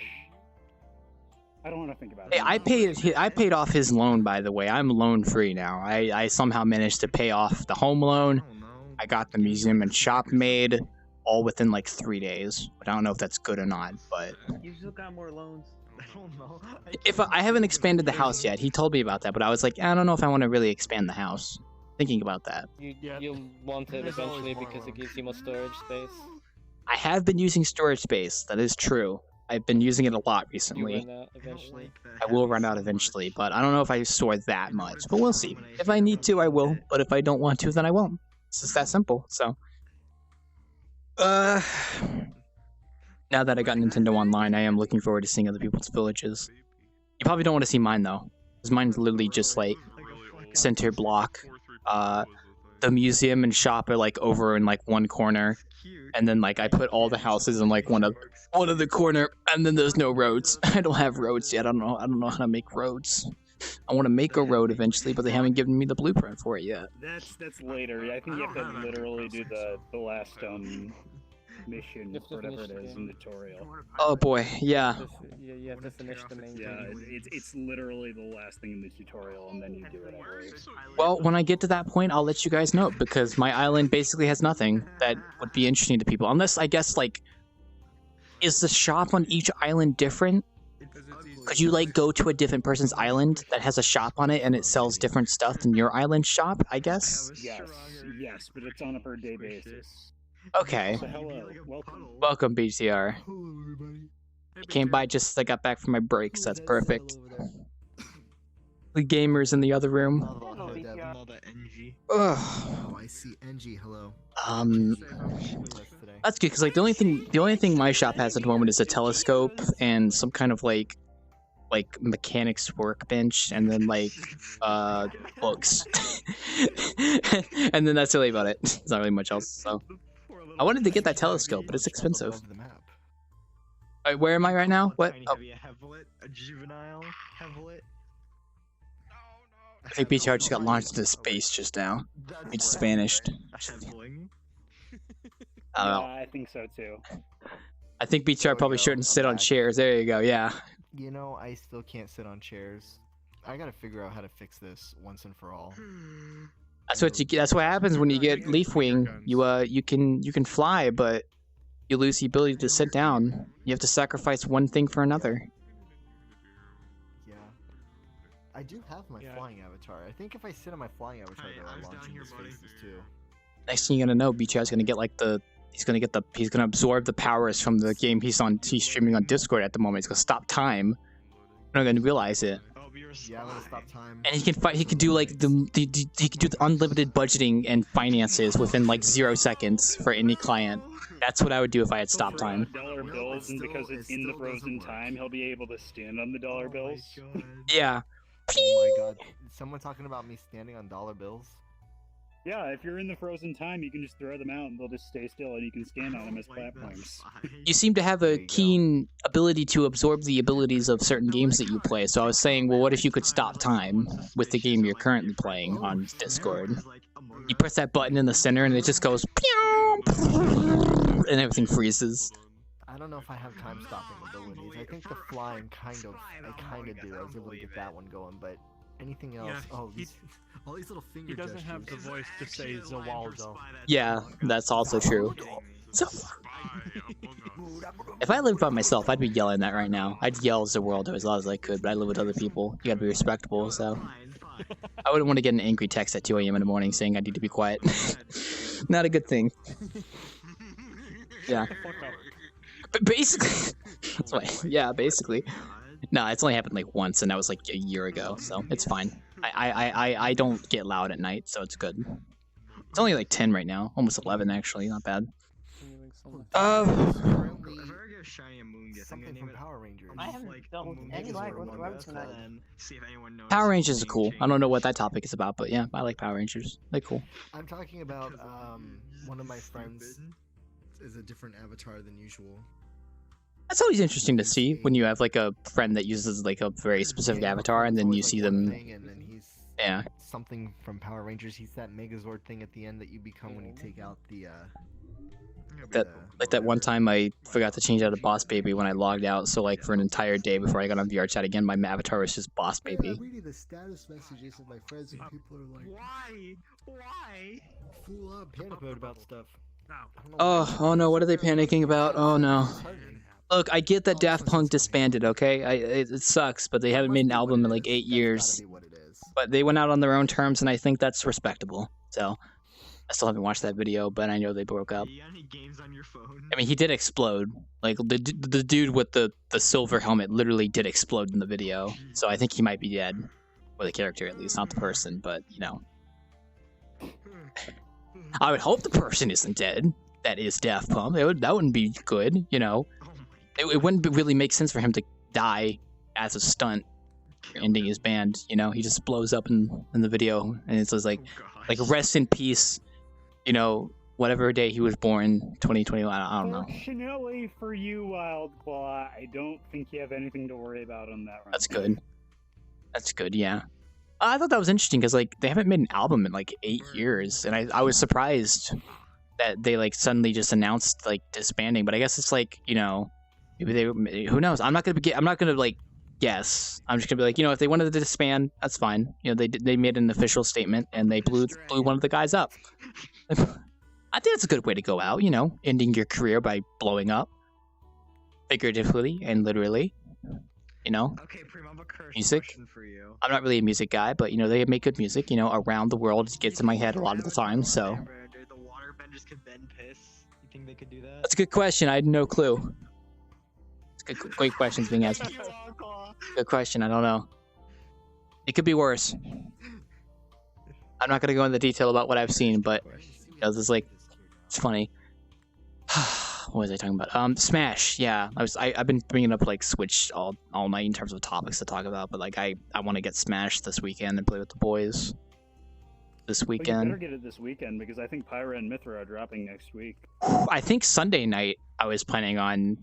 I don't want to think about Hey, it. I paid off his loan, by the way. I'm loan free now. I somehow managed to pay off the home loan. I got the museum and shop made all within like 3 days. But I don't know if that's good or not. But You still got more loans. I don't know. if I haven't expanded the house yet, he told me about that. But I was like, I don't know if I want to really expand the house. Thinking about that. You'll want it eventually because it gives you more storage space. I have been using storage space. That is true. I've been using it a lot recently. Run out eventually. I will run out eventually, but I don't know if I store that much. But we'll see. If I need to, I will. But if I don't want to, then I won't. It's just that simple. So, now that I got Nintendo Online, I am looking forward to seeing other people's villages. You probably don't want to see mine though, because mine's literally just like center block. The museum and shop are like over in like one corner, and then like I put all the houses in like one of the corner, and then there's no roads. I don't have roads yet. I don't know how to make roads. I want to make a road eventually, but they haven't given me the blueprint for it yet. That's later. I think you have to literally do the last mission, whatever it is, in the tutorial. Oh boy, yeah. Yeah, you have to finish the main Yeah, game. it's literally the last thing in the tutorial, and then you do it, I believe. Well, when I get to that point, I'll let you guys know, because my island basically has nothing that would be interesting to people. Unless, I guess, like, is the shop on each island different? Could you, like, go to a different person's island that has a shop on it and it sells different stuff than your island shop, I guess? Yes, but it's on a per day basis. Okay. So hello, welcome. Welcome, BTR. I came by just as I got back from my breaks. That's perfect. The gamers in the other room. Ugh. Oh, I see NG. Hello. That's good because like the only thing my shop has at the moment is a telescope and some kind of like mechanics workbench and then like books. And then that's really about it. It's not really much else. So I wanted to get that telescope, but it's expensive. Alright, where am I right now? What? Oh. A juvenile Hevelet. I think BTR just got launched into space just now. He just vanished. I don't know. I think so too. I think BTR probably shouldn't sit on chairs. There you go. Yeah. You know, I still can't sit on chairs. I gotta figure out how to fix this once and for all. That's what happens when you get Leaf Wing. You can fly, but you lose the ability to sit down. You have to sacrifice one thing for another. Yeah. I do have my flying avatar. I think if I sit on my flying avatar, though, I'll launch into spaces too. next thing you're gonna know, VRChat's gonna get like he's gonna absorb the powers from the game he's streaming on Discord at the moment. He's gonna stop time. You're not gonna realize it. Yeah, I'm gonna stop time. And he can do like he can do the unlimited budgeting and finances within like 0 seconds for any client. That's what I would do if I had stop time. Dollar bills, and because it's in the frozen time, he'll be able to stand on the dollar bills. Yeah. Oh my god. Is someone talking about me standing on dollar bills? Yeah, if you're in the frozen time, you can just throw them out and they'll just stay still and you can stand on them as platforms. You seem to have a keen ability to absorb the abilities of certain games that you play. So I was saying, well, what if you could stop time with the game you're currently playing on Discord? You press that button in the center and it just goes and everything freezes. I don't know if I have time stopping abilities. I think the flying I kind of do. I was able to get that one going, but anything else? Yeah, oh, all these little finger He doesn't gestures. have the voice to say Zawaldo. Yeah, that's also true. So, if I lived by myself, I'd be yelling that right now. I'd yell as the world as loud as I could, but I live with other people. You gotta be respectable, so... I wouldn't want to get an angry text at 2 a.m. in the morning saying I need to be quiet. Not a good thing. Yeah. But basically... that's why, yeah, basically. No, it's only happened like once, and that was like a year ago, so it's fine. I don't get loud at night, so it's good. It's only like 10 right now, almost 11 actually, not bad. Something from Power Rangers. I haven't dealt with any lag whatsoever tonight. Power Rangers are cool. I don't know what that topic is about, but yeah, I like Power Rangers. They're cool. I'm talking about one of my friends is a different avatar than usual. That's always interesting to see when you have like a friend that uses like a very specific avatar, and then you see them. And then he's yeah. Something from Power Rangers. He's that Megazord thing at the end that you become when you take out the. Like that one time I forgot to change out a Boss Baby when I logged out, so like for an entire day before I got on VRChat again, my avatar was just Boss Baby. I'm reading the status messages of my friends and people are like, why? Fool up, panic mode about stuff. Oh no, what are they panicking about? Oh no. Look, I get that Daft Punk disbanded, okay? It sucks, but they haven't made an album in like 8 years. But they went out on their own terms, and I think that's respectable. So, I still haven't watched that video, but I know they broke up. I mean, he did explode. Like, the dude with the silver helmet literally did explode in the video. So I think he might be dead. Or the character, at least, not the person, but, you know. I would hope the person isn't dead. That is Daft Punk. That wouldn't be good, you know. It wouldn't really make sense for him to die as a stunt for ending his band, you know? He just blows up in the video, and it's just like rest in peace, you know, whatever day he was born, 2021, I don't know. Fortunately for you, Wildclaw, I don't think you have anything to worry about on that one. That's good. That's good, yeah. I thought that was interesting, because, like, they haven't made an album in, like, 8 years, and I was surprised that they, like, suddenly just announced, like, disbanding, but I guess it's, like, you know... Maybe they, who knows? I'm not gonna like guess. I'm just gonna be like, you know, if they wanted to disband, that's fine. You know, they made an official statement and they blew one of the guys up. I think that's a good way to go out. You know, ending your career by blowing up, figuratively and literally. You know, music. I'm not really a music guy, but you know, they make good music. You know, around the world it gets in my head a lot of the time. So. The waterbenders could then piss. You think they could do that? That's a good question. I had no clue. Great questions being asked. Good question. I don't know. It could be worse. I'm not gonna go into detail about what I've seen, but you know, this is like, it's funny. What was I talking about? Smash. Yeah, I've been bringing up like Switch all night in terms of topics to talk about, but like I want to get Smash this weekend and play with the boys. This weekend. Well, you better get it this weekend because I think Pyra and Mithra are dropping next week. I think Sunday night I was planning on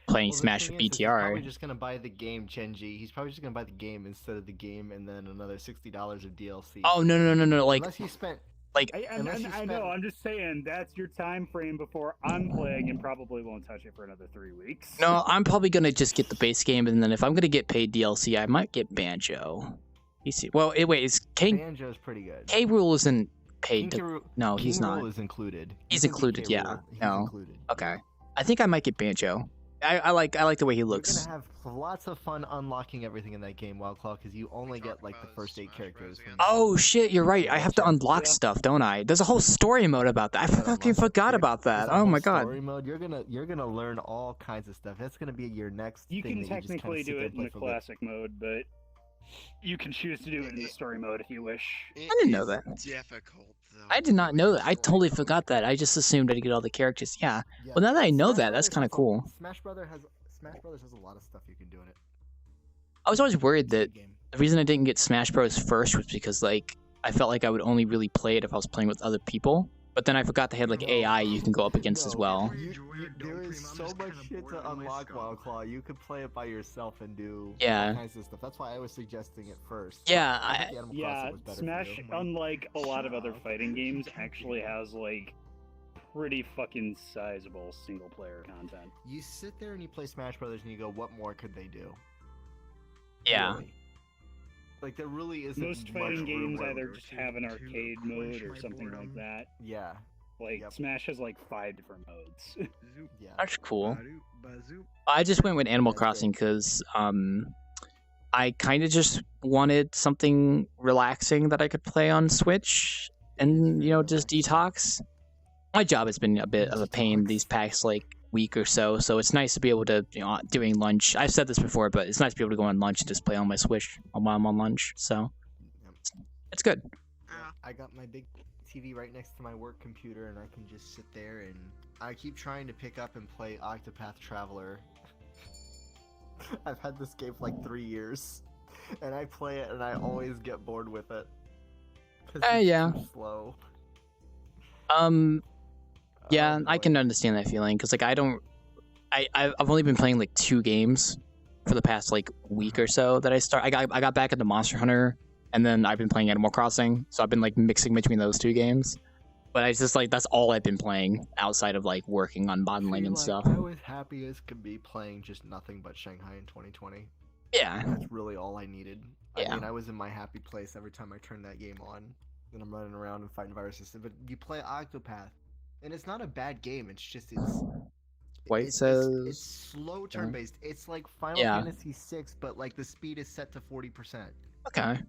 playing Smash with BTR. He's probably just gonna buy the game, Chenji. He's probably just gonna buy the game instead of the game, and then another $60 of DLC. Oh no! Like, unless he spent. Like, I know. I'm just saying that's your time frame before I'm playing, and probably won't touch it for another 3 weeks. No, I'm probably gonna just get the base game, and then if I'm gonna get paid DLC, I might get Banjo. Well, wait, is Banjo's pretty good. K. Rool isn't paid. No, he's not. King Rool is included. He's included. Yeah. No. Okay. I think I might get Banjo. I like the way he You're looks. gonna have lots of fun unlocking everything in that game, Wildclaw, because you only get like the first 8 characters. From Oh shit, you're right. I have to unlock Yeah. stuff, don't I? There's a whole story mode about that. I fucking forgot about that. There's a Oh whole my god. Story mode. You're gonna learn all kinds of stuff. That's gonna be your next. You thing can that you just kinda technically sit do there it and in play the for a bit. classic mode, but you can choose to do it in the story mode if you wish. I didn't know that. Difficult though. I did not know that. I totally forgot that. I just assumed I'd get all the characters. Yeah. Well, now that I know that, that's kind of cool. Smash Brothers has a lot of stuff you can do in it. I was always worried that the reason I didn't get Smash Bros. First was because, like, I felt like I would only really play it if I was playing with other people. But then I forgot they had, like, AI you can go up against as well. There is so much shit to unlock, Wildclaw. You could play it by yourself and do Yeah. all kinds of stuff. That's why I was suggesting it first. Yeah, I think Animal Crossing was better for Smash, you. unlike a lot of other fighting games, actually has like pretty fucking sizable single player content. You sit there and you play Smash Brothers and you go, what more could they do? Yeah. Really. Like, there really isn't Most much fighting room games where- either just have an arcade mode or something like that. Yeah. Like, Smash has like 5 different modes. Yeah. That's cool. I just went with Animal Crossing because I kind of just wanted something relaxing that I could play on Switch and, you know, just detox. My job has been a bit of a pain these past, like, week or so, so it's nice to be able to, you know, during lunch. I've said this before, but it's nice to be able to go on lunch and just play on my Switch while I'm on lunch, so it's good. I got my big TV right next to my work computer, and I can just sit there and I keep trying to pick up and play Octopath Traveler. I've had this game for like 3 years, and I play it, and I always get bored with it. 'Cause it's Yeah. too slow. Yeah, I can understand that feeling because, like, I've only been playing like 2 games for the past like week or so that I got back into Monster Hunter, and then I've been playing Animal Crossing, so I've been like mixing between those 2 games. But I just like that's all I've been playing outside of like working on modeling and stuff. I was happy as could be playing just nothing but Shanghai in 2020. Yeah. That's really all I needed. Yeah. I mean, I was in my happy place every time I turned that game on. Then I'm running around and fighting viruses. But you play Octopath, and it's not a bad game. It's just White it's says slow turn-based. It's like Final Yeah. Fantasy VI, but like the speed is set to 40%. Okay.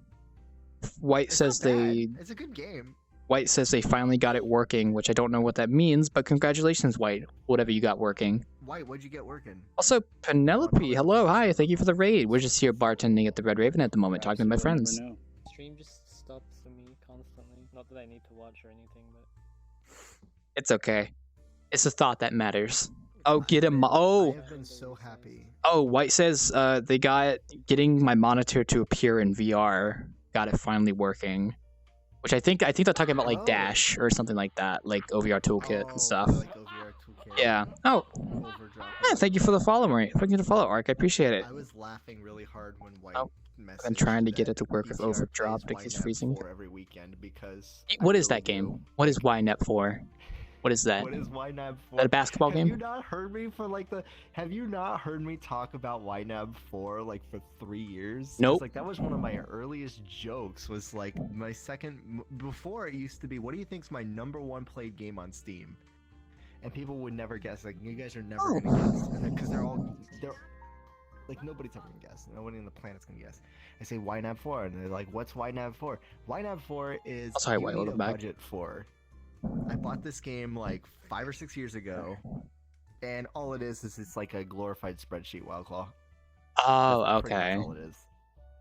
White says not bad. they It's a good game. White says they finally got it working, which I don't know what that means, but congratulations, White. Whatever you got working. White, what'd you get working? Also, Penelope, hello, hi, thank you for the raid. We're just here bartending at the Red Raven at the moment, talking to my friends. Stream just stops for me constantly. Not that I need to watch or anything, but It's okay. It's a thought that matters. Oh, get him. Oh, I have been so happy. oh. White says they got getting my monitor to appear in VR. Got it finally working. Which I think they're talking about like Dash or something like that, like OVR Toolkit and stuff. Yeah. Oh. Yeah, thank you for the follow, Marie. Thank you for the follow, Ark. I appreciate it. I was laughing really hard when White messaged. I'm trying to get it to work with VCR plays Overdrop to keep YNAB freezing. 4 every weekend because What is that game? What is YNET for? What is that? What is YNAB for? That a basketball Have game? you not heard me for like the? Have you not heard me talk about YNAB 4 like for 3 years? 'Cause, Nope. Like that was one of my earliest jokes. Was like my second before it used to be. What do you think's my #1 played game on Steam? And people would never guess. Like you guys are never gonna guess because they're like nobody's ever gonna guess. Nobody on the planet's gonna guess. I say YNAB 4, and they're like, "What's YNAB 4?" YNAB 4 is Oh, sorry, you White, need welcome a back. budget for. I bought this game like 5 or 6 years ago, and all it is it's like a glorified spreadsheet, Wildclaw. Oh, That's pretty okay. much all it is.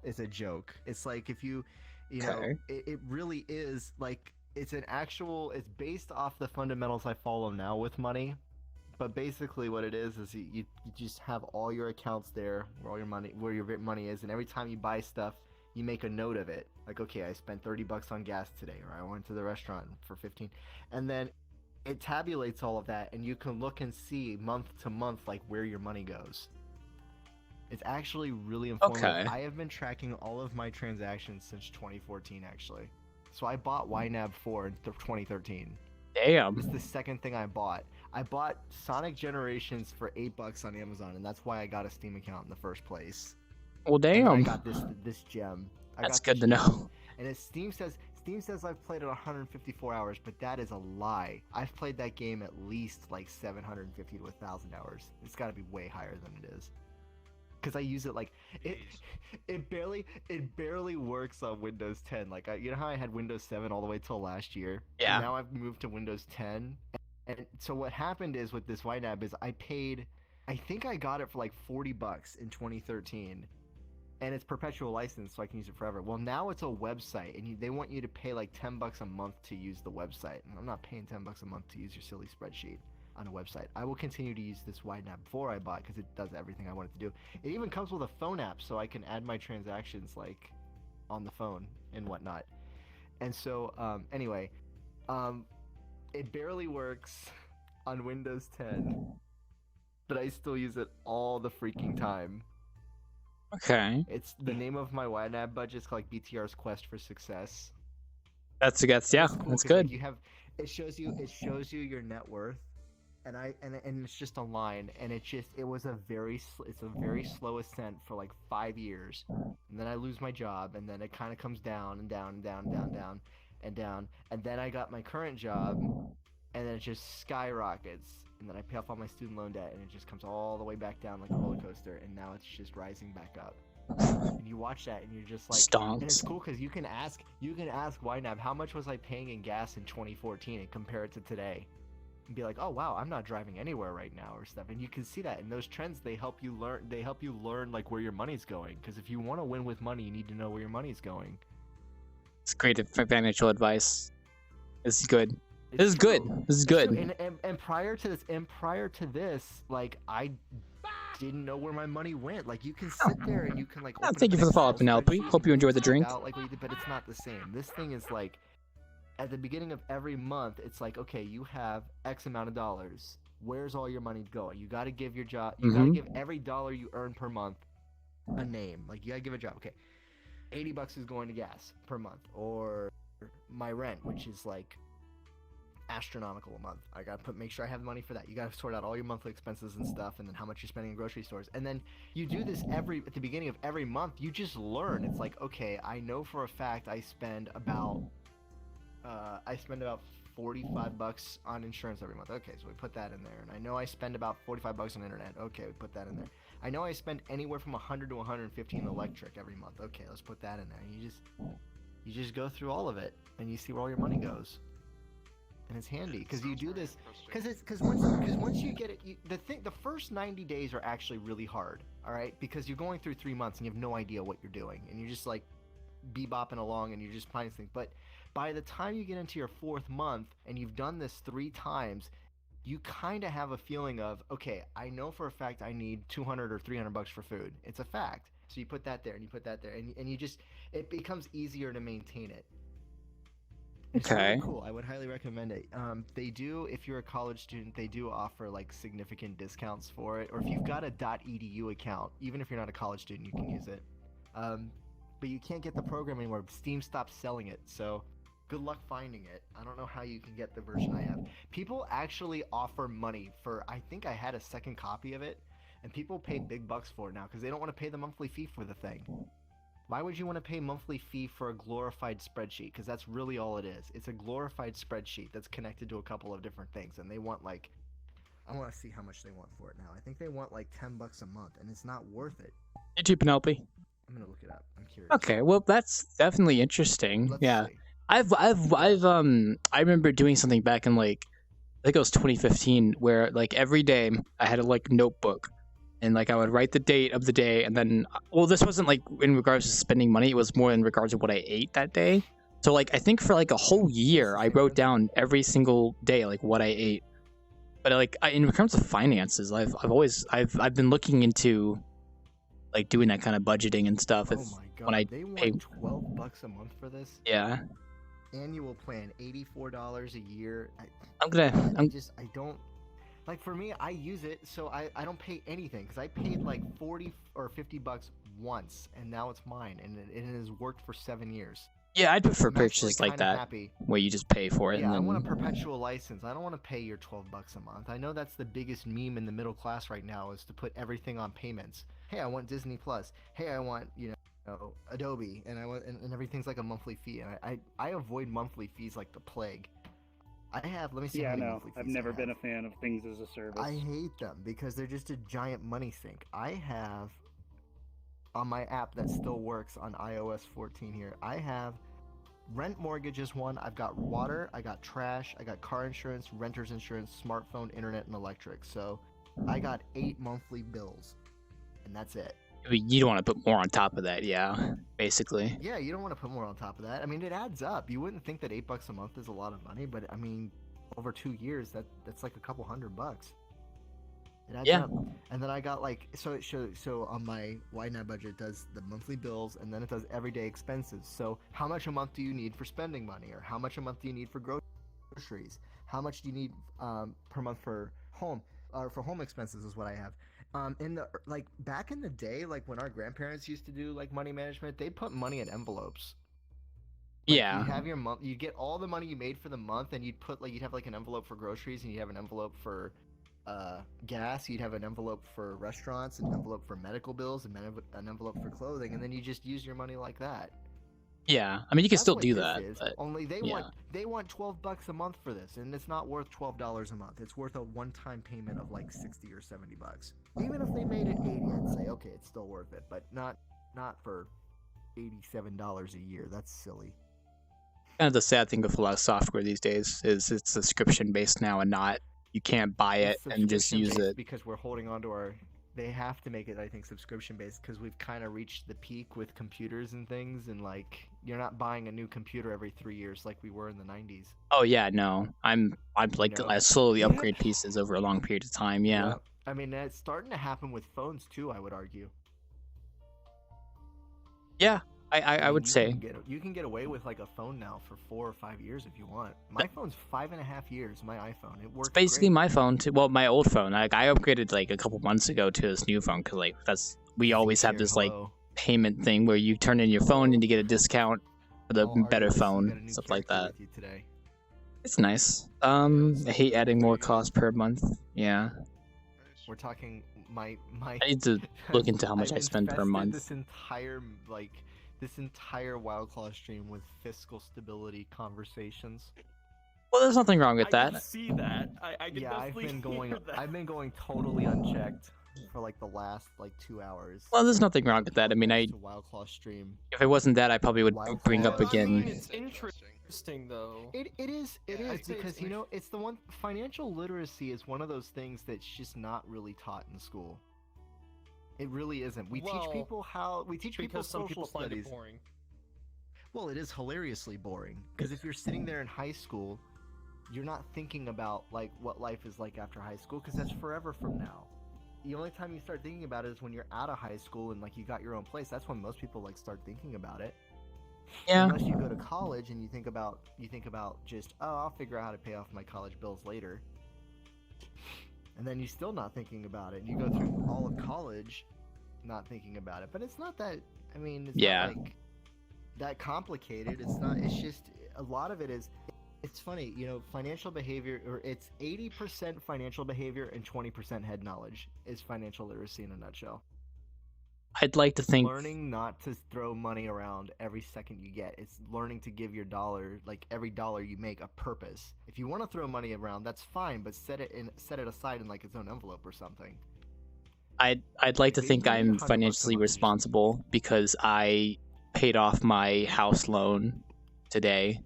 It's a joke. It's like if you know, Okay. it really is like it's it's based off the fundamentals I follow now with money. But basically, what it is you just have all your accounts there, where your money is, and every time you buy stuff, you make a note of it. Like, okay, I spent $30 on gas today, or I went to the restaurant for 15, and then it tabulates all of that, and you can look and see month to month like where your money goes. It's actually really informative. Okay. I have been tracking all of my transactions since 2014, actually. So I bought YNAB 4 in 2013. Damn. It's the second thing I bought. I bought Sonic Generations for $8 on Amazon, and that's why I got a Steam account in the first place. Well, And then I damn. got this gem. That's got good this to gem, know. And Steam says Steam says I've played it 154 hours, but that is a lie. I've played that game at least like 750 to 1,000 hours. It's got to be way higher than it is. Because I use it like it barely works on Windows 10. Like you know how I had Windows 7 all the way till last year. Yeah. And now I've moved to Windows 10, and so what happened is with this YNAB is I paid, I think I got it for like $40 in 2013, and it's perpetual license, so I can use it forever. Well, now it's a website, and they want you to pay like $10 a month to use the website, and I'm not paying $10 a month to use your silly spreadsheet on a website. I will continue to use this YNAB 4 I bought because it does everything I want it to do. It even comes with a phone app, so I can add my transactions like on the phone and whatnot. And so anyway, it barely works on Windows 10, but I still use it all the freaking time. Okay. It's the name of my YNAB budget is called BTR's Quest for Success. That's yeah, cool, that's good. Like, you have it shows you your net worth, and it's just a line, and it was a very slow ascent for like 5 years, and then I lose my job, and then it kind of comes down and down and down and down and down and down, and then I got my current job, and then it just skyrockets, and then I pay off all my student loan debt, and it just comes all the way back down like a roller coaster, and now it's just rising back up. And you watch that, and you're just like, Stonks. and it's cool because you can ask YNAB, how much was I paying in gas in 2014, and compare it to today, and be like, oh wow, I'm not driving anywhere right now or stuff, and you can see that, and those trends, they help you learn like where your money's going, because if you want to win with money, you need to know where your money's going. It's great financial advice. This is good. This is good. This is good. And prior to this, like I didn't know where my money went. Like you can sit there and you can like. Thank you for the follow-up, Penelope. Hope you enjoyed the drink. Like but it's not the same. This thing is like, at the beginning of every month, it's like, okay, you have X amount of dollars. Where's all your money going? You got to give your job. You got to give every dollar you earn per month a name. Like you got to give a job. Okay, $80 is going to gas per month, or my rent, which is like astronomical a month. I gotta make sure I have the money for that. You gotta sort out all your monthly expenses and stuff, and then how much you're spending in grocery stores. And then you do this at the beginning of every month. You just learn. It's like, okay, I know for a fact I spend about $45 on insurance every month. Okay, so we put that in there. And I know I spend about $45 on internet. Okay, we put that in there. I know I spend anywhere from $100 to $150 in electric every month. Okay, let's put that in there. And you just go through all of it, and you see where all your money goes. And it's handy because you do this because once you get it, the first 90 days are actually really hard. All right, because you're going through 3 months and you have no idea what you're doing, and you're just like bebopping along, and you're just finding things. But by the time you get into your 4th month and you've done this 3 times, you kind of have a feeling of, okay, I know for a fact I need $200 or $300 for food. It's a fact. So you put that there and you put that there, and you just, it becomes easier to maintain it. It's really cool. I would highly recommend it. They do, if you're a college student, they do offer like significant discounts for it. Or if you've got a .edu account, even if you're not a college student, you can use it. But you can't get the program anymore. Steam stopped selling it, so good luck finding it. I don't know how you can get the version I have. People actually offer money for, I think I had a second copy of it, and people pay big bucks for it now because they don't want to pay the monthly fee for the thing. Why would you want to pay monthly fee for a glorified spreadsheet? Because that's really all it is. It's a glorified spreadsheet that's connected to a couple of different things, and they want like, I want to see how much they want for it now. I think they want like $10 a month, and it's not worth it. Did you, Penelope? I'm gonna look it up. I'm curious. Okay, well that's definitely interesting. Let's yeah, see. I remember doing something back in like, I think it was 2015, where like every day I had a like notebook. And like I would write the date of the day, and then, well, this wasn't like in regards to spending money. It was more in regards to what I ate that day. So like I think for like a whole year, I wrote down every single day like what I ate. But like in terms of finances, I've been looking into like doing that kind of budgeting and stuff. Oh my god! When I they want pay $12 a month for this. Yeah. Annual plan, $84 a year. I don't. Like for me, I use it, so I don't pay anything because I paid like $40 or $50 once, and now it's mine, and it has worked for 7 years. Yeah, I'd prefer purchases like that, happy. where you just pay for it. Yeah, and then... I want a perpetual license. I don't want to pay your $12 a month. I know that's the biggest meme in the middle class right now, is to put everything on payments. Hey, I want Disney Plus. Hey, I want Adobe, and and everything's like a monthly fee, and I avoid monthly fees like the plague. I have, let me see how Yeah, many no, monthly fees I've I never have. been a fan of things as a service. I hate them because they're just a giant money sink. I have on my app that still works on iOS 14 here. I have rent mortgage is one. I've got water, I got trash, I got car insurance, renter's insurance, smartphone, internet, and electric. So I got 8 monthly bills, and that's it. I mean, you don't want to put more on top of that, yeah, basically. Yeah, you don't want to put more on top of that. I mean, it adds up. You wouldn't think that $8 a month is a lot of money, but I mean, over 2 years, that's like a couple $100. It adds up. And then I got like, so on my YNAB budget, it does the monthly bills, and then it does everyday expenses. So how much a month do you need for spending money, or how much a month do you need for groceries? How much do you need per month for home expenses is what I have. In the back in the day, like when our grandparents used to do like money management, they put money in envelopes. Like, yeah. You have your month. You get all the money you made for the month, and you'd have like an envelope for groceries, and you'd have an envelope for gas. You'd have an envelope for restaurants, an envelope for medical bills, and an envelope for clothing, and then you just use your money like that. Yeah, I mean you can still do this that. Is. But, Only they want $12 a month for this, and it's not worth $12 a month. It's worth a one-time payment of like $60 or $70. Even if they made it $80, I'd say okay, it's still worth it, but not for $87 a year. That's silly. Kind of the sad thing with a lot of software these days is it's subscription based now and not you can't buy it and just use it. Because we're holding on to our. They have to make it, I think, subscription based because we've kind of reached the peak with computers and things, and like you're not buying a new computer every 3 years like we were in the 90s. Oh yeah, no, I'm like I slowly upgrade pieces over a long period of time. Yeah. I mean, it's starting to happen with phones too, I would argue. Yeah, I would say. You can get away with like a phone now for 4 or 5 years if you want. My phone's 5.5 years. My iPhone, it works. It's basically great. my phone too. Well, my old phone. Like I upgraded like a couple months ago to this new phone because like we always have this like payment thing where you turn in your phone and you get a discount for the better phone, stuff like that. It's nice. I hate adding more costs per month. Yeah. We're talking my. I need to look into how much I spend per month. This entire WildClaw stream with fiscal stability conversations. Well, there's nothing wrong with that. I can see that. I can definitely hear that. I've been going totally unchecked for like the last like 2 hours. Well, there's nothing wrong with that. I mean, WildClaw stream. If it wasn't that, I probably would bring up again. It's interesting though. It is because you know it's the one. Financial literacy is one of those things that's just not really taught in school. It really isn't. We teach people because some people social studies. Find it boring. Well, it is hilariously boring because if you're sitting there in high school, you're not thinking about like what life is like after high school because that's forever from now. The only time you start thinking about it is when you're out of high school and like you got your own place. That's when most people like start thinking about it. Yeah. Unless you go to college and you think about just I'll figure out how to pay off my college bills later. And then you're still not thinking about it. You go through all of college not thinking about it. But it's not that, I mean, it's not like that complicated. It's not, it's just, a lot of it is, it's funny, you know, financial behavior, or it's 80% financial behavior and 20% head knowledge is financial literacy in a nutshell. I'd like to think learning not to throw money around every second you get. It's learning to give your dollar, like every dollar you make, a purpose. If you want to throw money around, that's fine, but set it aside in like its own envelope or something. I'd like to think I'm financially responsible because I paid off my house loan today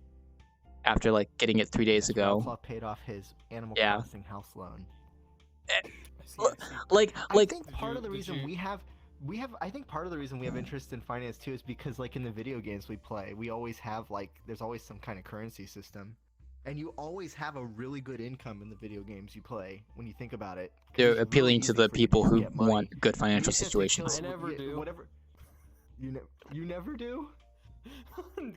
after like getting it 3 days ago. Ralph paid off his Animal Crossing house loan. I think part of the reason I think part of the reason we have interest in finance too is because like in the video games we play, we always have like, there's always some kind of currency system. And you always have a really good income in the video games you play when you think about it. They're appealing to the people who want good financial situations. I never do. Whatever. You never do?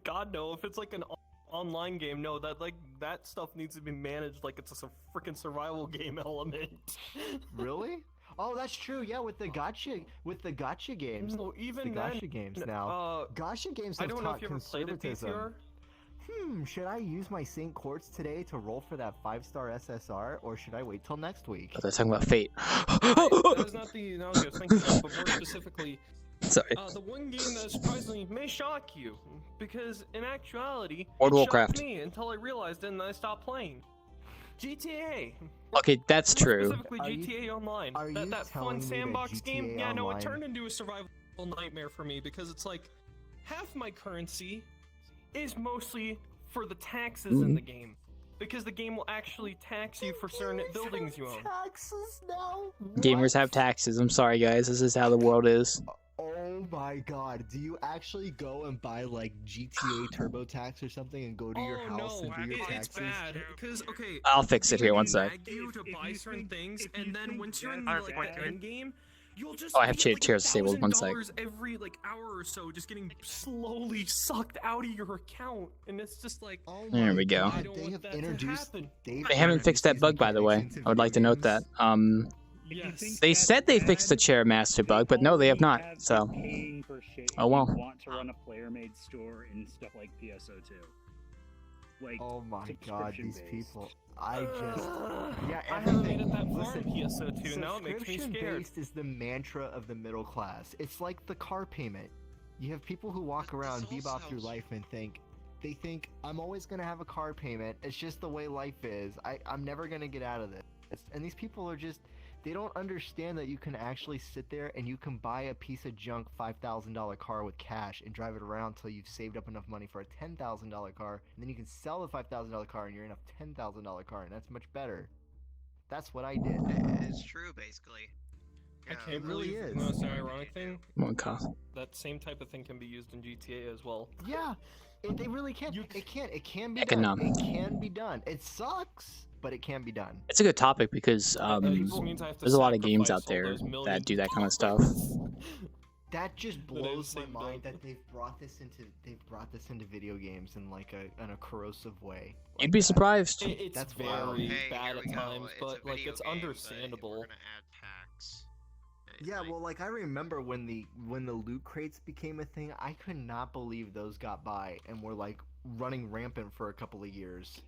God no, if it's like an online game, no, that stuff needs to be managed like it's a freaking survival game element. Really? Oh, that's true. Yeah, with the gotcha games. No, even the gotcha games now. Gotcha games have I don't know taught if you ever played a conservatism. Should I use my St. Quartz today to roll for that 5-star SSR, or should I wait till next week? They're talking about fate. That was not the analogy I was thinking of, but more specifically, Sorry. The one game that surprisingly may shock you, because in actuality, World of it Warcraft. shocked me until I realized it and I stopped playing. GTA. Okay, that's More true. Specifically GTA Online. That fun sandbox game. Yeah, no, it turned into a survival nightmare for me because it's like half my currency is mostly for the taxes in the game. Because the game will actually tax you for certain buildings you own. Taxes now? Gamers have taxes. I'm sorry, guys. This is how the world is. Oh my god, do you actually go and buy like GTA TurboTax or something and go to your house and do your taxes? It's bad because okay. I'll fix it here. One sec. You to buy certain things, and then once you're in like the end game, you'll just Oh, I have get, chairs disabled. One sec. $1,000 every like hour or so, just getting slowly sucked out of your account, and it's just like, oh my There we go. God, I don't want that to happen. They haven't fixed that bug, by the way. I would like to note that. Yes. They said they fixed the chair master bug, but no, they have not. So, Paying for shit oh well. if you want to run a player-made store in stuff like PSO2. Like, oh my god, these people. I just... Yeah, I haven't made it that far in PSO2, now it makes me scared. Subscription-based is the mantra of the middle class. It's like the car payment. You have people who walk around, bebop through life and they think, I'm always gonna have a car payment, it's just the way life is, I'm never gonna get out of this. And these people are just... They don't understand that you can actually sit there and you can buy a piece of junk $5,000 car with cash and drive it around until you've saved up enough money for a $10,000 car, and then you can sell the $5,000 car and you're in a $10,000 car, and that's much better. That's what I did. It's true, basically. I can't It really believe is. the most ironic thing. One cost. That same type of thing can be used in GTA as well. Yeah, they really can. It can be Economic. done. It can be done. It sucks, but it can be done. It's a good topic because there's a lot of games out there that do that kind of stuff. That just blows my mind that they've brought this into video games in like a corrosive way. You'd be surprised. It's That's very wild. bad at times, but like it's understandable. Yeah, well, like I remember when the loot crates became a thing, I could not believe those got by and were like running rampant for a couple of years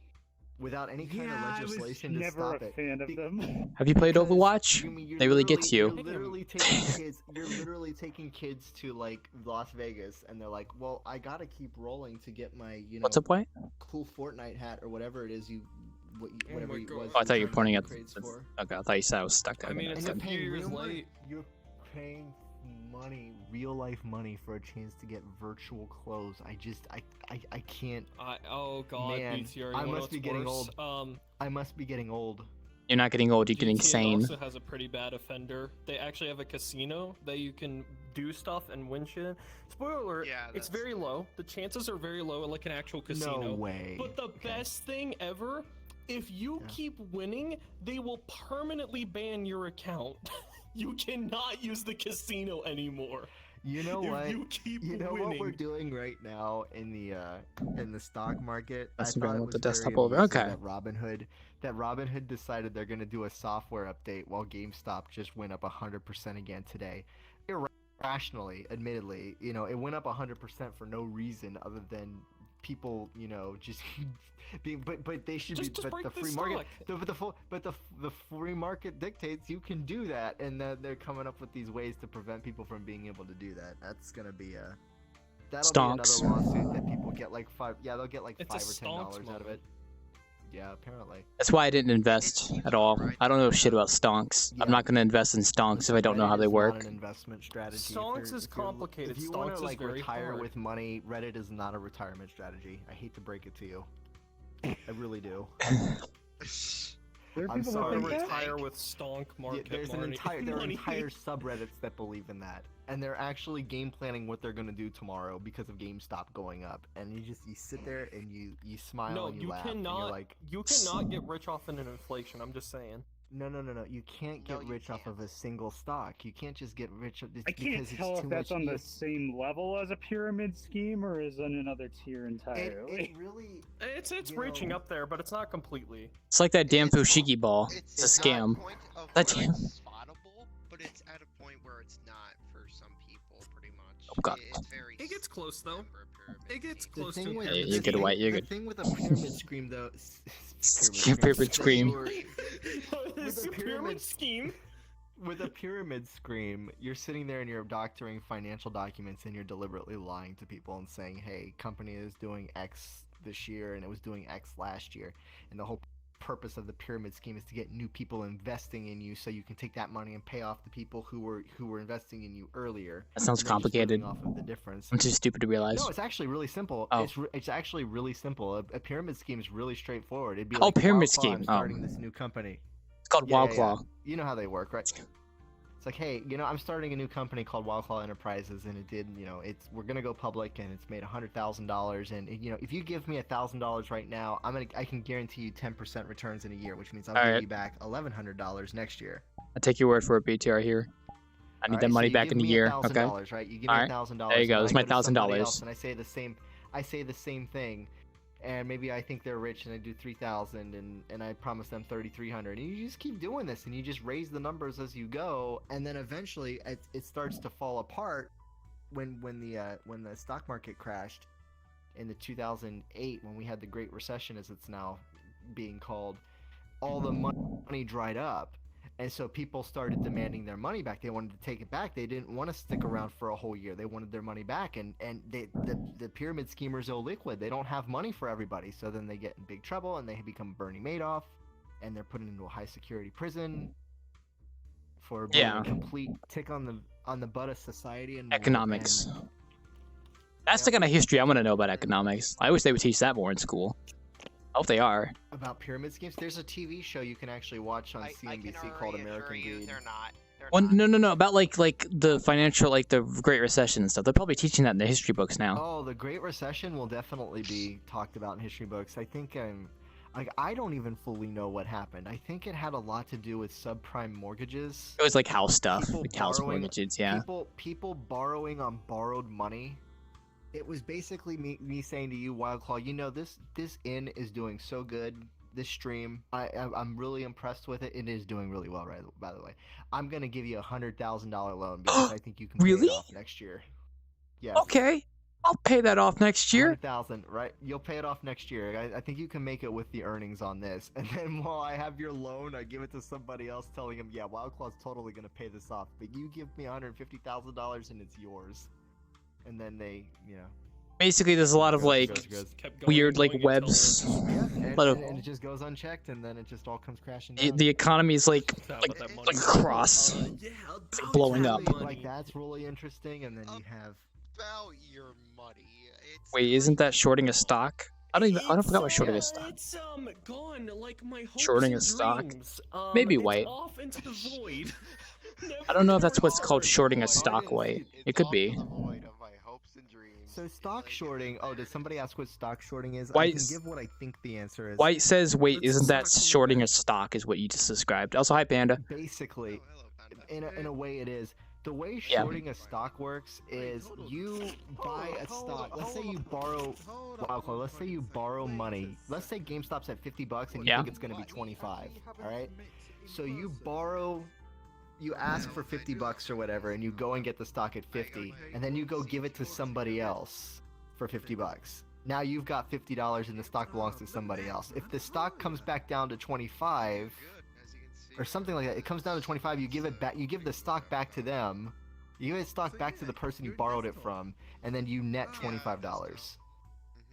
without any kind of legislation to stop it. Fan of them. Have you played Overwatch? They really get to You're you. literally taking kids. You're literally taking kids to like Las Vegas, and they're like, "Well, I gotta keep rolling to get my What's up, White? cool Fortnite hat or whatever it is whatever it was." Oh, I thought you were pointing at. crates for." Okay, I thought you said I was stuck there. I mean, it's And a few years money. late. You're paying money, real life money, for a chance to get virtual clothes. I can't. Oh god, Man, BTR, you I wanna know must what's be getting worse? old. I must be getting old. You're not getting old. You're getting GTA sane. also has a pretty bad offender. They actually have a casino that you can do stuff and win shit. Spoiler alert, it's very low. The chances are very low, like an actual casino. No way. But the best thing ever, if you keep winning, they will permanently ban your account. You cannot use the casino anymore. You know If what? you keep You know what winning. we're doing right now in the stock market? That's I thought been it with was the very desktop over. amusing Okay. that Robinhood decided they're gonna do a software update while GameStop just went up 100% again today. Irrationally, admittedly, it went up 100% for no reason other than people, just being. But they should Just be. But break the the free market. stock. The free market dictates you can do that, and they're coming up with these ways to prevent people from being able to do that. That's gonna be that'll Stonks. be another lawsuit that people get like $5. Yeah, they'll get like It's a $5 or $10 stonks out of moment. it. Yeah, apparently. That's why I didn't invest at all. I don't know shit about stonks. I'm not gonna invest in stonks if I don't know how they Reddit is work. Not an investment strategy. Stonks is complicated. If you Stonks want is to like very retire hard. with money, Reddit is not a retirement strategy. I hate to break it to you. I really do. There are I'm people sorry. that think that. Retire with stonk market There are money. entire subreddits that believe in that, and they're actually game planning what they're gonna do tomorrow because of GameStop going up. And you sit there and you smile No, and you you laugh. And you're cannot. like, You cannot get rich off in an inflation. I'm just saying. no, you can't get rich off of a single stock. You can't just get rich. I can't tell if that's on the same level as a pyramid scheme or is on another tier entirely. It really. It's reaching up there, but it's not completely. It's like that damn Fushigi ball. It's a scam. That damn. Spottable, but it's at a point where it's not for some people, pretty much. Oh god. It gets close though. It gets The close thing to. with, Yeah, the you're good, thing- White, you're the good. thing with a pyramid scheme, though, Pyramid scheme. With a It's a pyramid scheme. with a pyramid scheme, you're sitting there and you're doctoring financial documents and you're deliberately lying to people and saying, hey, company is doing X this year and it was doing X last year. And the whole purpose of the pyramid scheme is to get new people investing in you so you can take that money and pay off the people who were investing in you earlier. That sounds complicated. Off of the difference. I'm too stupid to realize. No, it's actually really simple. Oh. It's actually really simple. A pyramid scheme is really straightforward. It'd be Oh, like, pyramid Wildclaw, scheme. I'm starting this new company. It's called Wildclaw. You know how they work, right? It's like, hey, I'm starting a new company called Wildclaw Enterprises, and we're gonna go public, and it's made $100,000, and if you give me $1,000 right now, I can guarantee you 10% returns in a year, which means I'll give you back $1,100 next year. I take your word for it, BTR here. I need that money back in a year. Okay. Right? You give me $1,000. There you go. It's my $1,000. And I say the same thing. And maybe I think they're rich and I do 3,000 and I promise them 3,300, and you just keep doing this and you just raise the numbers as you go, and then eventually it starts to fall apart when the stock market crashed in the 2008, when we had the Great Recession, as it's now being called. All the money dried up. And so people started demanding their money back. They wanted to take it back. They didn't want to stick around for a whole year. They wanted their money back. And the pyramid schemers are illiquid. They don't have money for everybody. So then they get in big trouble and they become Bernie Madoff. And they're put into a high security prison for being a complete tick on the butt of society and economics. That's the kind of history I want to know about economics. I wish they would teach that more in school. I hope they are. About pyramid schemes? There's a TV show you can actually watch on CNBC called American Greed. They're not. Well, no. About like the financial, like the Great Recession and stuff. They're probably teaching that in the history books now. Oh, the Great Recession will definitely be talked about in history books. I think I don't even fully know what happened. I think it had a lot to do with subprime mortgages. It was like house stuff, like house mortgages. Yeah. People borrowing on borrowed money. It was basically me saying to you, Wildclaw, this inn is doing so good. This stream, I'm really impressed with it. It is doing really well, right? By the way, I'm gonna give you $100,000 loan because I think you can pay it off next year. Yes. Okay, I'll pay that off next year. 100,000, right? You'll pay it off next year. I think you can make it with the earnings on this. And then while I have your loan, I give it to somebody else, telling them, yeah, Wildclaw's totally gonna pay this off, but you give me $150,000 and it's yours. And then they, Basically, there's a lot of weird webs. And it just goes unchecked, and then it just all comes crashing down. The economy is like a cross, blowing up. Like that's really interesting, and then you have about your money. Wait, isn't that shorting a stock? I forgot what shorting a stock. It's gone like my hopes Shorting a and stock? dreams. Maybe It's White. off into the void. I don't know if that's what's called shorting a stock, White. It could be. So stock shorting. Oh, did somebody ask what stock shorting is? White, I can give what I think the answer is. White says, "Wait, isn't that shorting a stock?" Is what you just described. Also, hi, Panda. Basically, in a way, it is. The way shorting a stock works is you buy a stock. Let's say you borrow. Wildclaw, let's say you borrow money. Let's say GameStop's at $50 and you think it's going to be 25. All right. So you borrow. You ask for $50 or whatever, and you go and get the stock at 50, and then you go give it to somebody else for $50. Now you've got $50 and the stock belongs to somebody else. If the stock comes back down to 25 or something like that, it comes down to 25, you give it back, you give the stock back to them. You give the stock back to the person you borrowed it from, and then you net $25.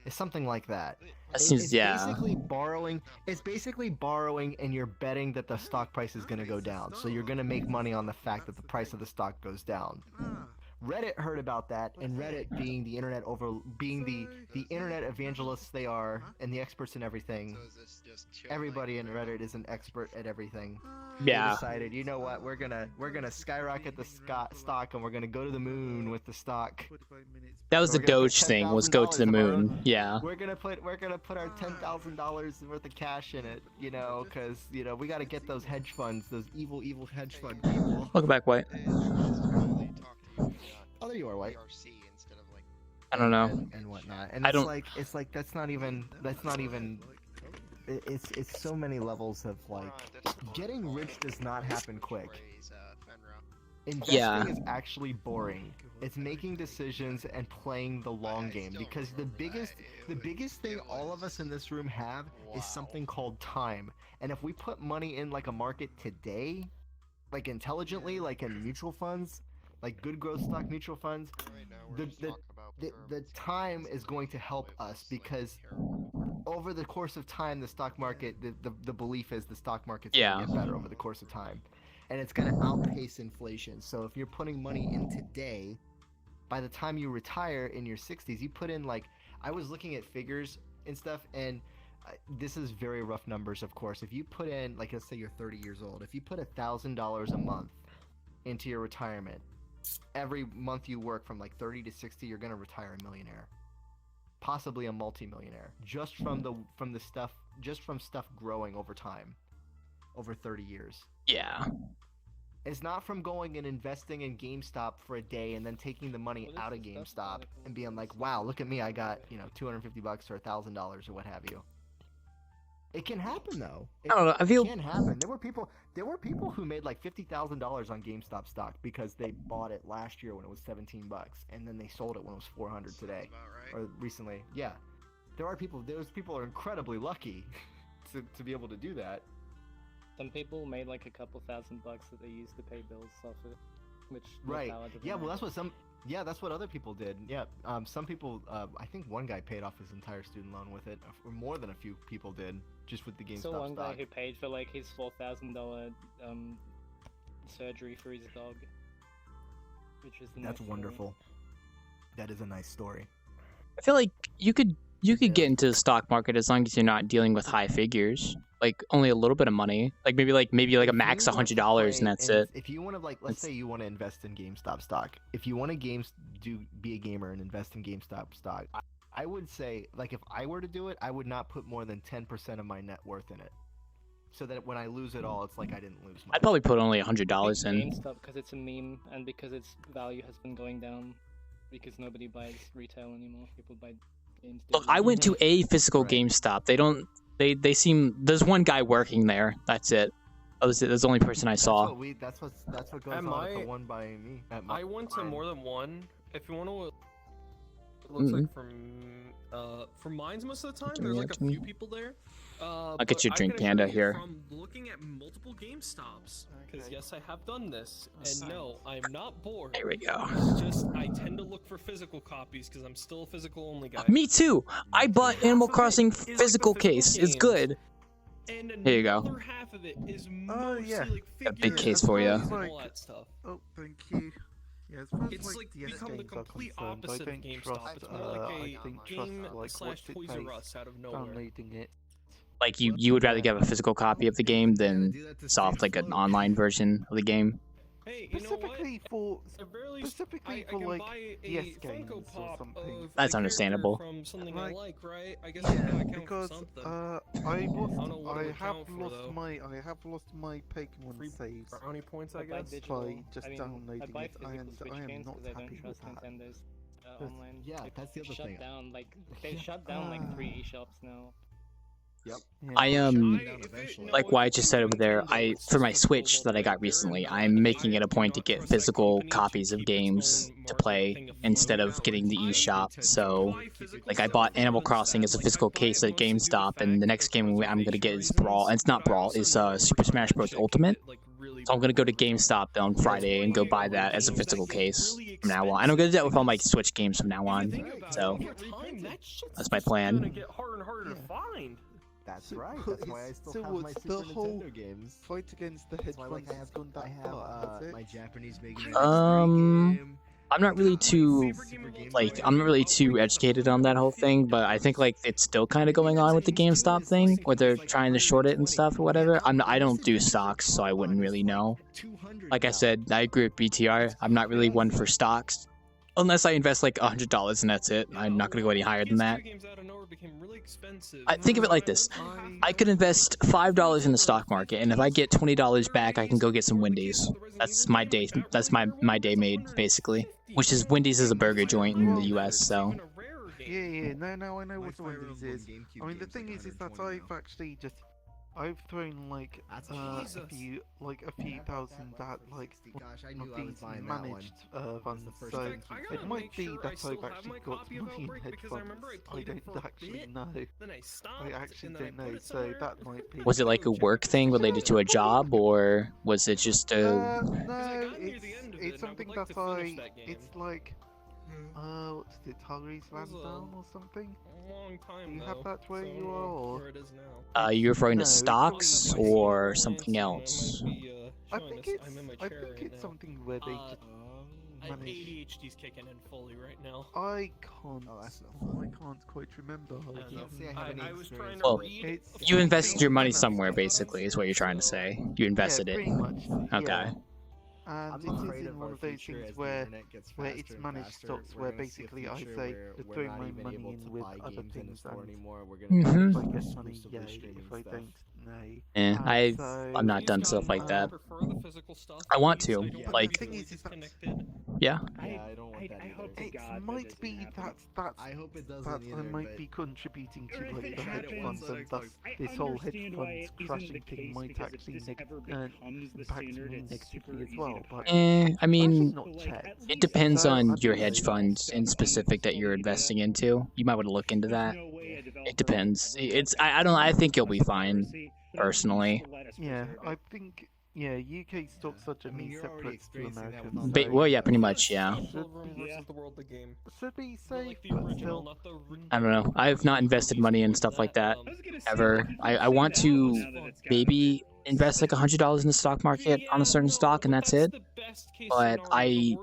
It's something like that. It's basically borrowing. It's basically borrowing, and you're betting that the stock price is going to go down. So you're going to make money on the fact that the price of the stock goes down. Reddit heard about that, and Reddit being the internet evangelists they are, and the experts in everything. Everybody in Reddit is an expert at everything. Yeah. They decided, you know what? We're gonna skyrocket the stock, and we're gonna go to the moon with the stock. That was the Doge thing. Was go to the moon. Yeah. We're gonna put our $10,000 worth of cash in it, because we got to get those hedge funds, those evil hedge fund people. Welcome back, White. Oh, there you are, White. I don't know. And whatnot. And it's like that's not even. It's so many levels of getting rich does not happen quick. Investing is actually boring. It's making decisions and playing the long game, because the biggest thing all of us in this room have is something called time. And if we put money in like a market today, like intelligently, like in mutual funds, like good growth stock mutual funds, the time is going to help us because over the course of time, the stock market, the belief is the stock market's going to get better over the course of time, and it's going to outpace inflation. So if you're putting money in today, by the time you retire in your 60s, you put in like, I was looking at figures and stuff, and this is very rough numbers, of course. If you put in, like, let's say you're 30 years old, if you put $1,000 a month into your retirement, every month you work from like 30 to 60, you're going to retire a millionaire, possibly a multimillionaire, just from the stuff, just from stuff growing over time, over 30 years. Yeah. It's not from going and investing in GameStop for a day and then taking the money out of GameStop and being like, wow, look at me, I got, $250 or $1,000 or what have you. It can happen though. I don't know. I feel it can happen. There were people who made like $50,000 on GameStop stock because they bought it last year when it was $17 and then they sold it when it was $400 today or recently. Yeah, those people are incredibly lucky to be able to do that. Some people made like a couple $1,000 that they used to pay bills off it, which right. Yeah, well, that's what other people did. Yeah, some people, I think one guy paid off his entire student loan with it, or more than a few people did, just with the GameStop stock. So one guy who paid for like his $4,000 surgery for his dog, which is the That's wonderful. That is a nice story. I feel like you could get into the stock market as long as you're not dealing with high figures, like only a little bit of money, like maybe a max $100 and that's it. If you want to let's say you want to invest in GameStop stock, if you want to be a gamer and invest in GameStop stock, I would say, like, if I were to do it, I would not put more than 10% of my net worth in it, so that when I lose it all, it's like I didn't lose much. I'd probably put only $100 in. GameStop because it's a meme and because its value has been going down because nobody buys retail anymore. People buy games. Look, I went to a physical GameStop. They seem. There's one guy working there. That's it. That's the only person I saw. That's what goes on at the one by me. I went to more than one. If you want to, it looks like from mines most of the time. There's like a few people there. I'll get you a drink, Panda, here. From looking at multiple GameStops, because yes, I have done this, and no, I'm not bored. There we go. It's just I tend to look for physical copies because I'm still a physical only guy. Me too. I bought Animal Crossing physical case. It's good. And here you go. Half of it is mostly like Got a big case for you. all that stuff. Oh, thank you. Yeah, it's like become the complete opposite of GameStop. It's more like a game/Toys R Us out of nowhere. Like you would rather get a physical copy of the game than soft like an online version of the game. Hey, specifically for like DS games or something. That's understandable. From something I like, right? I guess because I have lost my Pokemon saves. Brownie points, I guess, by just downloading it, and I am not happy with that. Online. Yeah, that's the other thing. They shut down like 3 eShops now. Yep. I like why I just said over there, for my Switch that I got recently, I'm making it a point to get physical copies of games to play instead of getting the eShop. So, like, I bought Animal Crossing as a physical case at GameStop, and the next game I'm gonna get is Brawl, and it's not Brawl, it's Super Smash Bros. Ultimate. So I'm gonna go to GameStop on Friday and go buy that as a physical case from now on. And I'm gonna do that with all my Switch games from now on. So that's my plan. That's right. That's why I still have my Super Nintendo games. Fight against the hedgehogs has gone that far, my Japanese Mega I'm not really too educated on that whole thing, but I think like it's still kind of going on with the GameStop thing, where they're trying to short it and stuff or whatever. I don't do stocks, so I wouldn't really know. Like I said, I agree with BTR. I'm not really one for stocks. Unless I invest like $100 and that's it. I'm not gonna go any higher than that. I think of it like this: I could invest $5 in the stock market, and if I get $20 back, I can go get some Wendy's. That's my day. That's my day made basically. Which is Wendy's is a burger joint in the U.S. So. Yeah, no, I know what Wendy's is. I mean, the thing is that I've thrown like a Jesus. few thousand at like Gosh, I one knew of I was these buying that one. managed That was funds. the first So thing I it gotta might make be sure I that still I've have actually my got copy of money in Outbreak hedge because I funds. remember I I played it don't for a actually bit, know. then I stopped, I actually and then I don't put know. it So somewhere. that might be. Was it like a work thing related to a job, or was it just a? No, near the end of it, it's and I would something like that to finish that game. It's like what's it, Tyrese Lansdowne or something? A long time Do you though, have that where so I you don't are? know Or... where it is now. You referring No, to it's stocks something or something I else? might be I showing think us. it's I'm in my I chair think right it's now. something where they just manage. ADHD's kicking in fully right now. I can't. I can't quite remember. I was trying to Well, read. you invested your money somewhere, basically, is what you're trying to say. You invested it. Pretty much. Okay. Yeah. And it is in one of those things where it's managed stocks where basically I say to throw my money in with other things and if I get money, yay. If I don't, nay. I'm not done stuff like that. I want to, like, the thing is that yeah. I don't want that either. it might be that I hope it doesn't that either, I might but- be contributing to Or if like it the hedge happens, funds and thus this whole hedge funds crashing thing might actually impact me negatively as well. But I mean, not checked. it depends So, on I your don't hedge know. fund in specific that you're investing into. You might want to look into that. It depends. I don't. I think you'll be fine, personally. Yeah, I think UK stocks are generally separate to American. Well, yeah, pretty much, yeah. Versus the world, the game. Should be safe, the but original, still. not the I don't know. I've not invested money in stuff like that ever. I want to maybe invest like $100 in the stock market on a certain stock, and that's it. But the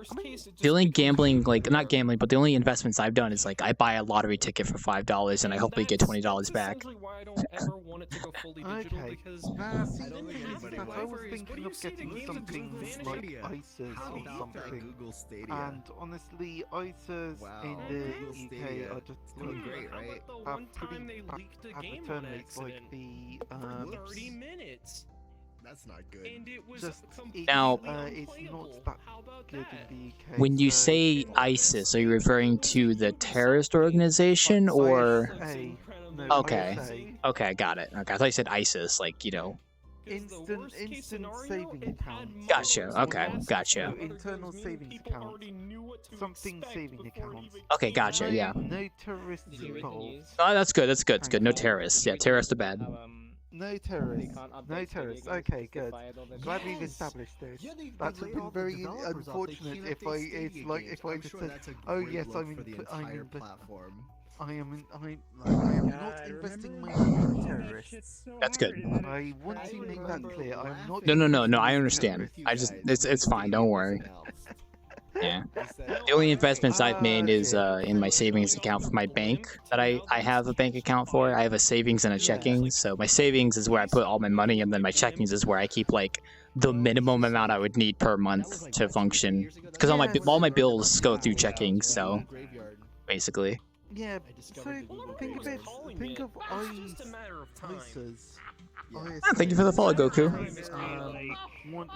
only gambling, like not gambling, but the only investments I've done is like I buy a lottery ticket for $5 and I hopefully get $20 back. Why I don't ever want it to go fully digital because See, I don't I was thinking of getting something like ISAs or something. And honestly, ISAs in the UK are just doing great, right? Have pretty bad return rates like the 30 minutes. That's not good. And it was Now, it's not that good in the UK. when you say ISIS, are you referring to the terrorist organization or? Okay, okay, got it. Okay, I thought you said ISIS, like instant saving account. Gotcha. Okay, gotcha. So internal savings account. Something saving account. Okay, gotcha. Yeah. No terrorists involved. Oh, that's good. That's good. That's good. No terrorists. Yeah, terrorists are bad. No terrorists. No terrorists. Okay, good. Glad we've established this. That would have been very unfortunate if I just said, oh yes, I'm not investing my money in terrorists. That's good. I want to make that clear. I'm not. No. I understand. It's fine. Don't worry. Yeah. The only investments I've made is in my savings account for my bank that I have a bank account for. I have a savings and a checking. So my savings is where I put all my money, and then my checkings is where I keep like the minimum amount I would need per month to function. Because all my bills go through checking. So basically. Yeah. So think of ISAs. Thank you for the follow, Goku.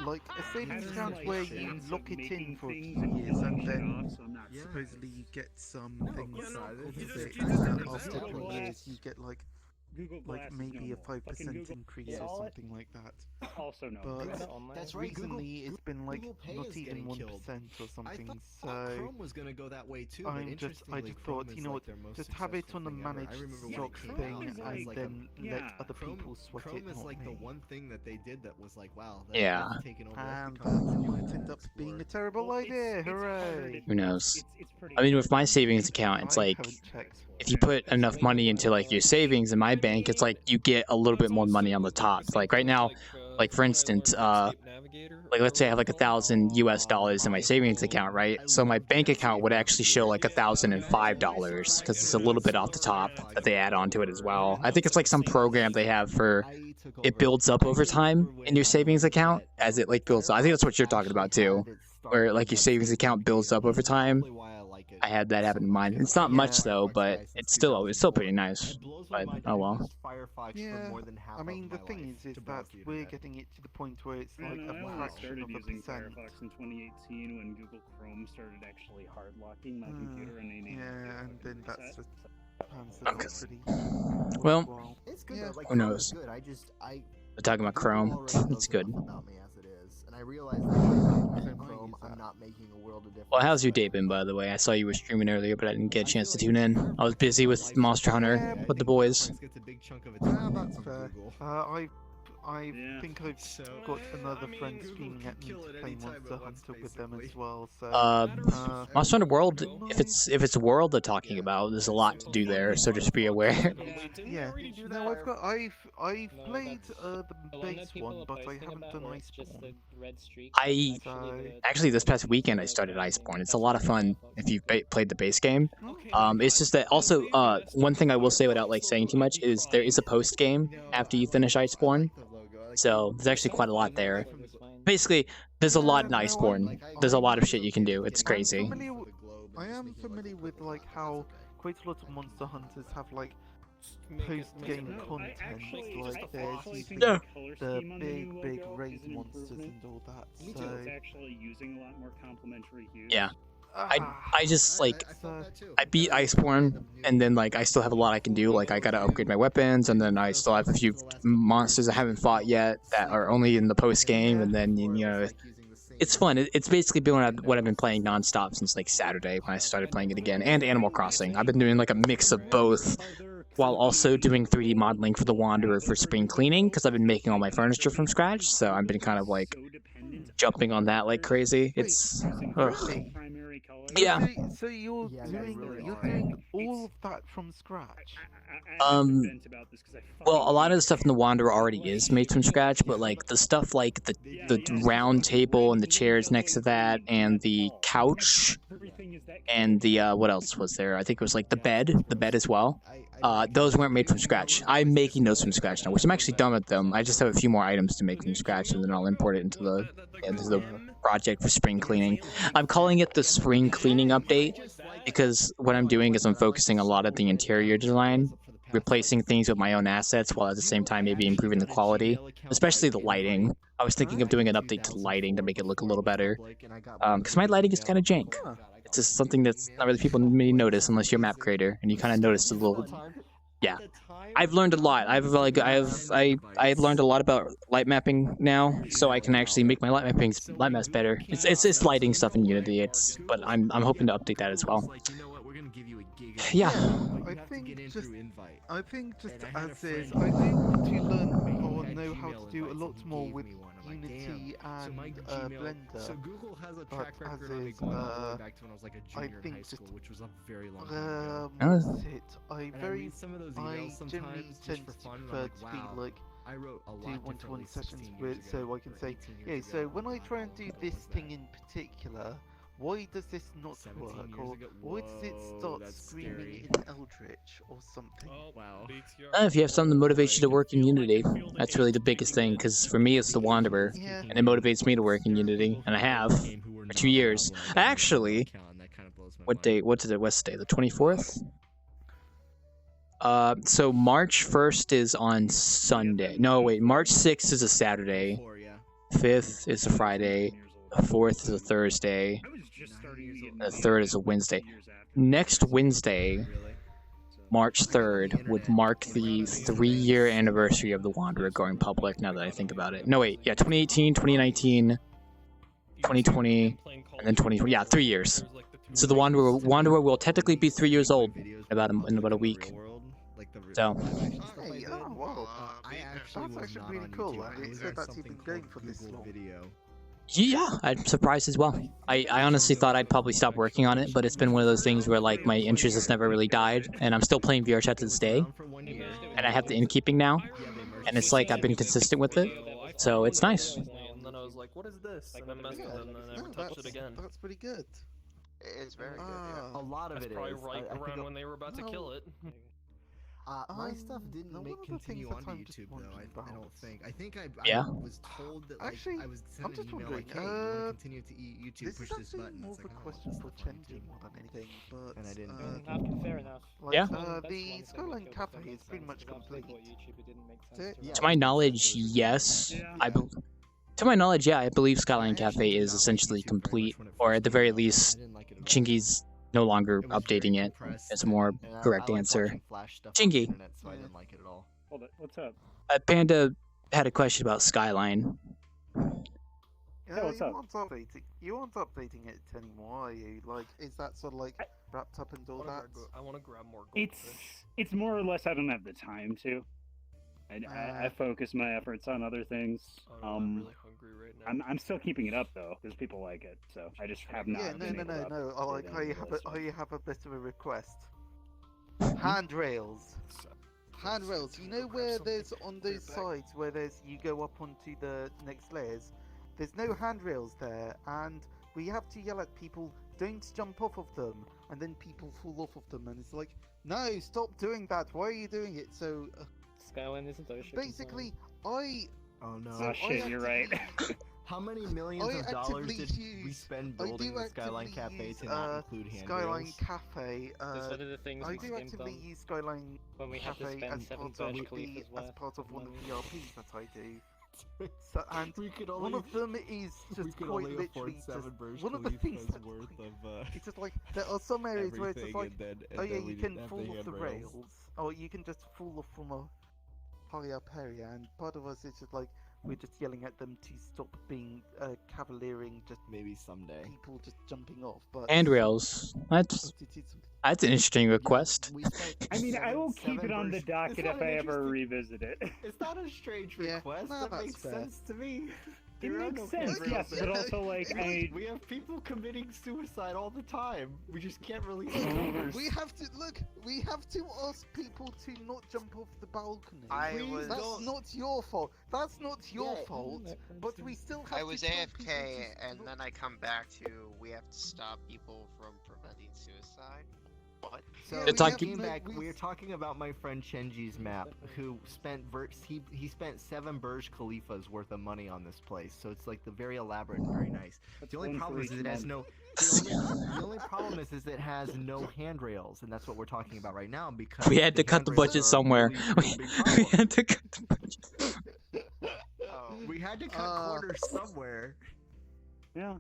Like a savings account where you lock it in for a few years and then supposedly you get some things after 2 years you get like maybe a 5% increase or something like that. But that's right. Recently it's been like not even 1% or something. So Chrome was gonna go that way too. I just thought, you know what, just have it on a managed stock thing and then let other people sweat it. Chrome is like the one thing that they did that was like, wow. Yeah. And that might end up being a terrible idea. Hooray! Who knows? I mean, with my savings account, it's like if you put enough money into like your savings in my bank, it's like you get a little bit more money on the top. Like right now, like for instance, like let's say I have like $1,000 in my savings account, right? So my bank account would actually show like $1,005 because it's a little bit off the top that they add on to it as well. I think it's like some program they have for it builds up over time in your savings account as it like builds up. I think that's what you're talking about too, where like your savings account builds up over time. I had that happen in mine. It's not much though, but it's still pretty nice. But oh well. Yeah, I mean the thing is that we're getting it to the point where it's like a fraction of a percent. Firefox in 2018 when Google Chrome started actually hard locking my computer and enabling yeah, and then that's just Okay. Well, It's good though. Like, who knows? Good. We're talking about Chrome. It's good. About me as it is, and I realize that using Chrome, I'm not making a world of difference. Well, how's your day been, by the way? I saw you were streaming earlier, but I didn't get a chance to tune in. I was busy with Monster Hunter with the boys. Yeah, that's fair. I think I've got another friend screaming at me to play Monster Hunter with them as well. So Monster Hunter World. If it's World they're talking about, there's a lot to do there. So just be aware. Yeah. No, I've played the base one, but I haven't done Iceborne. Actually this past weekend I started Iceborne. It's a lot of fun if you've played the base game. It's just that also one thing I will say without like saying too much is there is a post game after you finish Iceborne. So there's actually quite a lot there. Basically, there's a lot in Iceborne. There's a lot of shit you can do. It's crazy. I am familiar with like how quite a lot of Monster Hunters have like post-game content, like there's usually the big raid monsters and all that. So actually using a lot more complementary hues. Yeah. I just like I beat Iceborne and then like I still have a lot I can do. Like I gotta upgrade my weapons and then I still have a few monsters I haven't fought yet that are only in the post game, and then you know it's fun. It's basically been what I've been playing nonstop since like Saturday when I started playing it again, and Animal Crossing. I've been doing like a mix of both while also doing 3D modeling for the Wanderer for spring cleaning because I've been making all my furniture from scratch. So I've been kind of like jumping on that like crazy. It's yeah. So you're doing all of that from scratch. Well, a lot of the stuff in the Wanderer already is made from scratch, but like the stuff like the round table and the chairs next to that, and the couch, and the what else was there? I think it was like the bed as well. Those weren't made from scratch. I'm making those from scratch now, which I'm actually done with them. I just have a few more items to make from scratch, and then I'll import it into the project for spring cleaning. I'm calling it the spring cleaning update because what I'm doing is I'm focusing a lot of the interior design, replacing things with my own assets while at the same time maybe improving the quality, especially the lighting. I was thinking of doing an update to the lighting to make it look a little better, because my lighting is kind of jank. It's just something that's not really people may notice unless you're a map creator, and you kind of notice a little. Yeah, I've learned a lot. I've learned a lot about light mapping now, so I can actually make my light maps better. It's lighting stuff in Unity. But I'm hoping to update that as well. Yeah. I think just as is, I do want to learn or know how to do a lot more with Unity and Blender. So Google has a but track record as on is, making one all the way back to when I was like a junior in high school, which was a very long time ago. Some of those emails generally sometimes tend just for fun, prefer like, to wow, be like I wrote a do lot one-to-one differently sessions 16 with, years so ago, I can say, 18 years yeah, ago, so when I try and now do I this love thing that. in particular, why does this not work? Or why does it start that's screaming scary. in Eldritch or something? Oh, wow. If you have something that motivates you to work in Unity, that's really the biggest thing, because for me it's the Wanderer, and it motivates me to work in Unity, and I have for 2 years. Actually, what day? What's the West Day? The 24th? So March 1st is on Sunday. No, wait, March 6th is a Saturday. 5th is a Friday. 4th is a Thursday. The 3rd is a Wednesday. Next Wednesday, March 3rd, would mark the 3-year anniversary of the Wanderer going public, now that I think about it. No, wait, yeah, 2018, 2019, 2020, and then 2020. Yeah, 3 years. So the Wanderer will technically be 3 years old in about a week. So. Hey, oh wow, that's actually really cool. I didn't say that's even going for this long. Yeah, I'm surprised as well. I honestly thought I'd probably stop working on it, but it's been one of those things where like my interest has never really died, and I'm still playing VRChat to this day, and I have the innkeeping now, and it's like I've been consistent with it, so it's nice. And then I was like, what is this? And then messed with it and then never touched it again. That's pretty good. It is very good, yeah. A lot of That's it probably is. right I think around when they were about to kill it. My stuff didn't one make of the continue things that onto I'm just YouTube though. wondering I don't think. I think I Yeah. was told that like Actually, I was I'm sent just an email wondering, like, hey, you want to continue to YouTube, this push is this actually button. more It's of a like, question for Chenji more than anything, but and I didn't. Fair enough. like, Yeah. the Skyline Cafe is pretty much complete. To my knowledge, yes. To my knowledge, yeah, I believe Skyline Cafe is essentially complete, or at the very least, Chingy's no longer It was very updating it. compressed, It's a more and I correct like answer. watching Flash stuff on the Chingy, internet, so I didn't like it at all. Hold it. What's up? Panda had a question about Skyline. What's up? You aren't updating it anymore, are you? Like, is that sort of like wrapped up into all that? I want to grab more It's more or less I don't have the time to. I focus my efforts on other things. I'm really hungry right now. I'm still keeping it up though, because people like it. So I just have not. Yeah, no. I have a bit of a request. Handrails. Handrails. You know where there's on those sides where there's you go up onto the next layers. There's no handrails there, and we have to yell at people, "Don't jump off of them," and then people fall off of them, and it's like, "No, stop doing that! Why are you doing it?" So. Skyline isn't OSHA Basically, Oh no. Oh shit, you're right. How many millions of dollars did we spend building the Skyline Cafe to not include handrails? Skyline Cafe. That's one of the things I we do skimped actively on use Skyline when we had to Cafe spend as 7 part of Burj Khalifas as worth part of of one of money. the RPs that I do. So, and one of them is just quite literally just one of the things that it's just like there are some areas where it's just like, oh yeah, you can fall off the rails, or you can just fall off from a high up area, and part of us is just like we're just yelling at them to stop being cavaliering, just maybe someday people just jumping off. But Handrails. That's an interesting request. I mean, I will keep it on the docket if I ever revisit it. It's not a strange request. That makes sense to me. It makes sense, yes, but also like we have people committing suicide all the time. We just can't release numbers. We have to We have to ask people to not jump off the balcony. That's not your fault. That's not your fault. But we still have. I was AFK, and then I come back to we have to stop people from preventing suicide. What? So we're talking about my friend Chenji's map, who spent he spent 7 Burj Khalifas worth of money on this place. So it's like the very elaborate and very nice. The only problem is it has no. The only problem is it has no handrails, and that's what we're talking about right now because we had to cut the budget somewhere. We had to cut the budget. We had to cut corners somewhere. Yeah.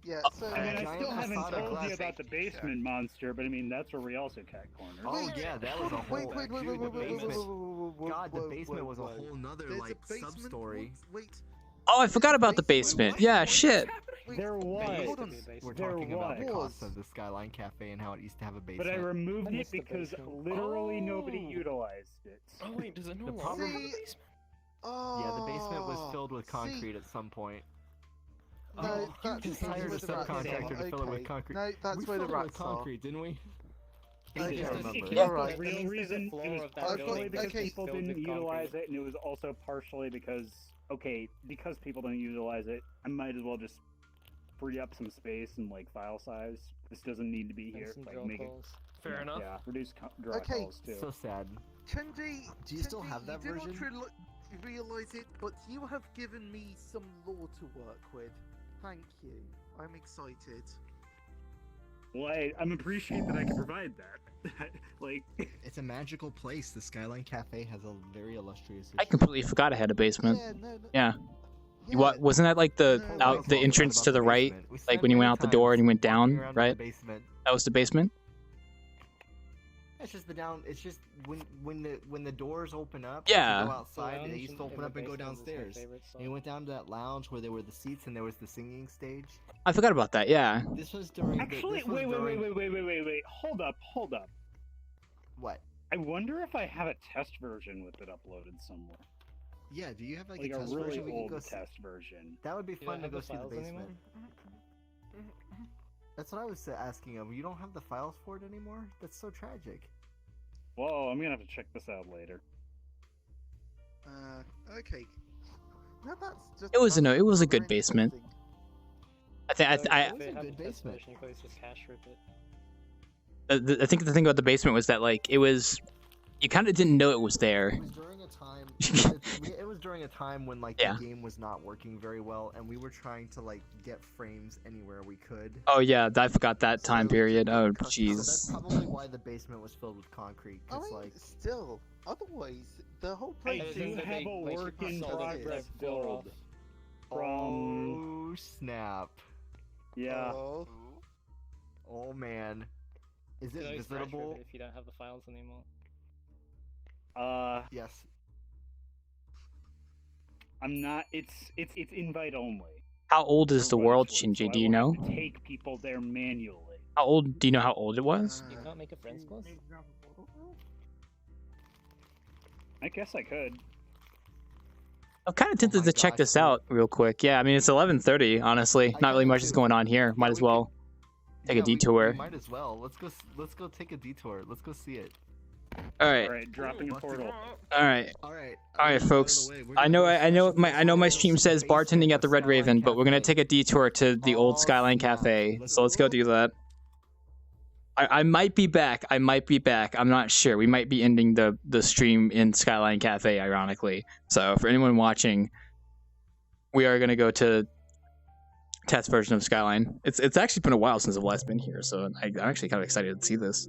Yeah, so I mean, I still haven't told you about the basement monster, but I mean, that's where we also cut corners. Oh yeah, that was a whole. Wait, God, the basement was a whole nother like sub-story. Oh, I forgot about the basement. Yeah, shit. There was. We're talking about the cost of the Skyline Cafe and how it used to have a basement. But I removed it because literally nobody utilized it. Oh wait, does it no The longer problem- have a basement? Yeah, the basement was filled with concrete at some point. No, you just hired a subcontractor to fill it with concrete. No, that's we where the filled it with rats concrete, didn't we? Okay, I remember. yeah, right. The real reason it was partially because people didn't utilize it, and it was also partially because because people didn't utilize it, I might as well just free up some space and like file size. This doesn't need to be here. Like make it. Fair enough. Yeah, reduce draw calls too. So sad. Chenji, do you still have that version? You do not realize it, but you have given me some lore to work with. Thank you. I'm excited. Well, I'm appreciated that I can provide that. Like, it's a magical place. The Skyline Cafe has a very illustrious history. I completely forgot I had a basement. Yeah. What wasn't that like the the entrance to the right, like when you went out the door and you went down, right? That was the basement. It's just It's just when the doors open up. Yeah. You go outside. They used to open up and go downstairs. And you went down to that lounge where there were the seats and there was the singing stage. I forgot about that. Yeah. This was during. Actually, wait. Hold up. What? I wonder if I have a test version with it uploaded somewhere. Yeah. Do you have like a test really version? old test version. That would be fun to go see the basement. That's what I was asking of. You don't have the files for it anymore? That's so tragic. Whoa, I'm gonna have to check this out later. Okay. No, that's just. It was a good basement. I think I think the thing about the basement was that like it was, you kind of didn't know it was there. It was during a time when like Yeah. the game was not working very well, and we were trying to like get frames anywhere we could. Oh yeah, I forgot that time period. Oh So jeez. that's probably why the basement was filled with concrete. I 'Cause, mean, like, still, otherwise, the whole I place do have a work in progress build from. oh snap! Yeah. Oh. Oh man. Is You it can always crash visitable? with it if you don't have the files anymore. Yes. I'm not. It's invite only. How old is the world, Switch, Shinji? so Do I you will know? have to take people there manually. How old? Do you know how old it was? You can't make a friends plus? I guess I could. I'm kind of tempted to check this out real quick. Yeah, I mean it's 11:30. Honestly, not really much is going on here. Might as well take a detour. We might as well. Let's go take a detour. Let's go see it. All right. All right, dropping a portal. All right. All right. All right, folks. I know my stream says bartending at the Red Raven, but we're gonna take a detour to the old Skyline Cafe. So let's go do that. I might be back. I'm not sure. We might be ending the stream in Skyline Cafe, ironically. So for anyone watching, we are gonna go to test version of Skyline. It's actually been a while since I've last been here, so I'm actually kind of excited to see this.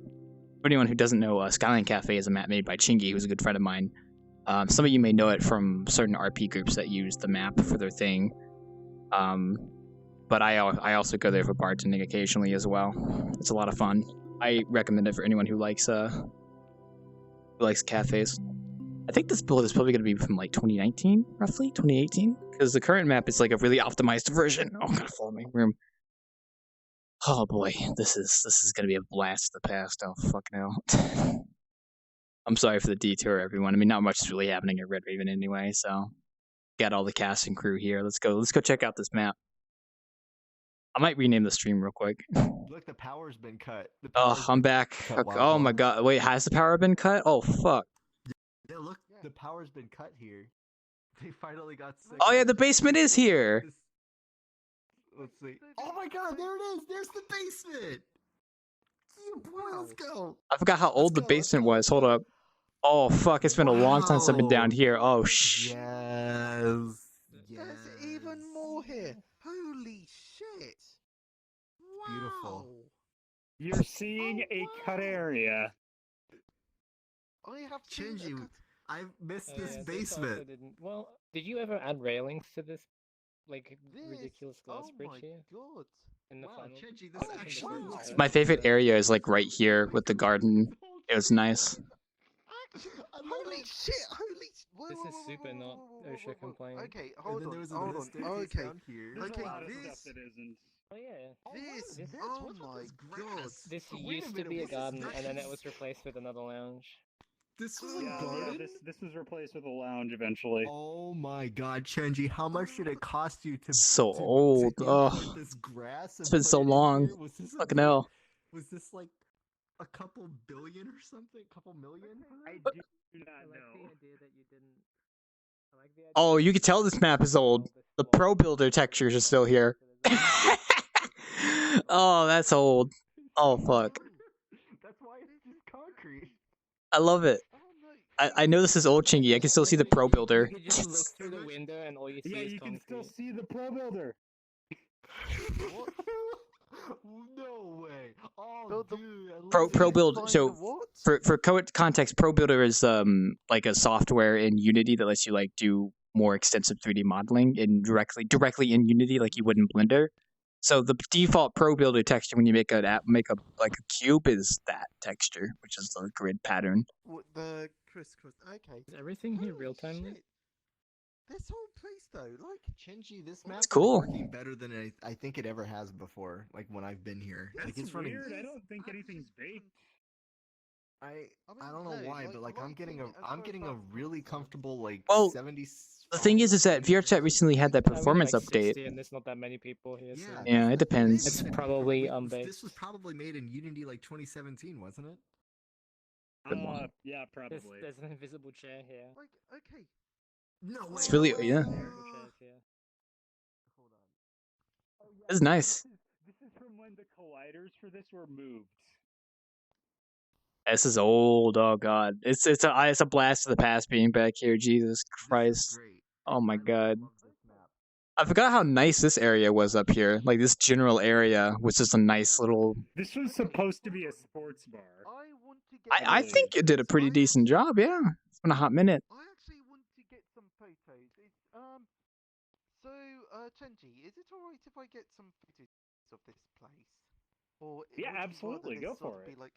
For anyone who doesn't know, Skyline Cafe is a map made by Chingy, who's a good friend of mine. Some of you may know it from certain RP groups that use the map for their thing. But I also go there for bartending occasionally as well. It's a lot of fun. I recommend it for anyone who likes cafes. I think this build is probably going to be from like 2019, roughly 2018, because the current map is like a really optimized version. Oh, I'm gonna fall in my room. Oh boy, this is gonna be a blast of the past. Oh fucking hell. I'm sorry for the detour, everyone. I mean, not much is really happening at Red Raven anyway, so got all the cast and crew here. Let's go check out this map. I might rename the stream real quick. Look, the power's been cut. Oh, I'm back. Oh my god, wait, has the power been cut? Oh fuck. Yeah, look, the power's been cut here. They finally got sick. Oh yeah, the basement is here. Let's see. Oh my god, there it is! There's the basement! Yeah, boy, let's go! I forgot how old the basement was. Hold up. Oh fuck, it's been a long time since I've been down here. Oh shh. Yes. There's even more here. Holy shit! Wow. Beautiful. You're seeing a cut area. I have seen Shinji, I missed this yeah, basement. Well, did you ever add railings to this, like, ridiculous glass bridge here? God. In the final? Shinji, this actually looks My favorite area is like right here with the garden. It was nice. Holy shit! Holy. This is super not OSHA compliant. Okay, hold on. Okay. Okay, this. Oh yeah. This. Oh my god. This used to be a garden, and then it was replaced with another lounge. This was Yeah, a garden? this was replaced with a lounge eventually. Oh my god, Chenji, how much did it cost you to So old. Oh, this grass? it's been so long. Fucking hell. Was this like a couple billion or something? A couple million? I do not know. Oh, you can tell this map is old. The Pro Builder textures are still here. Oh, that's old. Oh fuck. That's why it's just concrete. I love it. I know this is old Chingy. I can still see the Pro Builder. You just look through the window and all you see is you can concrete. still see the Pro Builder. No way. Oh, dude. Pro Build. So for context, Pro Builder is like a software in Unity that lets you like do more extensive 3D modeling in directly in Unity, like you would in Blender. So the default Pro Builder texture when you make a cube is that texture, which is the grid pattern. The crisscross. Okay. Is everything here real time? This whole place though, like Chingy, this map It's cool. is working better than I think it ever has before. Like when I've been here. That's like it's running. weird. I don't think anything's baked. I don't know why, but like I'm getting a really comfortable like Well, 70. The thing is that VRChat recently had that performance like update. 60 and there's not that many people here. So Yeah, it depends. It's probably This was probably made in Unity like 2017, wasn't it? Yeah, probably. There's an invisible chair here. Like, okay. No way. It's really yeah. It's nice. This is from when the colliders for this were moved. This is old. Oh god, it's a blast of the past being back here. Jesus Christ. Oh my god. I forgot how nice this area was up here. Like this general area was just a nice little. This was supposed to be a sports bar. I think you did a pretty decent job. Yeah, it's been a hot minute. I actually want to get some photos. So Chenji, is it alright if I get some photos of this place? Or Yeah, would you absolutely. rather Go this sort for of it. Be like,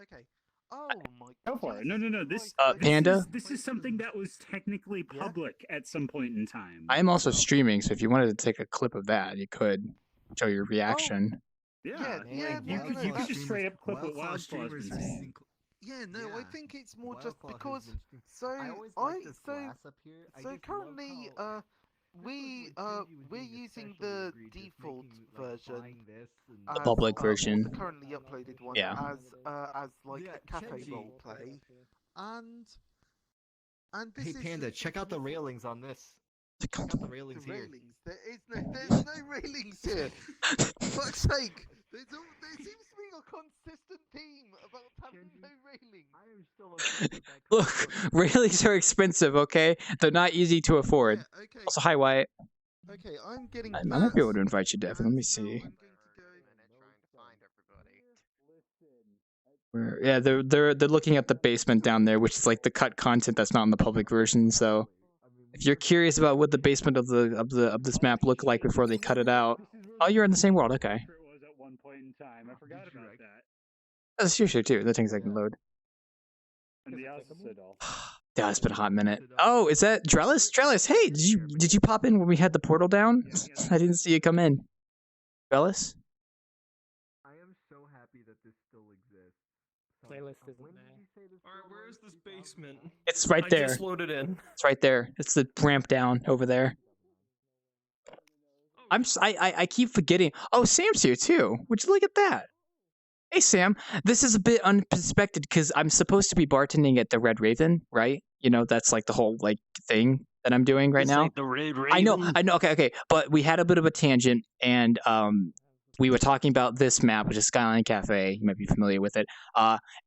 okay, oh my. Go for it. No. This Panda? This is something that was technically public at some point in time. I am also streaming, so if you wanted to take a clip of that, you could show your reaction. Yeah. You could just straight up clip what Wildclaw's been saying. Yeah, no, I think it's more just because. So currently, we're using the default version, The public version. the currently uploaded one, Yeah. as like a cafe roleplay, and this Hey is Panda, just check out the railings on this. Check out the railings here. There's no railings here. For fuck's sake! There seems to be a consistent theme about having no railings. I am still Look, railings are expensive, okay? They're not easy to afford. Yeah, okay. Also, hi, Wyatt. Okay, I'm getting. I might be able to invite you, Devin. Let me see. Yeah, they're looking at the basement down there, which is like the cut content that's not in the public version. So, if you're curious about what the basement of this map looked like before they cut it out, oh, you're in the same world. Okay. It was at one point in time. I forgot about that. That's usually too. That takes a second load. And the opposite also. Yeah, it's been a hot minute. Oh, is that Drellis? Drellis, hey, did you pop in when we had the portal down? I didn't see you come in. Drellis? I am so happy that this still exists. Playlist isn't there. Alright, where is this basement? It's right there. I just loaded in. It's right there. It's the ramp down over there. I keep forgetting. Oh, Sam's here too. Would you look at that? Hey Sam, this is a bit unexpected because I'm supposed to be bartending at the Red Raven, right? You know, that's like the whole like thing that I'm doing right now. Like the Red Raven. I know. Okay. But we had a bit of a tangent, and we were talking about this map, which is Skyline Cafe. You might be familiar with it.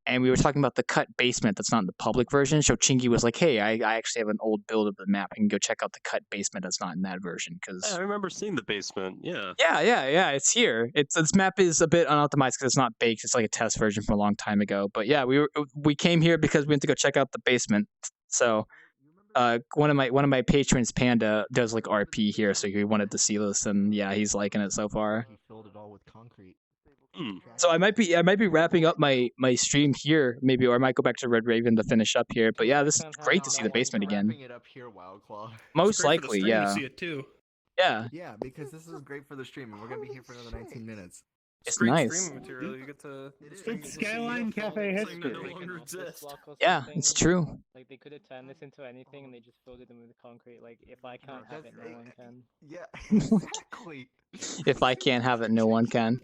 And we were talking about the cut basement that's not in the public version. So Chingy was like, "Hey, I actually have an old build of the map. I can go check out the cut basement that's not in that version." Because I remember seeing the basement. Yeah. Yeah. It's here. This map is a bit unoptimized because it's not baked. It's like a test version from a long time ago. But yeah, we came here because we went to go check out the basement. So. One of my patrons, Panda, does like RP here, so he wanted to see this, and yeah, he's liking it so far. He filled it all with concrete. So I might be wrapping up my stream here, maybe, or I might go back to Red Raven to finish up here. But yeah, this is great to see the basement again. Wrapping it up here, Wildclaw. Most likely, yeah. To see it too. Yeah. Yeah, because this is great for the stream, and we're gonna be here for another 19 minutes. It's great nice. streaming material. You get to. It's Skyline Cafe history. No longer exists. Yeah, it's true. Like they could have turned this into anything, and they just filled it in with concrete. Like if I can't have it, no one can. Yeah, exactly. If I can't have it, no one can.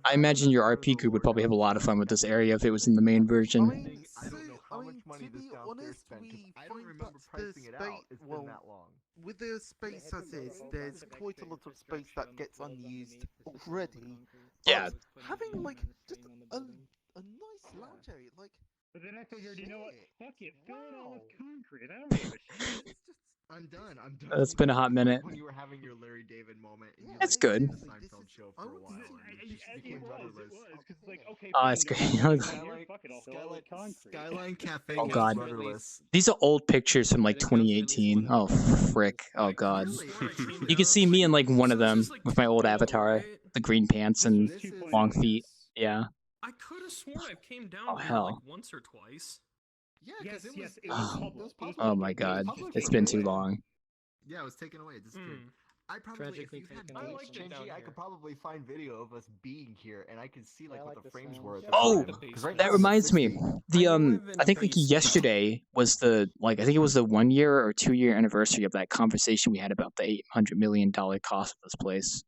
I imagine your RP group would probably have a lot of fun with this area if it was in the main version. I don't know how much money this downstairs spent, 'cause I don't remember pricing it out. It's been that long. With the space as is, there's quite a lot of space that gets unused already. Yeah. Having like just a nice lounge area, like. But then I figured, you know what? Fuck it, fill it all with concrete. I don't give a shit. I'm done. It's been a hot minute. When you were having your Larry David moment. And It's good. Seinfeld show for a while. Oh, it's great. Skyline Cafe. Oh god, these are old pictures from like 2018. Oh frick. Oh god. You can see me in like one of them with my old avatar, the green pants and long feet. Yeah. I could have sworn I came down Oh, here hell. like once or twice. Yeah, Yes, it yes, was. it was public. Oh my god, it's been too long. Yeah, it was taken away. It disappeared. I probably, Tragically if you had taken away. like Shinji, I could probably find video of us being here, and I could see like what the frames were. At the Oh, time. 'Cause right now that it's reminds me. 60. The I think like yesterday was the I think it was the 1 year or 2 year anniversary of that conversation we had about the $800 million cost of this place.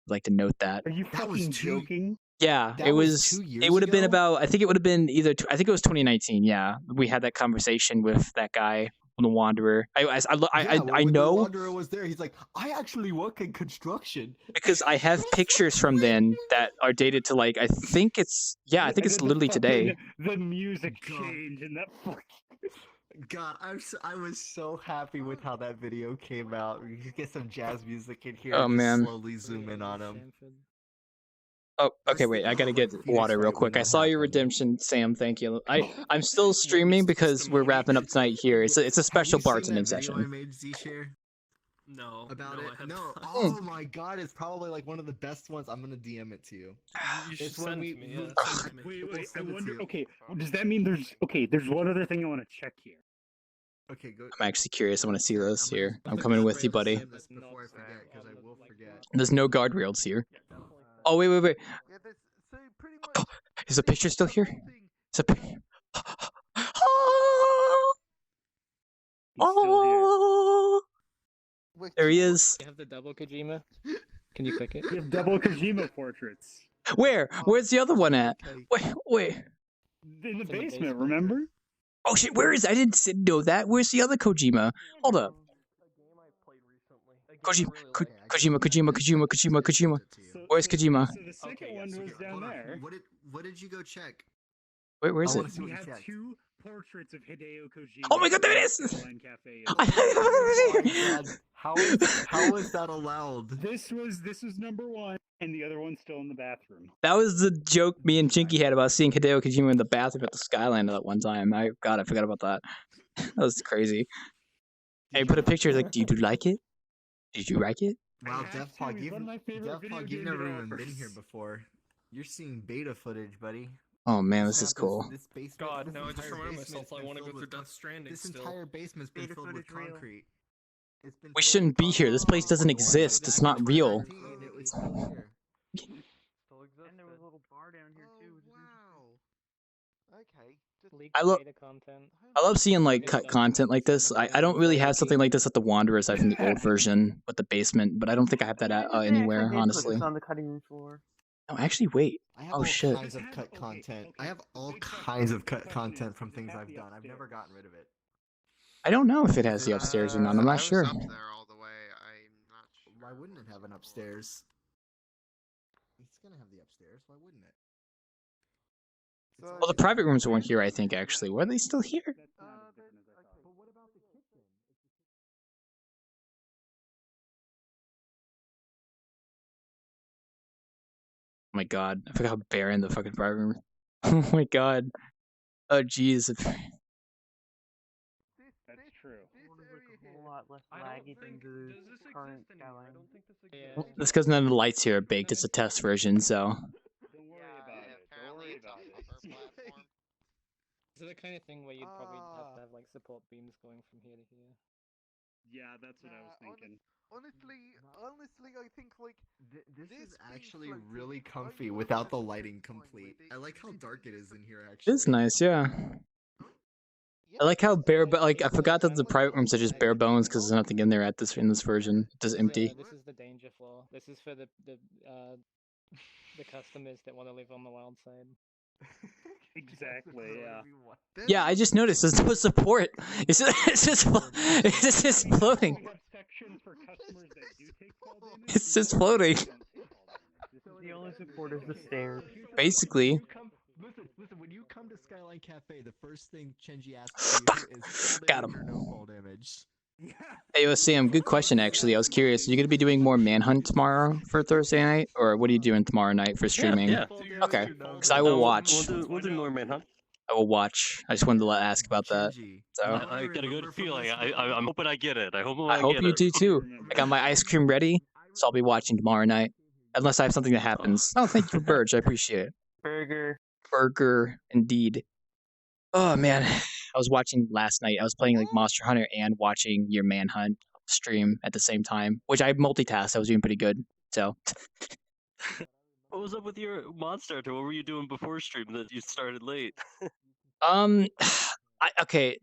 I'd like to note that. Are you fucking joking? Yeah, That it was was. 2 years It would have been ago? about. I think it would have been either. I think it was 2019. Yeah, we had that conversation with that guy, the Wanderer. Yeah, I when the know Wanderer was there. He's like, I actually work in construction. because I have pictures from then that are dated to like I think it's I think it's literally today. The music change and that fucking. God, I was so happy with how that video came out. We could get some jazz music in here. Oh, and just man. slowly zoom in on him. Oh, okay, wait. I gotta get water real quick. I saw your redemption, Sam. Thank you. I'm still streaming because we're wrapping up tonight here. It's a special bartending I session. made Z-Share? No. About no, it? I have No. not. Oh my god, it's probably like one of the best ones. I'm gonna DM it to you. You should It's when send we, it to me. we- Yeah. Wait, I send it to wonder. you. Okay, does that mean there's one other thing I want to check here? Okay, go. I'm actually curious. I want to see this here. I'm gonna coming with you, try to buddy. send this before I forget, because I will forget. There's no guardrails here. Oh wait. Yeah, there's so pretty much. Is the picture still here? Is the picture? Oh! There he is. You have the double Kojima. Can you click it? You have double Kojima portraits. Where? Where's the other one at? Wait. In the basement, remember? Oh shit, where is it? I didn't know that. Where's the other Kojima? Hold up. Kojima. Where's Kojima? So the second one was down there. What did you go check? Wait, where is it? We have two portraits of Hideo Kojima. Oh my god, there it is! How is that allowed? This was number one, and the other one's still in the bathroom. That was the joke me and Chinky had about seeing Hideo Kojima in the bathroom at the Skyline that one time. I forgot about that. That was crazy. And he put a picture like, "Did you like it? Did you like it?" Wow, Defpog, you've never even been here before. You're seeing beta footage, buddy. Oh man, this is cool. God, now I just reminded myself I want to go through Death Stranding This still. entire basement's been filled with concrete. We shouldn't be here. This place doesn't exist. It's not real. And there was a little bar down here too. Okay. I love seeing like cut content like this. I don't really have something like this at the Wanderer aside from the old version with the basement, but I don't think I have that anywhere, honestly. It's on the cutting room floor. No, actually, wait. Oh shit. Kinds of cut content. I have all kinds of cut content from things I've done. I've never gotten rid of it. I don't know if it has the upstairs or not. I'm not sure. Up there all the way. I'm not sure. Why wouldn't it have an upstairs? It's gonna have the upstairs. Why wouldn't it? Well, the private rooms weren't here, I think, actually. Were they still here? Oh my god, I forgot how barren the fucking private room. Oh my god. Oh jeez. That's true. A whole lot less laggy than the current Skyline. That's because none of the lights here are baked. It's a test version, so. Is it the kind of thing where you'd probably have to have like support beams going from here to here? Yeah, that's what I was thinking. Honestly, I think like this is actually really comfy without the lighting complete. I like how dark it is in here. Actually, It's nice, yeah. I like how bare, but like I forgot that the private rooms are just bare bones because there's nothing in there in this version. It's just empty. This is the danger floor. This is for the customers that want to live on the wild side. Exactly. Yeah. Yeah, I just noticed there's no support. It's just floating. It's just floating. The only support is the stairs. Basically. Listen. When you come to Skyline Cafe, the first thing Chenji asks you is Got him. Or no fall damage. Hey, Sam, good question, actually. I was curious. Are you going to be doing more Manhunt tomorrow for Thursday night? Or what are you doing tomorrow night for streaming? Yeah. Okay, because I will watch. We'll do more Manhunt. I will watch. I just wanted to ask about that. So I get a good feeling. I'm hoping I get it. I hope you do too. I got my ice cream ready, so I'll be watching tomorrow night. Unless I have something that happens. Oh, thank you for Burge. I appreciate it. Burger, indeed. Oh, man. I was watching last night. I was playing like Monster Hunter and watching your Manhunt stream at the same time, which I multitasked. I was doing pretty good. So. What was up with your Monster Hunter? What were you doing before stream that you started late? Okay.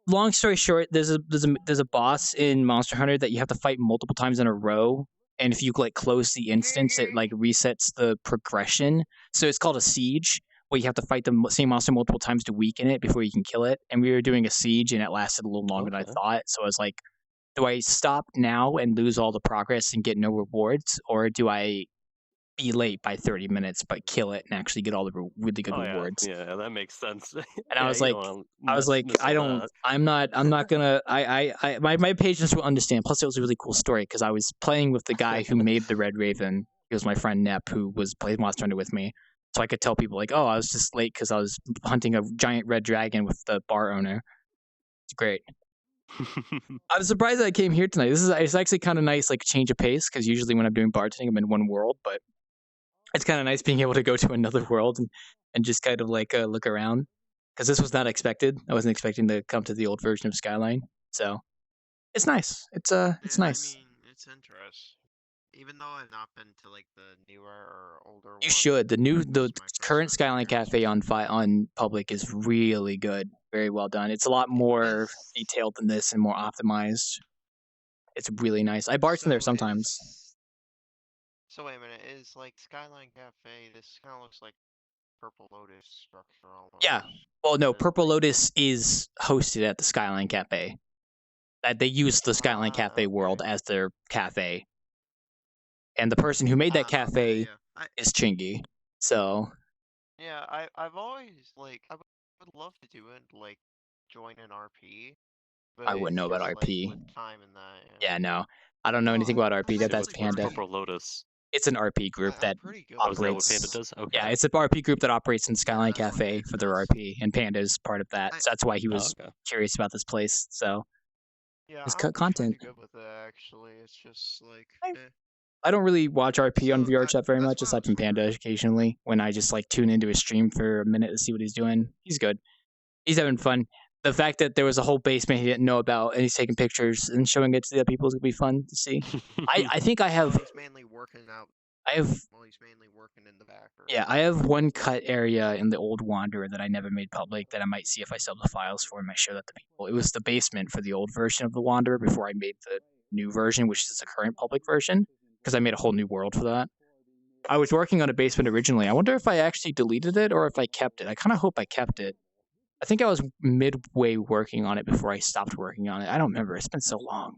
Long story short, there's a boss in Monster Hunter that you have to fight multiple times in a row, and if you like close the instance, it like resets the progression. So it's called a siege, where you have to fight the same monster multiple times to weaken it before you can kill it. And we were doing a siege, and it lasted a little longer than I thought. So I was like, do I stop now and lose all the progress and get no rewards, or do I be late by 30 minutes but kill it and actually get all the really good rewards? Yeah, that makes sense. And yeah, I was like, I'm not gonna. My patients will understand. Plus, it was a really cool story because I was playing with the guy who made the Red Raven. He was my friend Nep, who played Monster Hunter with me. So I could tell people like, oh, I was just late because I was hunting a giant red dragon with the bar owner. It's great. I'm surprised that I came here tonight. It's actually kind of nice, like change of pace, because usually when I'm doing bartending, I'm in one world, but it's kind of nice being able to go to another world and just kind of like look around, because this was not expected. I wasn't expecting to come to the old version of Skyline, so it's nice. It's nice. I mean, it's interesting. Even though I've not been to like the newer or older You ones, should. The current Skyline Cafe on public is really good. Very well done. It's a lot more detailed than this and more optimized. It's really nice. I bartend there sometimes. So wait a minute, is like Skyline Cafe, this kind of looks like Purple Lotus structure almost. Yeah. Well, no, Purple Lotus is hosted at the Skyline Cafe. They use the Skyline Cafe world as their cafe. And the person who made that cafe is Chingy. So yeah, I've always like I would love to do it, like join an RP. But I wouldn't know about RP. Like, with time and that, yeah, no, I don't know anything about RP. That's Panda. Purple Lotus. It's an RP group that operates. Is that what Panda does? Okay. Yeah, it's an RP group that operates in Skyline Cafe for their RP, and Panda is part of that. So that's why he was curious about this place. So yeah, it's content. Good with it, actually. It's just like I don't really watch RP on VRChat very much, aside from Panda occasionally. When I just like tune into his stream for a minute to see what he's doing, he's good. He's having fun. The fact that there was a whole basement he didn't know about, and he's taking pictures and showing it to the other people is gonna be fun to see. I think I have. He's mainly working out. He's mainly working in the back. Yeah, I have one cut area in the old Wanderer that I never made public that I might see if I sell the files for and might show that to people. It was the basement for the old version of the Wanderer before I made the new version, which is the current public version, because I made a whole new world for that. I was working on a basement originally. I wonder if I actually deleted it or if I kept it. I kind of hope I kept it. I think I was midway working on it before I stopped working on it. I don't remember. It's been so long.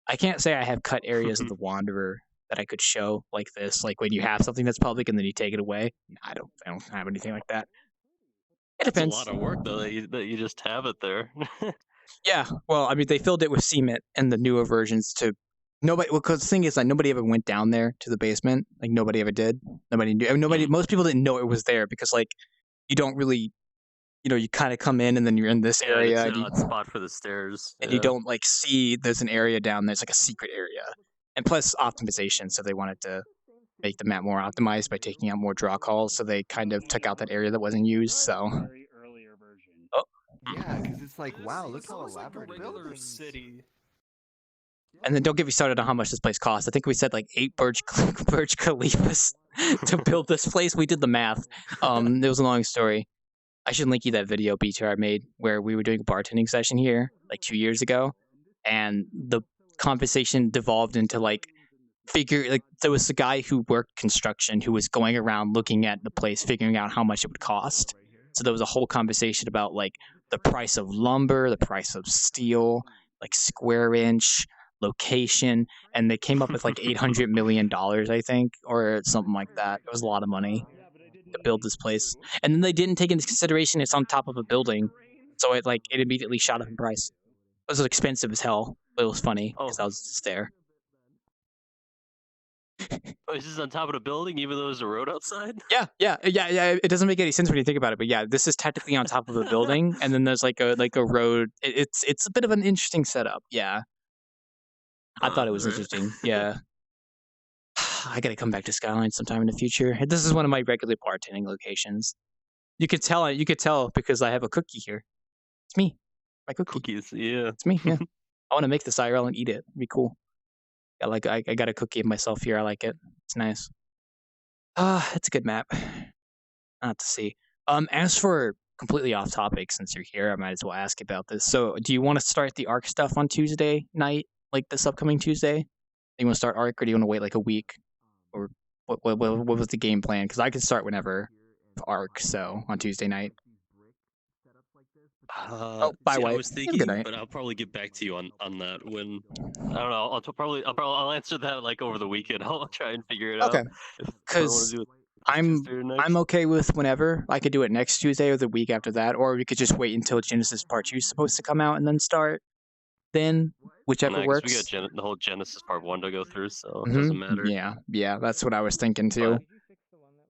I can't say I have cut areas of the Wanderer that I could show like this. Like when you have something that's public and then you take it away. I don't have anything like that. It depends. It's a lot of work though that you just have it there. Yeah. Well, I mean, they filled it with cement and the newer versions to nobody. Well, because the thing is, like, nobody ever went down there to the basement. Like nobody ever did. Nobody knew. Most people didn't know it was there because like you don't really. You kind of come in and then you're in this area. It's an odd spot for the stairs. And you don't like see there's an area down there. It's like a secret area. And plus optimization. So they wanted to make the map more optimized by taking out more draw calls. So they kind of took out that area that wasn't used. So. Oh. Yeah, because it's like, wow, look how elaborate it is. City. And then don't get me started on how much this place costs. I think we said like 8 Burj Khalifas to build this place. We did the math. It was a long story. I should link you that video BTR made where we were doing a bartending session here like 2 years ago, and the conversation devolved into like there was a guy who worked construction who was going around looking at the place, figuring out how much it would cost. So there was a whole conversation about like the price of lumber, the price of steel, like square inch, location, and they came up with like $800 million, I think, or something like that. It was a lot of money to build this place, and then they didn't take into consideration it's on top of a building, so it immediately shot up in price. It was expensive as hell, but it was funny because I was just there. Oh, is this on top of the building, even though there's a road outside? Yeah. It doesn't make any sense when you think about it, but yeah, this is technically on top of a building, and then there's like a road. It's a bit of an interesting setup. Yeah, I thought it was interesting. Yeah. I gotta come back to Skyline sometime in the future. This is one of my regular bartending locations. You could tell because I have a cookie here. It's me. My cookie. Cookies, yeah. It's me, yeah. I want to make this IRL and eat it. It'd be cool. I got a cookie of myself here. I like it. It's nice. It's a good map. Not to see. As for completely off topic, since you're here, I might as well ask about this. So, do you want to start the ARC stuff on Tuesday night, like this upcoming Tuesday? Do you want to start ARC, or do you want to wait like a week? Or what was the game plan? Because I can start whenever ARC, so on Tuesday night. Bye, I White. was thinking, but I'll probably get back to you on that when I don't know. I'll answer that like over the weekend. I'll try and figure it out. Okay, because I'm okay with whenever. I could do it next Tuesday or the week after that, or we could just wait until Genesis Part 2 is supposed to come out and then start. Then whichever works. We got the whole Genesis Part 1 to go through, so it doesn't matter. Yeah, that's what I was thinking too.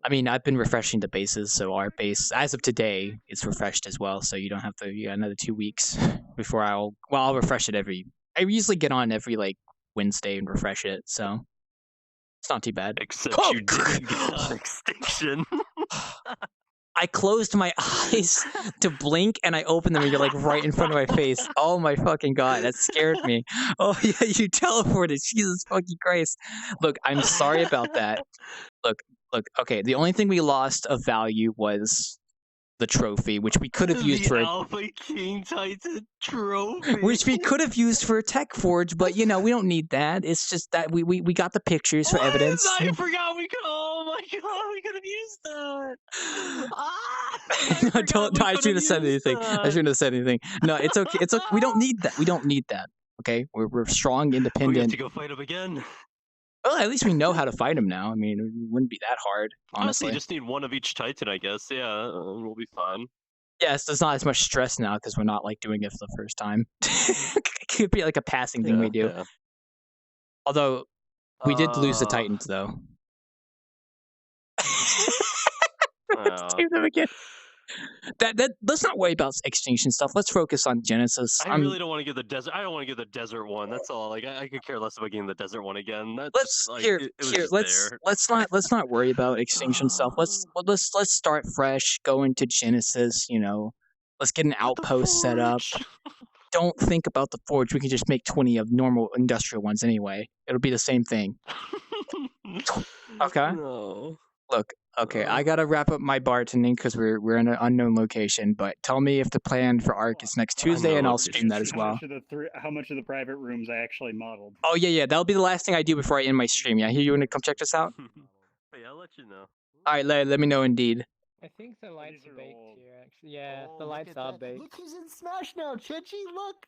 I mean, I've been refreshing the bases, so our base, as of today, is refreshed as well. So you don't have to. You got another 2 weeks before I'll refresh it every. I usually get on every like Wednesday and refresh it, so it's not too bad. Except you didn't get on extinction. I closed my eyes to blink and I opened them and you're like right in front of my face. Oh my fucking god, that scared me. Oh yeah, you teleported. Jesus fucking Christ. Look, I'm sorry about that. Look, okay, the only thing we lost of value was the trophy, which we could have used the for Alpha King Titan trophy. which we could have used for a tech forge, but you know, we don't need that. It's just that we got the pictures for evidence. I forgot we could. Oh my god, we could have used that. No, don't. I shouldn't have said anything. I shouldn't have said anything. No, it's okay. It's okay. We don't need that. We don't need that. Okay, we're strong, We have independent. to go fight him again. Well, at least we know how to fight him now. I mean, it wouldn't be that hard, Honestly, honestly. you just need one of each Titan, I guess. Yeah, we'll be fine. Yes, there's not as much stress now because we're not like doing it for the first time. It could be like a passing thing we do. Yeah. Although we did lose the Titans, though. Let's do them again. Let's not worry about extinction stuff. Let's focus on Genesis. I really don't want to give the desert. I don't want to give the desert one. That's all. Like I could care less about getting the desert one again. That's Let's like, here. it was Here, just there. let's not worry about extinction stuff. Let's start fresh. Go into Genesis. You know, let's get an outpost set up. Don't think about the forge. We can just make 20 of normal industrial ones anyway. It'll be the same thing. Okay. No. Look, okay, I gotta wrap up my bartending because we're in an unknown location. But tell me if the plan for Arc is next Tuesday, and I'll stream that as well. How much of the private rooms I actually modeled? Oh yeah, that'll be the last thing I do before I end my stream. Yeah, here, you wanna come check this out? Hey, I'll let you know. All right, let me know indeed. I think the lights are baked here, actually. Yeah, the lights are baked. Look who's in Smash now, Chichi, look!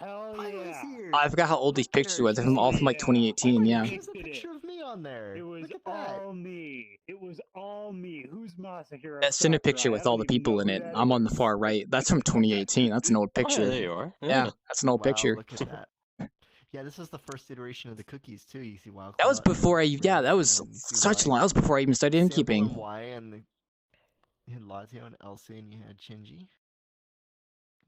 Hell yeah! Oh, I forgot how old these pictures were. They're all from like 2018. Yeah. There's a picture of me on there. It was all me. It was all me. Who's Masahiro? That center picture with all the people in it. I'm on the far right. That's from 2018. That's an old picture. Oh, yeah, there you are. Yeah, that's an old picture. Look at that. Yeah, this is the first iteration of the cookies too. You see, Wild. That was before I. Yeah, that was such long. That was before I even started innkeeping. Y and you had Lazio and Elsie, and you had Shinji.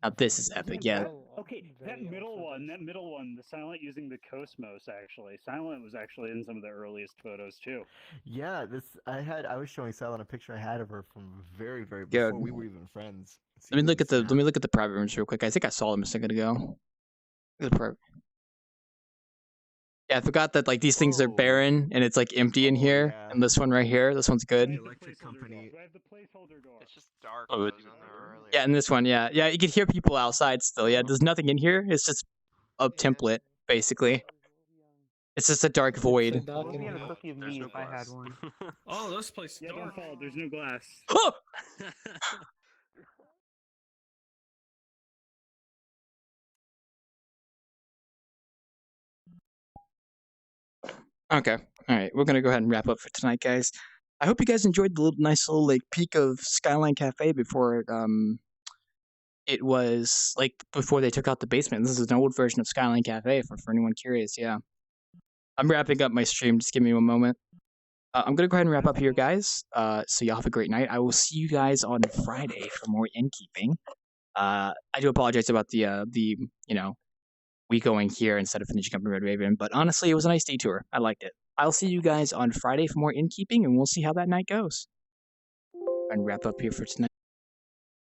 Now this is epic. Yeah. Okay, that middle one, the Silent using the Cosmos, actually. Silent was actually in some of the earliest photos, too. Yeah, I was showing Silent a picture I had of her from very, very Good. before we were even friends. Let me look at the private rooms real quick. I think I saw them a second ago. Look at the private. Yeah, I forgot that like these things are barren and it's like empty in here. Yeah. And this one right here, this one's good. Electric company. It's just dark. Oh, yeah, and this one, yeah, you can hear people outside still. Yeah, there's nothing in here. It's just a template, basically. It's just a dark void. What would be on a cookie of me if I had one? Oh, this place is Don't dark. fall. There's no glass. Okay. All right. We're going to go ahead and wrap up for tonight, guys. I hope you guys enjoyed the nice little like peek of Skyline Cafe before it was like before they took out the basement. This is an old version of Skyline Cafe for anyone curious. Yeah. I'm wrapping up my stream. Just give me one moment. I'm going to go ahead and wrap up here, guys. So y'all have a great night. I will see you guys on Friday for more innkeeping. I do apologize about the we going here instead of finishing up in Red Raven, but honestly, it was a nice detour. I liked it. I'll see you guys on Friday for more innkeeping, and we'll see how that night goes. And wrap up here for tonight.